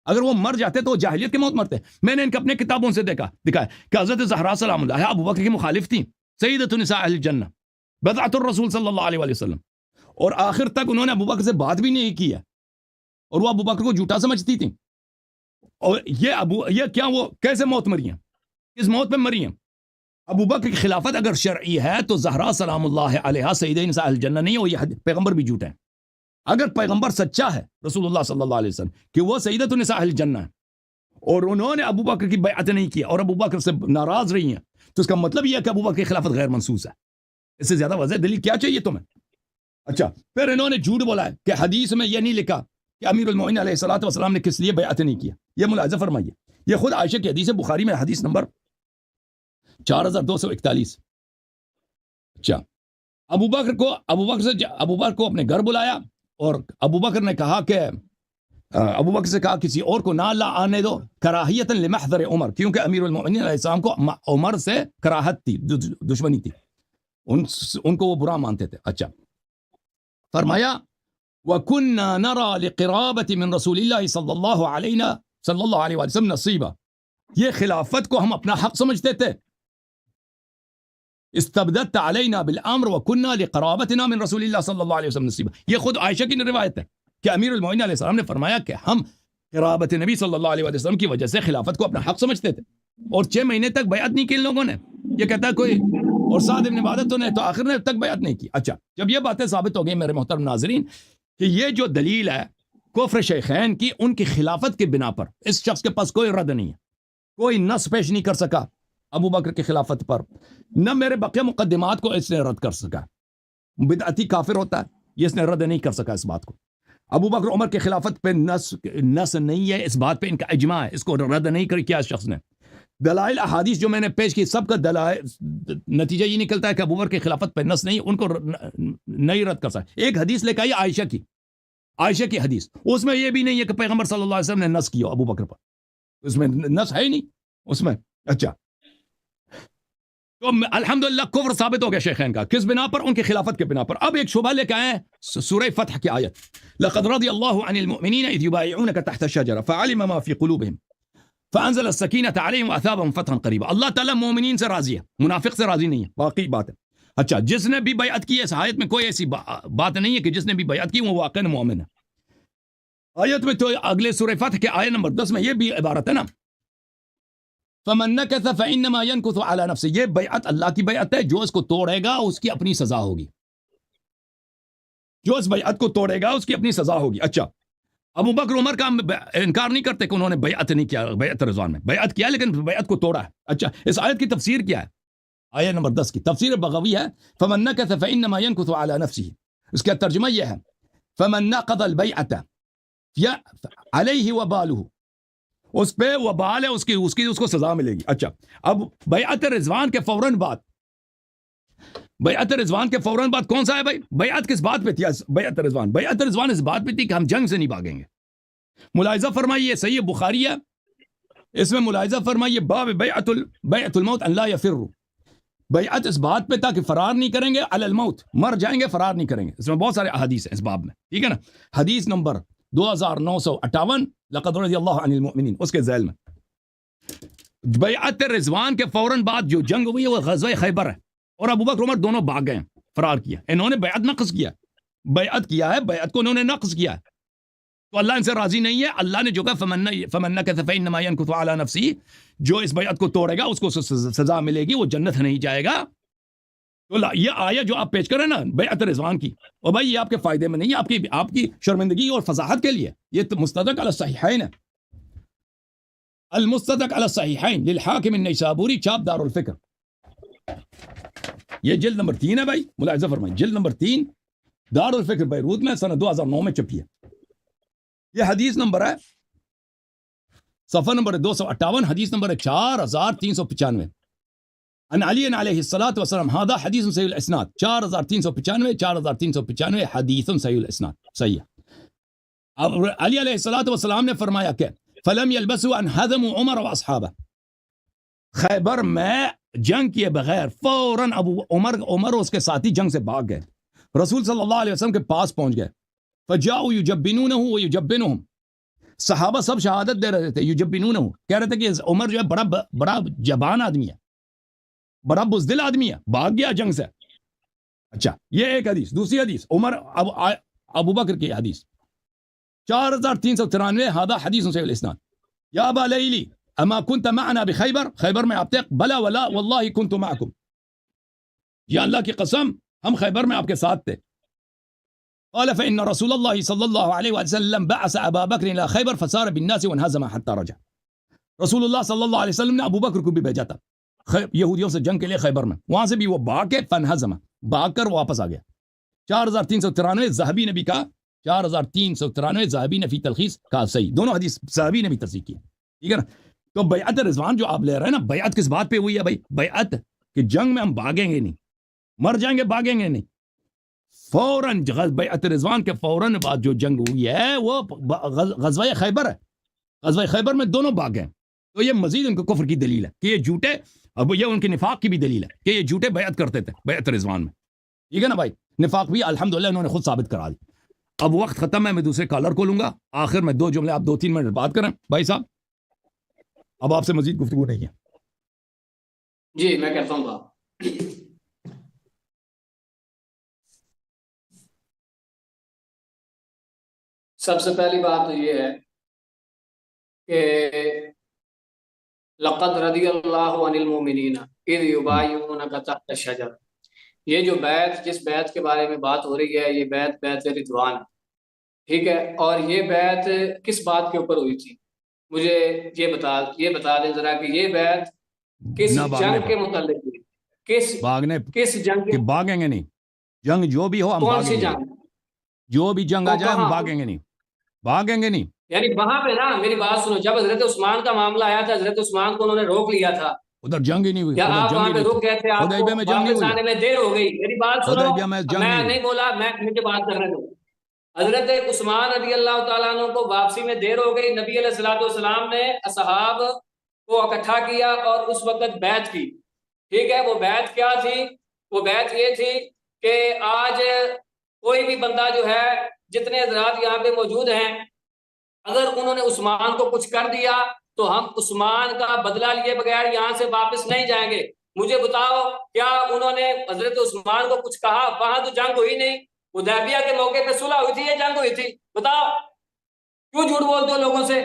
S1: اگر وہ مر جاتے تو وہ جاہلیت کی موت مرتے۔ میں نے ان کے اپنے کتابوں سے دکھایا کہ حضرت زہرا سلام اللہ ابو بکر کی مخالف تھیں، سیدۃ نساء اہل الجنہ، بضعۃ الرسول صلی اللہ علیہ وسلم، اور آخر تک انہوں نے ابو بکر سے بات بھی نہیں کی ہے، اور وہ ابو بکر کو جھوٹا سمجھتی تھیں۔ اور یہ کیا وہ کیسے موت مری ہیں، کس موت پہ مری ہیں؟ ابو بکر کی خلافت اگر شرعی ہے تو زہرا سلام اللہ علیہا سیدہ نساء اہل الجنہ نہیں ہے، یہ پیغمبر بھی جھوٹا ہے۔ اگر پیغمبر سچا ہے رسول اللہ صلی اللہ علیہ وسلم کہ وہ سیدۃ نساء اہل الجنہ ہے، اور انہوں نے ابو بکر کی بیعت نہیں کی اور ابو بکر سے ناراض رہی ہیں، تو اس کا مطلب یہ ہے کہ ابو بکر کی خلافت غیر منسوس ہے۔ اس سے زیادہ واضح دلیل کیا چاہیے تمہیں؟ اچھا، پھر انہوں نے جھوٹ بولا ہے کہ حدیث میں یہ نہیں لکھا کہ امیر المؤمنین علیہ الصلوۃ والسلام نے کس لیے بیعت نہیں کیا، یہ ملاحظہ فرمائیے، یہ خود عائشہ کی حدیث ہے، بخاری میں حدیث نمبر 4241۔ اچھا، ابو بکر کو اپنے گھر بلایا، اور ابو بکر نے کہا کہ ابو بکر سے کہا کسی اور کو نہ لا آنے دو، کراہیتا لمحضر عمر، کیونکہ امیر المؤمنین علیہ السلام کو عمر سے کراہت تھی، دشمنی تھی، ان کو وہ برا مانتے تھے۔ اچھا، فرمایا وَكُنَّا نَرَى لِقِرَابَةِ مِن رَسُولِ اللَّهِ صلی اللہ علیہ وسلم نصیبہ، یہ خلافت کو ہم اپنا حق سمجھتے تھے۔ استبدت علینا بالامر وکننا لقرابتنا من رسول اللہ صلی اللہ علیہ وسلم نصیبہ، یہ خود عائشہ کی روایت ہے کہ امیر المؤمنین علیہ السلام نے فرمایا کہ ہم قرابت نبی صلی اللہ علیہ وسلم کی وجہ سے خلافت کو اپنا حق سمجھتے تھے، اور 6 مہینے تک بیعت نہیں کی ان لوگوں نے۔ یہ کہتا ہے کوئی، اور سعد بن عبادہ تو نے تو آخر نے تک بیعت نہیں کی۔ اچھا، جب یہ باتیں ثابت ہو گئی میرے محترم ناظرین کہ یہ جو دلیل ہے کفر شیخین کی، ان کی خلافت کے بنا پر اس شخص کے پاس کوئی رد نہیں ہے، کوئی نص پیش نہیں کر سکا ابو بکر کی خلافت پر، نہ میرے بقیہ مقدمات کو اس نے رد کر سکا۔ بدعتی کافر ہوتا ہے، یہ اس نے رد نہیں کر سکا اس بات کو۔ ابو بکر عمر کی خلافت پہ نص نہیں ہے، اس بات پہ ان کا اجماع ہے، اس کو رد نہیں کیا اس شخص نے۔ دلائل احادیث جو میں نے پیش کی، سب کا نتیجہ یہ نکلتا ہے کہ ابو بکر کی خلافت پہ نص نہیں، ان کو نہیں رد کر سکتا۔ ایک حدیث لے کے آئی عائشہ کی حدیث، اس میں یہ بھی نہیں ہے کہ پیغمبر صلی اللہ علیہ وسلم نے نص کیا ابو بکر پر، اس میں نص ہے ہی نہیں اس میں۔ اچھا، تو الحمدللہ کفر ثابت ہو گیا شیخین کا، کس بنا پر؟ ان کی خلافت کے بنا پر۔ اب ایک شبہ لے کے آئے سورہ فتح کی آیت، لقد رضی اللہ عن المؤمنین اذ یبایعونک تحت الشجرہ فعلم ما فی قلوبہم فانزل السکینۃ علیہم واثابہم فتحا قریبا۔ اللہ تعالیٰ مومنین سے راضی ہے، منافق سے راضی نہیں ہے، واقعی بات ہے۔ اچھا، جس نے بھی بیعت کی، اس آیت میں کوئی ایسی بات نہیں ہے کہ جس نے بھی بیعت کی وہ واقعا مومن ہے. آیت میں تو اگلے سورہ فتح کے آیت نمبر 10 میں یہ بھی عبارت ہے نا، فَمَن نَكَثَ فَإِنَّمَا يَنكُثُ عَلَى نَفْسِهِ. یہ بیعت اللہ کی بیعت ہے، جو اس کو توڑے گا اس کی اپنی سزا ہوگی. جو اس بیعت کو توڑے گا اس کی اپنی سزا ہوگی. اچھا، ابو بکر عمر کا انکار نہیں کرتے کہ انہوں نے بیعت نہیں کیا، بیعت رضوان میں بیعت کیا لیکن بیعت کو توڑا ہے. اچھا، اس آیت کی تفسیر کیا ہے؟ آیت نمبر 10 کی تفسیر بغوی ہے فَمَن نَكَثَ فَإِنَّمَا يَنكُثُ عَلَى نَفْسِهِ. اس کا ترجمہ یہ ہے فَمَن نَقَضَ الْبَيْعَةَ عَلَيْهِ وَبَالُهُ. اس پہ وبال ہے، اس کو سزا ملے گی. اچھا، اب بیعت رضوان کے فوراً بعد، بیعت رضوان کے فوراً بعد کون سا ہے بھائی؟ بیعت کس بات پہ تھی؟ بیعت رضوان اس بات پہ تھی کہ ہم جنگ سے نہیں بھاگیں گے. ملاحظہ فرمائیے، صحیح بخاری ہے، اس میں ملاحظہ فرمائیے باب بیعت الموت ان لا يفر. بیعت اس بات پہ تھا کہ فرار نہیں کریں گے، علی الموت، مر جائیں گے، فرار نہیں کریں گے. اس میں بہت سارے احادیث ہیں اس باب میں، ٹھیک ہے نا. حدیث نمبر 2958 لقد رضی اللہ عن المؤمنین، اس کے ذیل میں بیعت رضوان کے فوراً بعد جو جنگ ہوئی ہے وہ غزوہ خیبر ہے، اور ابو بکر عمر دونوں بھاگ گئے، فرار کیا. انہوں نے بیعت نقض کیا، بیعت کیا ہے، بیعت کو انہوں نے نقض کیا ہے، تو اللہ ان سے راضی نہیں ہے. اللہ نے جو کہا فَمَن نَكَثَ فَإِنَّمَا يَنكُثُ عَلَى نَفْسِهِ، جو اس بیعت کو توڑے گا اس کو سزا ملے گی، وہ جنت نہیں جائے گا. تو یہ آیت جو آپ پیش کریں نا بیعت رضوان کی، اور بھائی یہ آپ کے فائدے میں نہیں ہے، آپ کی شرمندگی اور فضاحت کے لیے. یہ تو مستدرک علی الصحیحین ہے، المستدرک علی الصحیحین للحاکم النیسابوری، چاپ دار الفکر. یہ جلد نمبر 3 ہے بھائی، ملاحظہ فرمائیں، جلد نمبر 3 دار الفکر بیروت میں سنہ 2009 میں چھپی ہے. یہ حدیث نمبر ہے، صفحہ نمبر 258، حدیث نمبر 4395. ان علی علیہ الصلوۃ والسلام، هذا حدیث صحیح الاسناد. 4395 حدیث صحیح الاسناد، صحیح ہے. اب علی علیہ الصلوۃ والسلام نے فرمایا کہ فلم يلبسوا ان هزموا عمر واصحابه. خیبر میں جنگ کیے بغیر فوراً عمر اور اس کے ساتھی جنگ سے بھاگ گئے، رسول صلی اللہ علیہ وسلم کے پاس پہنچ گئے. فجاؤوا يجبنونه ويجبنهم. صحابہ سب شہادت دے رہے تھے، یجبنونه، کہہ رہے تھے کہ عمر جو ہے بڑا جبان آدمی ہے، بڑا بزدل آدمی ہے، بھاگ گیا جنگ سے. اچھا، یہ ایک حدیث. دوسری حدیث ابو بکر کی حدیث 4393، هذا حدیث صحیح الاسناد. یا ابا لیلی اما كنت معنا بخیبر، خیبر میں آپ تھے؟ بلا ولا واللہ كنت معكم، یا اللہ کی قسم ہم خیبر میں آپ کے ساتھ تھے. قال فإن رسول الله صلى الله عليه وسلم بعث أبا بكر إلى خيبر فسار بالناس وانهزم حتى رجع. رسول اللہ صلی اللہ علیہ وسلم نے ابو بکر کو بھی بھیجا تھا یہودیوں سے جنگ کے لیے خیبر میں، وہاں سے بھی وہ بھاگ کے فانہزم، بھاگ کر واپس آ گیا. 4393 ذہبی نے بھی کہا، 4393 ذہبی نے فی تلخیص کہا صحیح. دونوں حدیث ذہبی نے بھی تصحیح کی، ٹھیک ہے نا. تو بیعت رضوان جو آپ لے رہے ہیں نا، بیعت کس بات پہ ہوئی ہے بھائی؟ بیعت کہ جنگ میں ہم بھاگیں گے نہیں، مر جائیں گے، بھاگیں گے نہیں. فوراً بیعت رضوان کے فوراً بعد جو جنگ ہوئی ہے وہ غزوہ خیبر ہے. غزوہ خیبر میں دونوں بھاگ گئے. تو یہ مزید ان کو کفر کی دلیل ہے کہ یہ جھوٹے، اب یہ ان کے نفاق کی بھی دلیل ہے کہ یہ جھوٹے بیعت کرتے تھے بیعت رضوان میں، ٹھیک ہے نا بھائی. نفاق بھی الحمدللہ انہوں نے خود ثابت کرا دی. اب وقت ختم ہے، میں دوسرے کالر کو لوں گا. آخر میں 2 جملے آپ 2-3 منٹ بات کریں بھائی صاحب، اب آپ سے مزید گفتگو نہیں ہے.
S2: جی میں کہتا ہوں بات. سب سے پہلی بات تو یہ ہے کہ لقد رضی اللہ عن المؤمنین اذ یبایعونک تحت الشجر. یہ جو بیعت، جس بیعت کے بارے میں بات ہو رہی ہے، یہ بیعت رضوان، ٹھیک ہے. اور یہ بیعت کس بات کے اوپر ہوئی تھی؟ مجھے یہ بتا دیں ذرا کہ یہ بیعت کس جنگ کے متعلق ہوئی؟ کس جنگ کے؟
S1: بھاگیں گے نہیں، جنگ جو بھی ہو ہم
S2: کون سی
S1: بھاگیں گے،
S2: جنگ؟
S1: جو بھی جنگ آ جائے ہم بھاگیں گے نہیں، بھاگیں گے نہیں.
S2: یعنی وہاں پہ نا، میری بات سنو، جب حضرت عثمان کا معاملہ آیا تھا، حضرت عثمان کو انہوں نے روک لیا تھا،
S1: ادھر جنگ ہی نہیں ہوئی.
S2: یا آپ وہاں پہ رک گئے تھے، آپ کو
S1: حدیبیہ میں جنگ نہیں
S2: واپس
S1: ہوئی.
S2: آنے میں دیر ہو گئی. میری بات سنو،
S1: حدیبیہ میں جنگ
S2: میں
S1: نہیں
S2: نہیں بولا، مجھے بات کرنے دو. حضرت عثمان رضی اللہ تعالیٰ عنہ کو واپسی میں دیر ہو گئی. نبی علیہ الصلوۃ والسلام نے اصحاب کو اکٹھا کیا اور اس وقت بیعت کی، ٹھیک ہے. وہ بیعت کیا تھی؟ وہ بیعت یہ تھی کہ آج کوئی بھی بندہ جو ہے، جتنے حضرات یہاں پہ موجود ہیں، اگر انہوں نے عثمان کو کچھ کر دیا تو ہم عثمان کا بدلہ لیے بغیر یہاں سے واپس نہیں جائیں گے. مجھے بتاؤ کیا انہوں نے حضرت عثمان کو کچھ کہا؟ وہاں تو جنگ ہوئی نہیں، حدیبیہ کے موقع پہ صلح ہوئی تھی یا جنگ ہوئی تھی؟ بتاؤ کیوں جھوٹ بولتے ہو لوگوں سے؟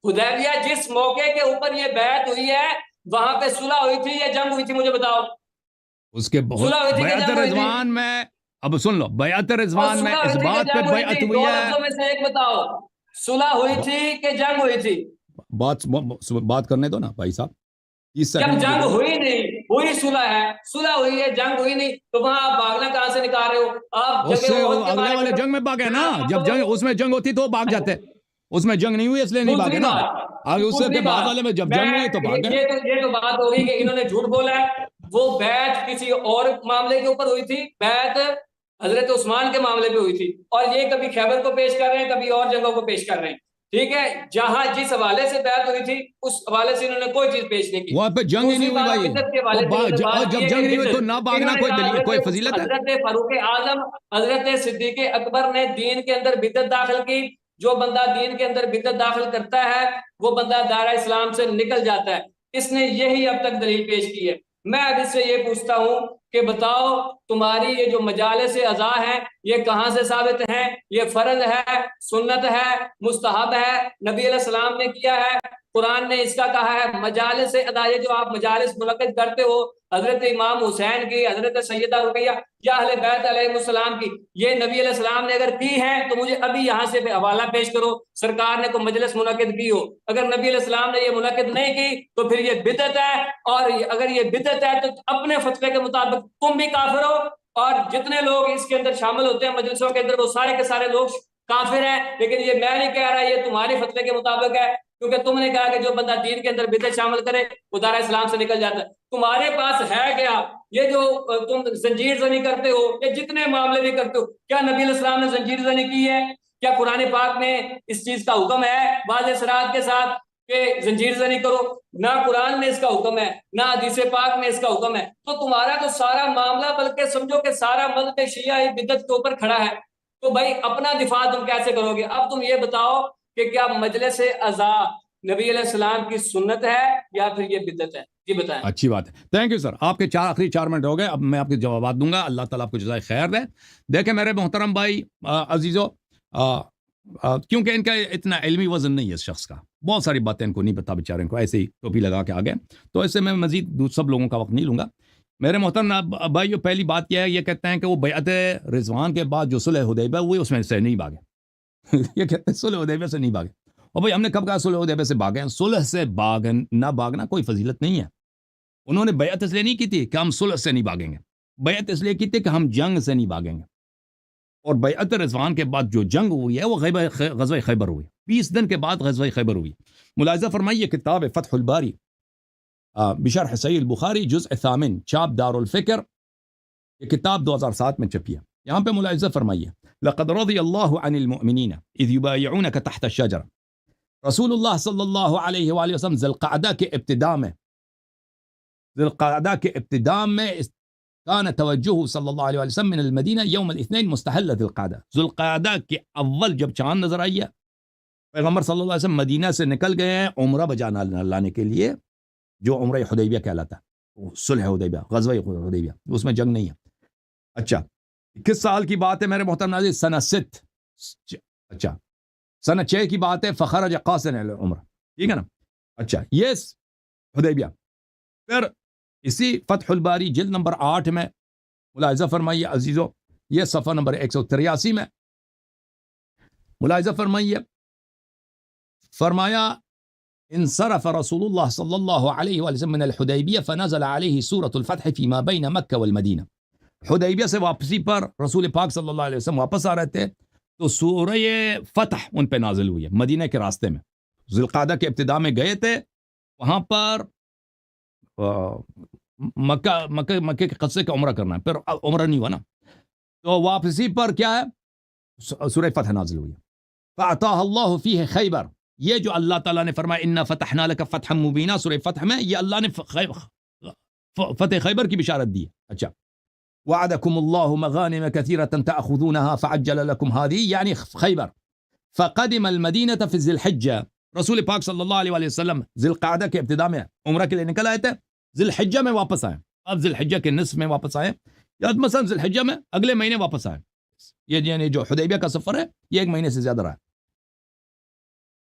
S2: حدیبیہ جس موقع کے اوپر یہ بیعت ہوئی ہے وہاں پہ صلح ہوئی تھی یا جنگ ہوئی تھی؟ مجھے بتاؤ.
S1: اس کے
S2: صلح ہوئی تھی کہ
S1: بیعت
S2: جنگ ہوئی تھی؟
S1: رضوان میں، اب سن لو، بیعت
S2: اور
S1: رضوان میں
S2: صلح
S1: اس
S2: ہوئی تھی کہ
S1: بات پہ
S2: جنگ ہوئی
S1: بیعت
S2: تھی؟
S1: ہوئی
S2: دو
S1: ہے.
S2: لفظوں میں سے ایک بتاؤ، صلح ہوئی تھی کہ جنگ ہوئی تھی؟
S1: بات کرنے دو نا بھائی صاحب. 30
S2: جب
S1: سیکنڈ
S2: جنگ ہوئی نہیں، ہوئی صلح ہے، صلح ہوئی ہے، جنگ ہوئی نہیں، تو وہاں آپ بھاگنا کہاں سے نکال رہے ہو؟ آپ
S1: اس
S2: جنگ
S1: سے
S2: عہد کے
S1: اگلے
S2: بارے
S1: والے
S2: میں
S1: جنگ میں بھاگے نا،
S2: میں آپ
S1: جب
S2: کو
S1: جنگ اس میں جنگ ہوتی تو بھاگ جاتے. اس میں جنگ نہیں ہوئی اس لیے نہیں بھاگے
S2: دوسری
S1: نا.
S2: بات،
S1: آگے اس
S2: دوسری
S1: کے بعد
S2: بات،
S1: والے میں جب جنگ ہوئی تو بھاگ گئے.
S2: یہ تو بات ہوگی کہ انہوں نے جھوٹ بولا ہے. وہ بیعت کسی اور معاملے کے اوپر ہوئی تھی، بیعت حضرت عثمان کے معاملے پہ ہوئی تھی، اور یہ کبھی خیبر کو پیش کر رہے ہیں، کبھی اور جگہوں کو پیش کر رہے ہیں. ٹھیک ہے، جہاں جس حوالے سے بیعت ہوئی تھی اس حوالے سے انہوں نے کوئی چیز پیش نہیں کی.
S1: وہاں پہ جنگ ہی نہیں
S2: دوسری
S1: ہوئی
S2: بات
S1: بھائی.
S2: بدعت کے حوالے سے انہوں نے
S1: اور
S2: بات
S1: جب
S2: کی ہے
S1: جنگ
S2: کہ
S1: نہیں ہوئی تو
S2: بدعت.
S1: نہ
S2: انہوں
S1: بھاگنا
S2: نے
S1: کوئی
S2: کہا
S1: دلیل، کوئی فضیلت ہے؟
S2: حضرت فاروق اعظم، حضرت صدیق اکبر نے دین کے اندر بدعت داخل کی. جو بندہ دین کے اندر بدعت داخل کرتا ہے وہ بندہ دائرہ اسلام سے نکل جاتا ہے. اس نے یہی اب تک دلیل پیش کی ہے. میں اب اس سے یہ پوچھتا ہوں کہ بتاؤ تمہاری یہ جو مجالس اعضاء ہیں یہ کہاں سے ثابت ہیں؟ یہ فرض ہے، سنت ہے، مستحب ہے، نبی علیہ السلام نے کیا ہے، قرآن نے اس کا کہا ہے. مجالس اعضاء جو آپ مجالس منعقد کرتے ہو، حضرت امام حسین کی، حضرت سیدہ رقیہ یا اہل بیت علیہ السلام کی، یہ نبی علیہ السلام نے اگر کی ہے تو مجھے ابھی یہاں سے حوالہ پیش کرو سرکار نے کوئی مجلس منعقد کی ہو. اگر نبی علیہ السلام نے یہ منعقد نہیں کی تو پھر یہ بدعت ہے، اور اگر یہ بدعت ہے تو اپنے فتوے کے مطابق تم بھی کافر ہو، اور جتنے لوگ اس کے اندر شامل ہوتے ہیں مجلسوں کے اندر وہ سارے کے سارے لوگ کافر ہیں. لیکن یہ میں نہیں کہہ رہا، یہ تمہاری فتوے کے مطابق ہے، کیونکہ تم نے کہا کہ جو بندہ دین کے اندر بدعت شامل کرے وہ دائرہ اسلام سے نکل جاتا ہے. تمہارے پاس ہے کیا؟ یہ جو تم زنجیر زنی کرتے ہو یا جتنے معاملے بھی کرتے ہو، کیا نبی علیہ السلام نے زنجیر زنی کی ہے؟ کیا قرآن پاک میں اس چیز کا حکم ہے واضح صراحت کے ساتھ کہ زنجیر زنی کرو؟ نہ قرآن میں اس کا حکم ہے، نہ حدیث پاک میں اس کا حکم ہے. تو تمہارا تو سارا معاملہ، بلکہ سمجھو کہ سارا مذہب شیعہ بدعت کے اوپر کھڑا ہے. تو بھائی اپنا دفاع تم کیسے کرو گے؟ اب تم یہ بتاؤ کہ کیا مجلس اعضاء نبی علیہ السلام کی سنت ہے یا پھر یہ بدعت ہے؟ جی بتائیں.
S1: اچھی بات ہے، تھینک یو سر. آپ کے آخری 4 منٹ ہو گئے، اب میں آپ کے جوابات دوں گا. اللہ تعالیٰ آپ کو جزائے خیر دے. دیکھیں میرے محترم بھائی عزیزو، کیونکہ ان کا اتنا علمی وزن نہیں ہے اس شخص کا، بہت ساری باتیں ان کو نہیں پتا بیچارے کو، ایسے ہی ٹوپی لگا کے آگے، تو ایسے میں مزید سب لوگوں کا وقت نہیں لوں گا. میرے محترم بھائی پہلی بات کیا ہے، یہ کہتے ہیں کہ وہ بیعت رضوان کے بعد جو صلح حدیبیہ ہوئی اس میں سے نہیں بھاگے. یہ کہتے ہیں صلح حدیبیہ سے نہیں بھاگے. اور بھائی ہم نے کب کہا صلح حدیبیہ سے بھاگے؟ صلح سے نہ بھاگنا کوئی فضیلت نہیں ہے. انہوں نے بیعت اس لیے نہیں کی تھی کہ ہم صلح سے نہیں بھاگیں گے، بیعت اس لیے کی تھی کہ ہم جنگ سے نہیں بھاگیں گے. اور بیعت رضوان کے بعد جو جنگ ہوئی ہے وہ غزوہ خیبر ہوئی، 20 دن کے بعد غزوہ خیبر ہوئی. ملاحظہ فرمائیے کتاب فتح الباری بشرح صحیح البخاری جزء 8 چاپ دار الفکر، یہ کتاب 2007 میں چھپی ہے. یہاں پہ ملاحظہ فرمائیے، لقد رضی اللہ عن المؤمنین اذ یبایعونک تحت الشجرہ. رسول اللہ صلی اللہ علیہ وآلہ وسلم ذی القعدہ کے ابتداء میں كان توجه صلی اللہ علیہ وسلم من المدینہ یوم الاثنین مستحل ذی القعدہ. ذی القعدہ کے اول جب چاند نظر آئی ہے، پیغمبر صلی اللہ علیہ وسلم مدینہ سے نکل گئے ہیں عمرہ بجانا لانے کے لیے، جو عمرہ حدیبیہ کہلاتا ہے، صلح حدیبیہ، غزوہ حدیبیہ، اس میں جنگ نہیں ہے. اچھا کس سال کی بات ہے میرے محترم ناظرین؟ سنہ 6. اچھا سنہ 6 کی بات ہے. فخرج قاصدا الی العمرہ، ٹھیک ہے نا. اچھا یہ حدیبیہ. پھر اسی فتح الباری جلد نمبر 8 میں ملاحظہ فرمائیے عزیزو، یہ صفحہ نمبر 183 میں ملاحظہ فرمائیے، فرمایا انصرف رسول اللہ صلی اللہ علیہ وآلہ وسلم من الحدیبیہ فنزل علیہ سورة الفتح فیما بین مکہ والمدینہ. حدیبیہ سے واپسی پر رسول پاک صلی اللہ علیہ وسلم واپس آ رہے تھے تو سورہ فتح ان پہ نازل ہوئی ہے مدینہ کے راستے میں. ذی القعدہ کے ابتداء میں گئے تھے، وہاں پر مکہ کے قصے کا عمرہ کرنا ہے، پھر عمرہ نہیں ہوا نا، تو واپسی پر کیا ہے؟ سورہ فتح نازل ہوئی. فَأَعْطَاهَ اللَّهُ فِيهِ خیبر، یہ جو اللہ تعالیٰ نے فرمایا اِنَّا فَتَحْنَا لَكَ فَتْحًا مُبِينًا، سورہ فتح میں یہ اللہ نے فتح خیبر کی بشارت دی ہے. اچھا وَعَدَكُمُ اللَّهُ مَغَانِمَ كَثِيرَةً تَأْخُذُونَهَا فَعَجَّلَ لَكُمْ هَذِهِ، یعنی خیبر. فَقَدِمَ الْمَدِينَةَ فِي ذِي الْحِجَّةِ، رسول پاک صلی اللہ علیہ وسلم ذی القعدہ کے ابتداء میں عمرہ کے لیے نکل آئے تھے، ذی الحجہ میں واپس آئے. اب ذی الحجہ کے نصف میں واپس آئے یا مثلا ذی الحجہ میں اگلے مہینے واپس آئے. یہ یعنی جو حدیبیہ کا سفر ہے یہ 1 مہینے سے زیادہ رہا.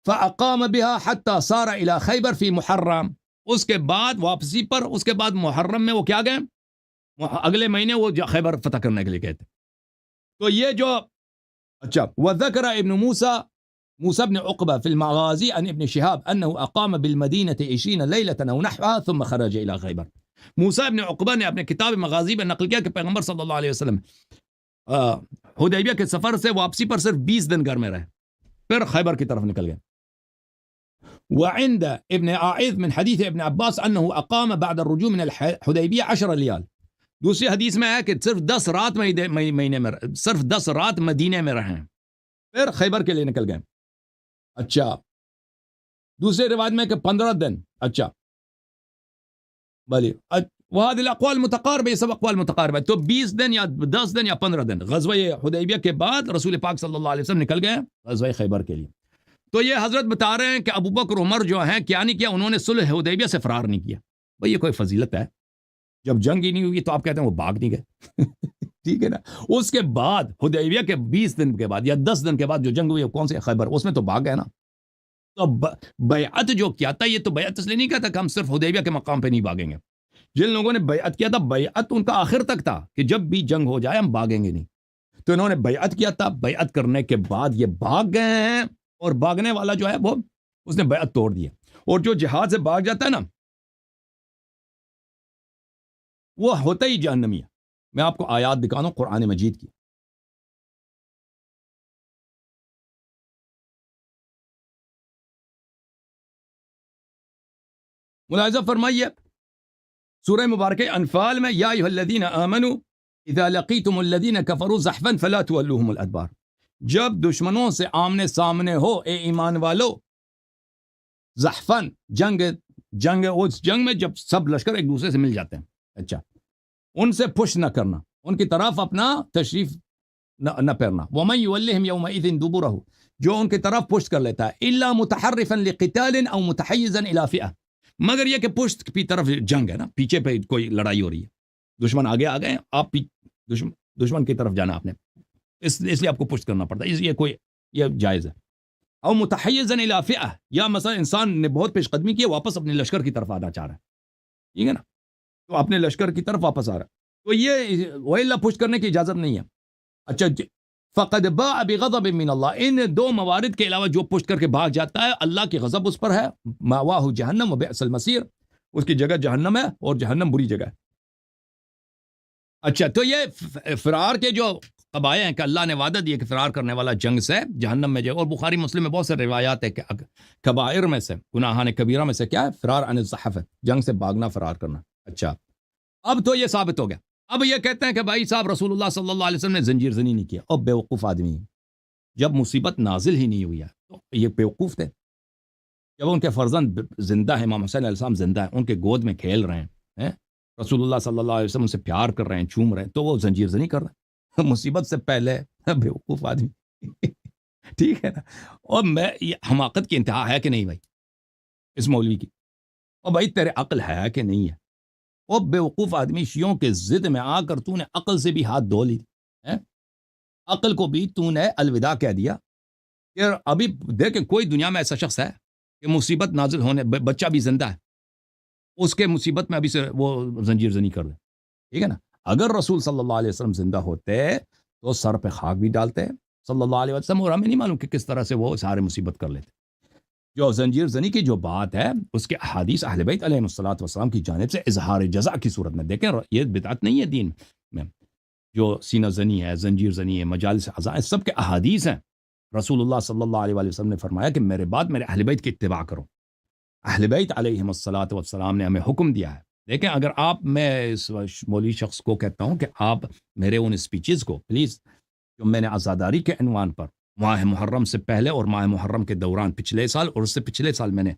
S1: فاقام بها حتى صار الى خیبر فی محرم. اس کے بعد واپسی پر اس کے بعد محرم میں وہ کیا گئے, اگلے مہینے وہ خیبر فتح کرنے کے لیے گئے تھے. تو یہ جو اچھا وذکر ابن موسى بن عقبہ فی المغازی عن ابن شہاب انه اقام بالمدینة 20 لیلة او نحوها ثم خرج الى خیبر. موسیٰ ابن عقبہ نے اپنے کتاب مغازی میں نقل کیا کہ پیغمبر صلی اللہ علیہ وسلم حدیبیہ کے سفر سے واپسی پر صرف 20 دن گھر میں رہے, پھر خیبر کی طرف نکل گئے. وعند ابن عائذ من حدیث ابن عباس انه اقام بعد الرجوع من الحدیبیہ 10 لیال. دوسری حدیث میں ہے کہ صرف 10 رات مہینے میں صرف 10 رات مدینے میں رہے, پھر خیبر کے لیے نکل گئے. اچھا دوسری روایت میں کہ 15 دن. اچھا بلی وهذه الاقوال متقاربه, یہ سب اقوال متقاربہ. تو 20 دن یا 10 دن یا 15 دن غزوہ حدیبیہ کے بعد رسول پاک صلی اللہ علیہ وسلم نکل گئے غزوہ خیبر کے لیے. تو یہ حضرت بتا رہے ہیں کہ ابو بکر عمر جو ہیں کیا نہیں کیا, انہوں نے صلح حدیبیہ سے فرار نہیں کیا. بھئی یہ کوئی فضیلت ہے؟ جب جنگ ہی نہیں ہوئی تو آپ کہتے ہیں وہ بھاگ نہیں گئے. ٹھیک ہے نا. اس کے بعد حدیبیہ کے 20 دن کے بعد یا 10 دن کے بعد جو جنگ ہوئی کون سے خیبر, اس میں تو بھاگ گئے نا. تو بیعت جو کیا تھا یہ تو بیعت اس لیے نہیں کہتا کہ ہم صرف حدیبیہ کے مقام پہ نہیں بھاگیں گے. جن لوگوں نے بیعت کیا تھا بیعت ان کا آخر تک تھا کہ جب بھی جنگ ہو جائے ہم بھاگیں گے نہیں. تو انہوں نے بیعت کیا تھا, بیعت کرنے کے بعد یہ بھاگ گئے ہیں, اور بھاگنے والا جو ہے وہ اس نے بیعت توڑ دیا. اور جو جہاد سے بھاگ جاتا ہے نا وہ ہوتا ہی جہنمی ہے. میں آپ کو آیات دکھا دوں قرآن مجید کی. ملاحظہ فرمائیے سورہ مبارکہ انفال میں یا ایھا الذین آمنوا اذا لقیتم الذین کفروا زحفا فلا تولوہم الادبار. جب دشمنوں سے آمنے سامنے ہو اے ایمان والو, زحفن جنگ اس جنگ میں جب سب لشکر ایک دوسرے سے مل جاتے ہیں, اچھا ان سے پش نہ کرنا, ان کی طرف اپنا تشریف نہ پھیرنا. ومن یولہم یومئذ دبرہ, جو ان کی طرف پشت کر لیتا ہے, الا متحرفا لقتال او متحیزا الی فئہ, مگر یہ کہ پشت کی طرف جنگ ہے نا, پیچھے پہ کوئی لڑائی ہو رہی ہے, دشمن آگے آ گئے, آپ دشمن کی طرف جانا آپ نے, اس لیے آپ کو پشت کرنا پڑتا ہے, یہ جائز ہے. او متحیزا الی فئہ, یا مثلا انسان نے بہت پیش قدمی کی, واپس اپنے لشکر کی طرف آنا چاہ رہا ہے, ٹھیک ہے نا, تو اپنے لشکر کی طرف واپس آ رہا ہے, تو یہ وَإِلَّا پشت کرنے کی اجازت نہیں ہے. اچھا فقد باء بغضب من اللہ, ان 2 موارد کے علاوہ جو پشت کر کے بھاگ جاتا ہے اللہ کی غضب اس پر ہے. مأواہ جہنم وبئس المصیر, اس کی جگہ جہنم ہے اور جہنم بری جگہ ہے. اچھا تو یہ فرار کے جو قبائے ہیں کہ اللہ نے وعدہ دیا کہ فرار کرنے والا جنگ سے جہنم میں جائے, اور بخاری مسلم میں بہت سے روایات ہے کہ کبائر میں سے, گناہان کبیرہ میں سے کیا ہے, فرار عن الزحف ہے, جنگ سے بھاگنا فرار کرنا. اچھا اب تو یہ ثابت ہو گیا. اب یہ کہتے ہیں کہ بھائی صاحب رسول اللہ صلی اللہ علیہ وسلم نے زنجیر زنی نہیں کیا. اور بیوقوف آدمی, جب مصیبت نازل ہی نہیں ہوئی ہے تو یہ بیوقوف تھے. جب ان کے فرزند زندہ ہیں, امام حسین علیہ السلام زندہ ہیں, ان کے گود میں کھیل رہے ہیں, رسول اللہ صلی اللہ علیہ وسلم سے پیار کر رہے ہیں, چوم رہے ہیں, تو وہ زنجیر زنی کر رہے ہیں مصیبت سے پہلے. بیوقوف آدمی ٹھیک ہے نا. اور میں یہ حماقت کی انتہا ہے کہ نہیں بھائی اس مولوی کی, اور بھائی تیرے عقل ہے کہ نہیں ہے. اور بیوقوف آدمی, شیعوں کے ضد میں آ کر تو نے عقل سے بھی ہاتھ دھو لی, عقل کو بھی تو نے الوداع کہہ دیا. کہ ابھی دیکھیں کوئی دنیا میں ایسا شخص ہے کہ مصیبت نازل ہونے, بچہ بھی زندہ ہے, اس کے مصیبت میں ابھی سے وہ زنجیر زنی کر دے, ٹھیک ہے نا. اگر رسول صلی اللہ علیہ وسلم زندہ ہوتے تو سر پہ خاک بھی ڈالتے صلی اللہ علیہ وسلم, اور ہمیں نہیں معلوم کہ کس طرح سے وہ سارے مصیبت کر لیتے. جو زنجیر زنی کی جو بات ہے اس کے احادیث اہل بیت علیہ الصلوۃ والسلام کی جانب سے اظہار جزا کی صورت میں. دیکھیں یہ بدعت نہیں ہے دین میں, جو سینہ زنی ہے, زنجیر زنی ہے, مجالس عزاء, سب کے احادیث ہیں. رسول اللہ صلی اللہ علیہ وسلم نے فرمایا کہ میرے بعد میرے اہل بیت کی اتباع کرو. اہل بیت علیہ الصلوۃ والسلام نے ہمیں حکم دیا ہے. دیکھیں اگر آپ, میں اس مولوی شخص کو کہتا ہوں کہ آپ میرے ان اسپیچز کو پلیز جو میں نے عزاداری کے عنوان پر ماہ محرم سے پہلے اور ماہ محرم کے دوران پچھلے سال اور اس سے پچھلے سال میں نے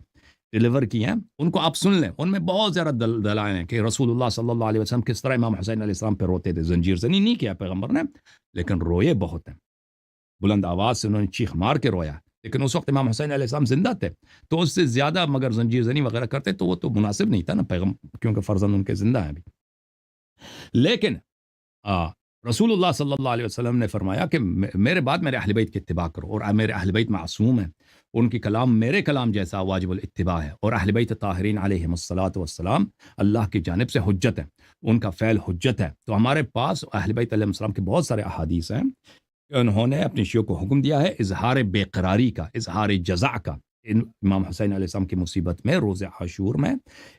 S1: ڈیلیور کیے ہیں, ان کو آپ سن لیں. ان میں بہت زیادہ دلائل ہیں کہ رسول اللہ صلی اللہ علیہ وسلم کس طرح امام حسین علیہ السلام پہ روتے تھے. زنجیر زنی نہیں کیا پیغمبر نے, لیکن روئے بہت ہیں, بلند آواز سے انہوں نے چیخ مار کے رویا. لیکن اس وقت امام حسین علیہ السلام زندہ تھے, تو اس سے زیادہ مگر زنجیر زنی وغیرہ کرتے تو وہ تو مناسب نہیں تھا نا پیغمبر, کیونکہ فرزند ان کے زندہ ہیں ابھی. لیکن رسول اللہ صلی اللہ علیہ وسلم نے فرمایا کہ میرے بعد میرے اہل بیت کی اتباع کرو، اور میرے اہل بیت معصوم ہیں، ان کی کلام میرے کلام جیسا واجب الاتباع ہے، اور اہل بیت طاہرین علیہم الصلاۃ والسلام اللہ کی جانب سے حجت ہے، ان کا فعل حجت ہے۔ تو ہمارے پاس اہل بیت علیہ السلام کے بہت سارے احادیث ہیں کہ انہوں نے اپنی شیعوں کو حکم دیا ہے اظہار بے قراری کا، اظہار جزا کا۔ امام حسین علیہ السلام کی مصیبت میں روز عاشور میں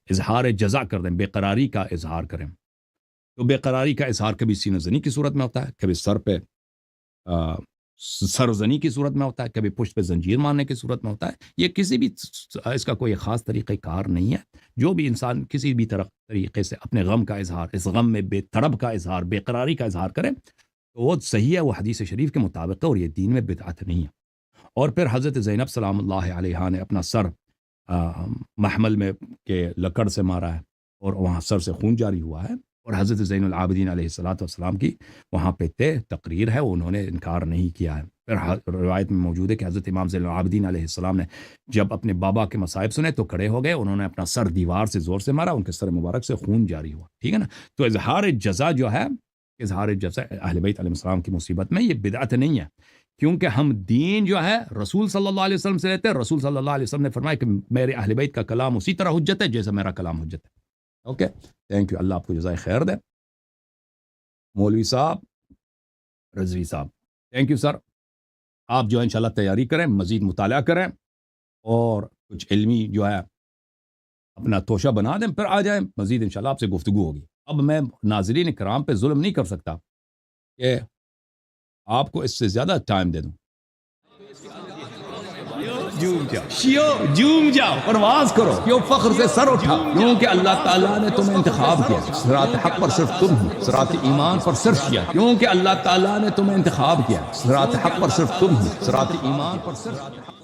S1: اظہار جزا کر دیں، بے قراری کا اظہار کریں۔ تو بے قراری کا اظہار کبھی سینہ زنی کی صورت میں ہوتا ہے، کبھی سر پہ سرزنی کی صورت میں ہوتا ہے، کبھی پشت پہ زنجیر مارنے کی صورت میں ہوتا ہے۔ یہ کسی بھی اس کا کوئی خاص طریقہ کار نہیں ہے۔ جو بھی انسان کسی بھی طریقے سے اپنے غم کا اظہار، اس غم میں بے طرب کا اظہار، بے قراری کا اظہار کرے تو وہ صحیح ہے، وہ حدیث شریف کے مطابق ہے، اور یہ دین میں بدعت نہیں ہے۔ اور پھر حضرت زینب سلام اللہ علیہا نے اپنا سر محمل میں کے لکڑ سے مارا ہے، اور وہاں سر سے خون جاری ہوا ہے، اور حضرت زین العابدین علیہ السلام کی وہاں پہ تقریر ہے، انہوں نے انکار نہیں کیا ہے۔ پھر روایت میں موجود ہے کہ حضرت امام زین العابدین علیہ السلام نے جب اپنے بابا کے مصائب سنے تو کھڑے ہو گئے، انہوں نے اپنا سر دیوار سے زور سے مارا، ان کے سر مبارک سے خون جاری ہوا، ٹھیک ہے نا۔ تو اظہار جزا جو ہے، اظہار جزا اہل بیت علیہ السلام کی مصیبت میں، یہ بدعت نہیں ہے، کیونکہ ہم دین جو ہے رسول صلی اللہ علیہ وسلم سے لیتے ہیں۔ رسول صلی اللہ علیہ وسلم نے فرمایا کہ میرے اہل بیت کا کلام اسی طرح حجت ہے جیسا میرا کلام حجت ہے۔ اوکے، تھینک یو، اللہ آپ کو جزائے خیر دے۔ مولوی صاحب، رضوی صاحب، تھینک یو سر۔ آپ جو ہے انشاءاللہ تیاری کریں، مزید مطالعہ کریں، اور کچھ علمی جو ہے اپنا توشہ بنا دیں، پھر آ جائیں، مزید انشاءاللہ آپ سے گفتگو ہوگی۔ اب میں ناظرین کرام پہ ظلم نہیں کر سکتا کہ آپ کو اس سے زیادہ ٹائم دے دوں۔ جوم جاؤ، پرواز کرو، کیوں فخر سے سر اٹھا، کیونکہ اللہ تعالیٰ نے تمہیں انتخاب کیا۔ صراط حق پر صرف تم ہو، صراط ایمان پر صرف کیا، کیونکہ اللہ تعالیٰ نے تمہیں انتخاب کیا۔ صراط حق پر صرف تم ہو، صراط ایمان پر صرف